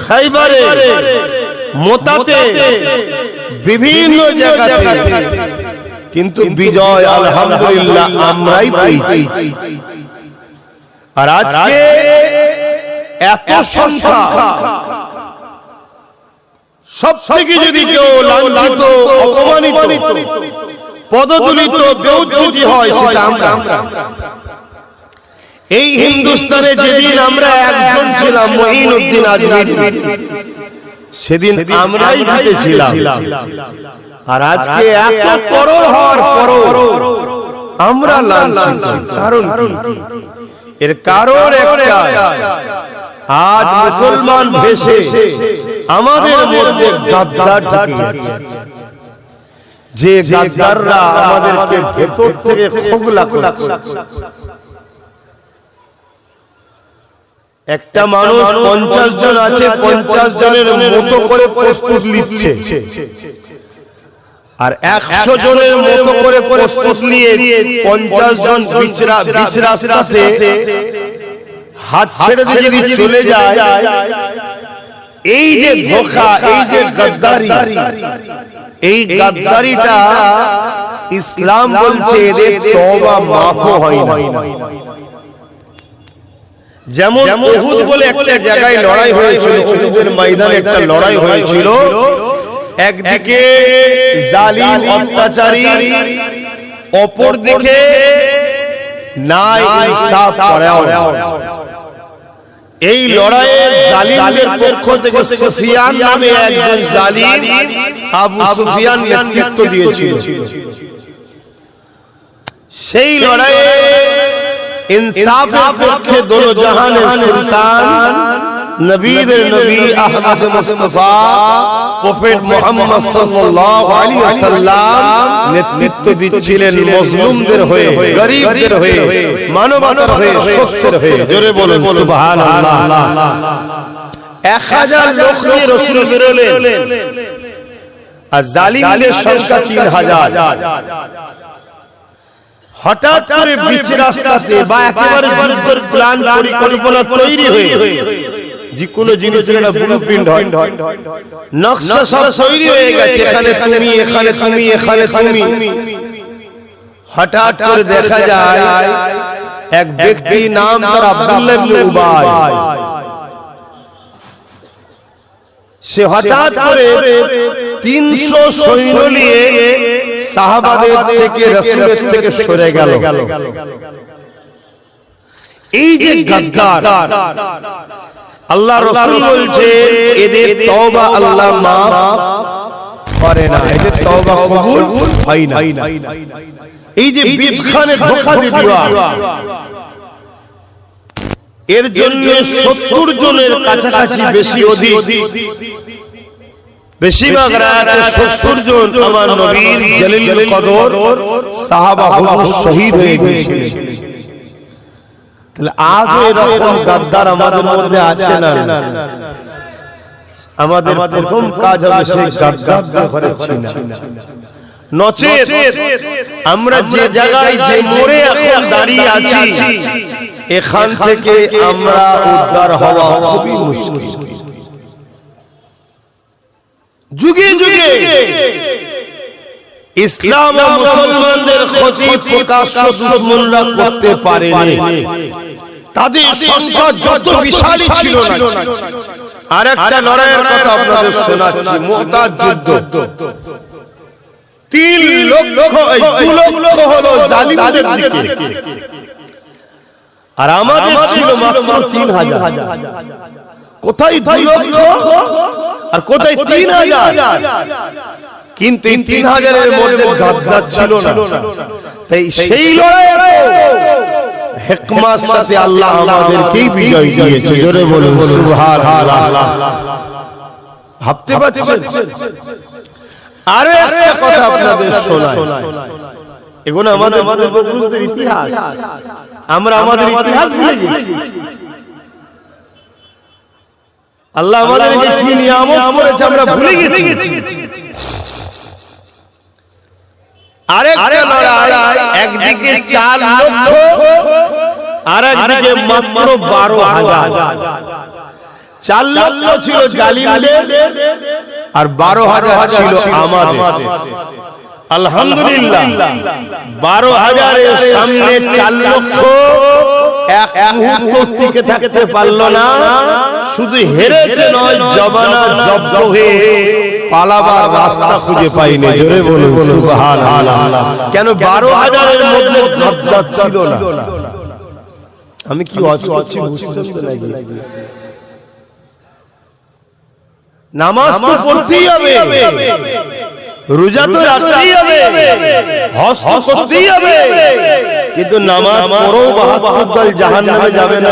S1: খাইবারে, মোতাতে, বিভিন্ন জায়গাতে, কিন্তু বিজয় আলহামদুলিল্লাহ আমরাই পেয়েছি। আর আজকে এত সংখ্যা, সব থেকে যদি কেউ লাঞ্ছিত, অপমানিত, পদদলিত, বেউজ্জতি হয় সেটা আমরা। এই হিন্দুস্তানে যেদিন আমরা একজন ছিলাম মঈনুদ্দিন আজমিরি, সেদিন আমরাই জিতেছিলাম। আর আজকে এত করোড় হওয়ার পরও আমরা লাঞ্ছিত। কারণ কি? এর কারণ একটা, আজ মুসলমান ভেসে আমাদের মধ্যে গাদ্দার ঢুকে, যে গাদ্দাররা আমাদেরকে ভেতর থেকে খোগলা করছে। একটা মানুষ 50 জন আছে, 50 জনের মতো করে প্রস্তুত নিচ্ছে, আর 100 জনের মতো করে প্রস্তুত নিয়ে 50 জন বিচ রাস্তাতে হাত ছেড়ে দিয়ে যদি চলে যায়, এই যে ধোঁকা, এই যে গাদ্দারি, এই গাদ্দারিটা ইসলাম বলছে এদের তওবা মাফ হয় না। যেমন উহুদ বলে একটা জায়গায় লড়াই হয়েছিল, উহুদের ময়দানে একটা লড়াই হয়েছিল। একদিকে জালিম অত্যাচারী, অপর দিকে ন্যায় ইনসাফ পরায়ণ। এই লড়াইয়ে জালিমদের পক্ষ থেকে সুফিয়ান নামে একজন জালিম আবু সুফিয়ান নেতৃত্ব দিয়েছিল। সেই লড়াইয়ে ইনসাফের পক্ষে দোনো জাহানের সুলতান, নবীদের নবী আহমদ মুস্তাফা প্রফেট মুহাম্মদ সাল্লাল্লাহু আলাইহি ওয়াসাল্লাম নেতৃত্ব দিচ্ছিলেন মজলুমদের হয়ে, গরীবদের হয়ে, মানবতার হয়ে, সত্যের হয়ে। জোরে বলুন সুবহানাল্লাহ। 1000 লোক নিয়ে রাসূল বেরোলেন, আর জালিমদের সংখ্যা 3000। হঠাৎ করে বিচ রাস্তাতে বা একেবারে যুদ্ধের প্ল্যান, পরিকল্পনা তৈরি হয়ে, যে কোনো জিনিসের একটা ব্লুপ্রিন্ট হয়, নকশা সব তৈরি হয়ে গেছে, এখানে তুমি, এখানে তুমি, এখানে তুমি। হঠাৎ করে দেখা যায় এক ব্যক্তি, নাম তার আব্দুল্লাহ ইবনে উবাই, সে হঠাৎ করে 300 সৈন্য নিয়ে সাহাবাদের থেকে, রাসূলের থেকে সরে গেল। এই যে গাদ্দার, আল্লাহ রাসূল বলছে এদের তওবা আল্লাহ মাফ করে না, এদের তওবা কবুল হয় না। এই যে বিচখানে ধোঁকা দেওয়া, এর জন্য 70 জনের কাছাকাছি, বেশি অধিক, বেশিরভাগ রাতে 70 জন আমার নবীর জলিল কদর সাহাবা হুজুর শহীদ হয়ে গেছেন। তাহলে আজ এরকম গাদ্দার আমাদের মধ্যে আছে না? আমাদের প্রথম কাজ হবে সেই গাদ্দারদের ঘরে ছিনা। নচেত আমরা যে জায়গায়, যে মোড়ে এখন দাঁড়িয়ে আছি, এখান থেকে আমরা উদ্ধার হওয়া খুবই মুশকিল। যুগে যুগে ইসলাম ও মুসলমানদের ক্ষতি প্রকাশ্য দুশমনরা করতে পারেনি। তাদের সংখ্যা যত বিশালই ছিল না। আর একটা লড়াইয়ের কথা আপনাদের শোনাচ্ছি, মুতার যুদ্ধ। 3 লক্ষ, 2 লক্ষ হলো জালিমদের দিকে, আর আমাদের ছিল মাত্র 3000। কোথায় 2 লক্ষ আর কোথায় 3000? কিন্তু এই 3000-এর মধ্যে গাদ্দার ছিল না। তাই সেই লড়াইয়ে হিকমার সাথে আল্লাহ আমাদেরকেই বিজয় দিয়েছে। জোরে বলুন সুবহানাল্লাহ। ভাবতে পারছেন? আরে একটা কথা আপনাদের শোনাই, এগুলো আমাদের পূর্বপুরুষদের ইতিহাস। আমরা আমাদের ইতিহাস ভুলে গেছি। আল্লাহ আমাদেরকে কি নিয়ামত করেছে আমরা ভুলে গেছি। আরেকটা লড়াই, একদিকে 4 লক্ষ আর একদিকে মাত্র 12,000। 4 লক্ষ ছিল জালিমদের আর 12,000 ছিল আমাদের। আলহামদুলিল্লাহ 12,000-এর সামনে 4 লক্ষ এক মুহূর্ত টিকে থাকতে পারল না। শুধু হেরেছে নয়, জবানা জব্দ হয়ে পালাবার রাস্তা খুঁজে পাইনি। জোরে বলুন সুবহানাল্লাহ। কেন 12,000-এর মধ্যে গাদ্দার ছিল না। আমি কি অচি বুঝছেন তো নাকি? নামাজ তো পড়তেই হবে, রোজা তো রাখতেই হবে, হজ তো করতেই হবে, কিন্তু নামাজ পড়েও 72 দল জাহান্নামে যাবে না।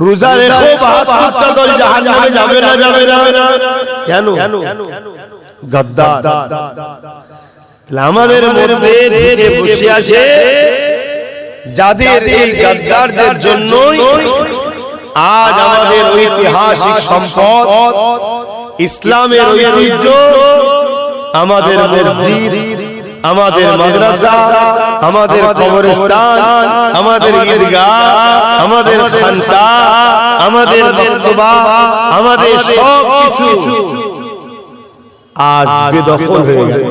S1: রোজা রেখেও 72টা দল জাহান্নামে যাবে না। কেন? গাদ্দার। আমাদের মধ্যে ঢেকে বসে আছে যাদের এই গাদ্দারদের জন্যই আজ আমাদের ঐতিহাসিক সম্পদ, ইসলামের ঐতিহ্য, আমাদের মসজিদ, আমাদের মাদ্রাসা, আমাদের কবরস্থান, আমাদের ঈদগাহ, আমাদের খানকাহ, আমাদের মক্তবা, আমাদের সব কিছু আজ বেদখল হয়ে গেছে।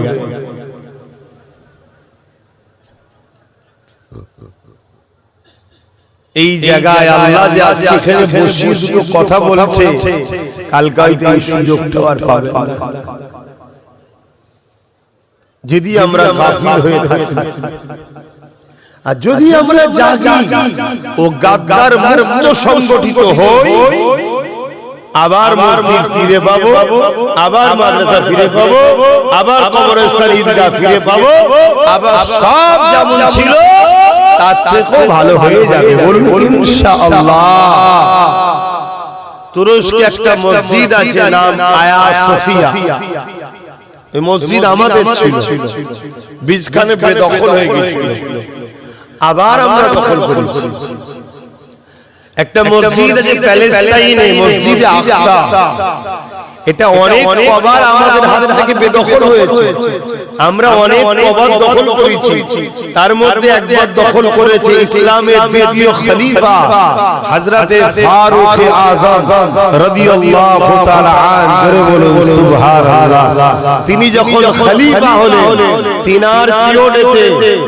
S1: এই জায়গায় আল্লাহ যে আজকে এখানে বসিয়ে দুটো কথা বলছে, কালকে হয়তো এই সুযোগটা আর পাবে না। যদি আমরা গাফিল হয়ে থাকি আর যদি আমরা জাগি ও গাদ্দার মুক্ত সংগঠিত হই, আবার মসজিদ ফিরে পাবো, আবার মাদ্রাসা ফিরে পাবো, আবার কবরস্থান ঈদগাহ ফিরে পাবো, আবার সব যেমন ছিল তার থেকেও ভালো হয়ে যাবে। বলুন ইনশাআল্লাহ। তুরস্কে একটা মসজিদ আছে, নাম আয়া সোফিয়া। এই মসজিদ আমাদের ছিল, বীজখানে বেদখল হয়ে গেছিল, আবার আমরা দখল করেছি। একটা মসজিদ আছে প্যালেস্টাইনে, মসজিদে আকসা। এটা অনেক কবার আমাদের হাত থেকে বেদখল হয়েছে। আমরা অনেক কবার দখল করেছি। তার মধ্যে একবার দখল করেছে ইসলামের দ্বিতীয় খলিফা হযরতে ফারুক আযম রাদিয়াল্লাহু তাআলা আনহু। বলুন সুবহানাল্লাহ। তিনি যখন খলিফা হলেন, তিনার পিরিয়ডেতে,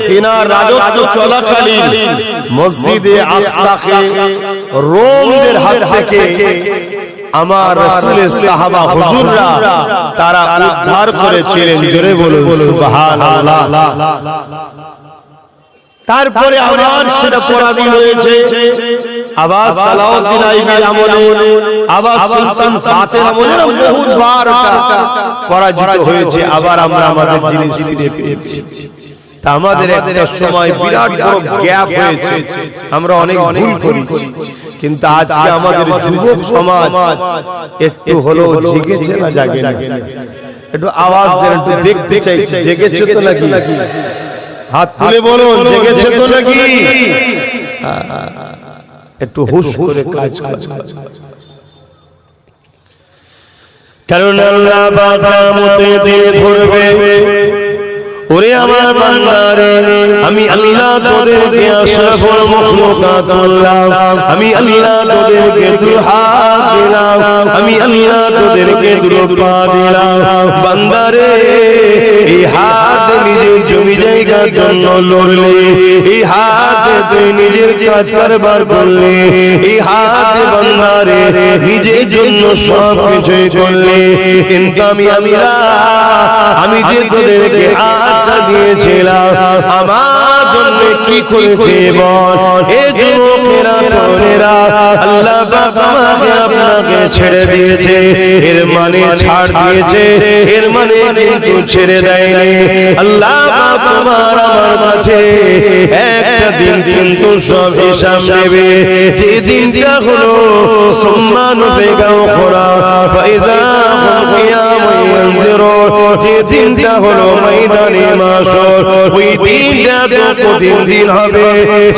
S1: তিনার রাজত্ব চলাকালীন মসজিদে আকসাকে রোমদের হাত থেকে আমার রাসূলের সাহাবা হুজুররা তারা উদ্ধার করেছিলেন। জোরে বলুন সুবহানাল্লাহ। তারপরে আবার সেটা পরাধীন হয়েছে। আবার সালাউদ্দিন আইবির আমলে, আবার সুলতান ফাতের আমলে বহুবার পরাজিত হয়েছে। আবার আমরা আমাদের জিনিস ফিরে পেয়েছি। তা আমাদের একটা সময় বিরাট বড় গ্যাপ হয়েছে, আমরা অনেক ভুল করেছি। কিন্তু আজকে আমাদের যুবক সমাজ একটু হলো জেগেছে না জাগে না? একটু আওয়াজ দেন, একটু দেখতে চাইছি জেগেছে তো নাকি? হাত তুলে বলুন জেগেছে তো নাকি? একটু হুশ করে কাজ করুন, কারণ আল্লাহ বাদামতে দিয়ে ধরবে। ওরে আমার বান্দারে, আমি আল্লাহ তোদেরকে আশরাফুল মাখলুকাত বললাম, আমি আল্লাহ তোদেরকে দুহাত দিলাম, আমি আল্লাহ তোদেরকে দুপা দিলাম। বান্দারে, এই হাত নিজের জমি জায়গার জন্য লড়লে, এই হাত তুই নিজের কাজ কারবার করলে, এই হাত বান্দারে নিজের জন্য সব কিছুই করলে। কিন্তু আমি আল্লাহ, আমি যে তোদেরকে দিয়েছিলাম, আমার জন্য কি করেছে বল। এ যুবকেরা তরুণেরা আল্লাহ পাক আমাকে আপনাকে ছেড়ে দিয়েছে, এর মানে ছাড় দিয়েছে, এর মানে কিন্তু ছেড়ে দেয়নি। আল্লাহ পাক তোমার আমার কাছে একটা দিন কিন্তু সব হিসাব নেবে। যে দিনটা হলো সুম্মানু বেগাও খোরা ফাইজা হুম কিয়ামুন ইয়ানজিরুন, যে দিনটা হলো ময়দানে মাশর, ওই দিনটা তো কঠিন দিন হবে।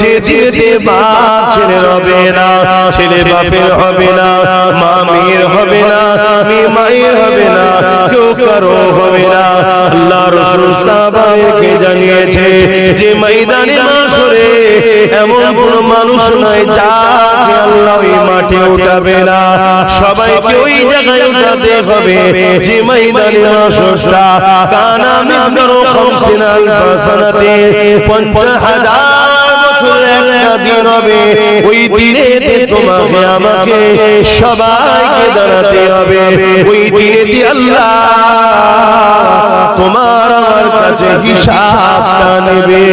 S1: যে দিনে বাপ ছেলে হবে না, ছেলে বাপের হবে না, মা মেয়ের হবে না, মেয়ে মায়ের হবে না, কেউ কারো হবে না। আল্লাহ রাসূল সাহাবাকে জানিয়েছে যে ময়দানে মাশরে এমন কোন মানুষ নাই যাকে আল্লাহ ওই মাঠে উঠাবে না। সবাইকে ওই জায়গায় উঠাতে হবে যে ময়দানে মাশরটা কানা মিকদারু 50 আলফ সানাতে 50,000 বছরের একটা দিন হবে। ওই দিনেতে তোমাকে আমাকে সবাইকে দাঁড়াতে হবে। ওই দিনেতে আল্লাহ তোমার আমার কাছে হিসাবটা নেবে।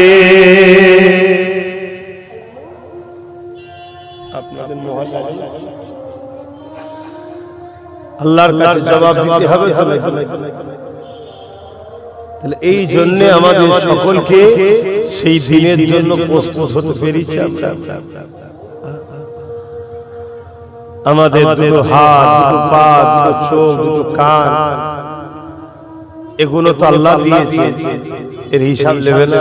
S1: আপনাদের মহল্লায় আল্লাহর কাছে জবাব দিতে হবে। তাহলে এই জন্য আমাদের সকলকে সেই দিনের জন্য প্রস্তুত হতে পেরেছি। আমাদের দুটো হাত, দুটো পা, দুটো চোখ, দুটো কান, এগুলো তো আল্লাহ দিয়েছে, এর হিসাব নেবে না।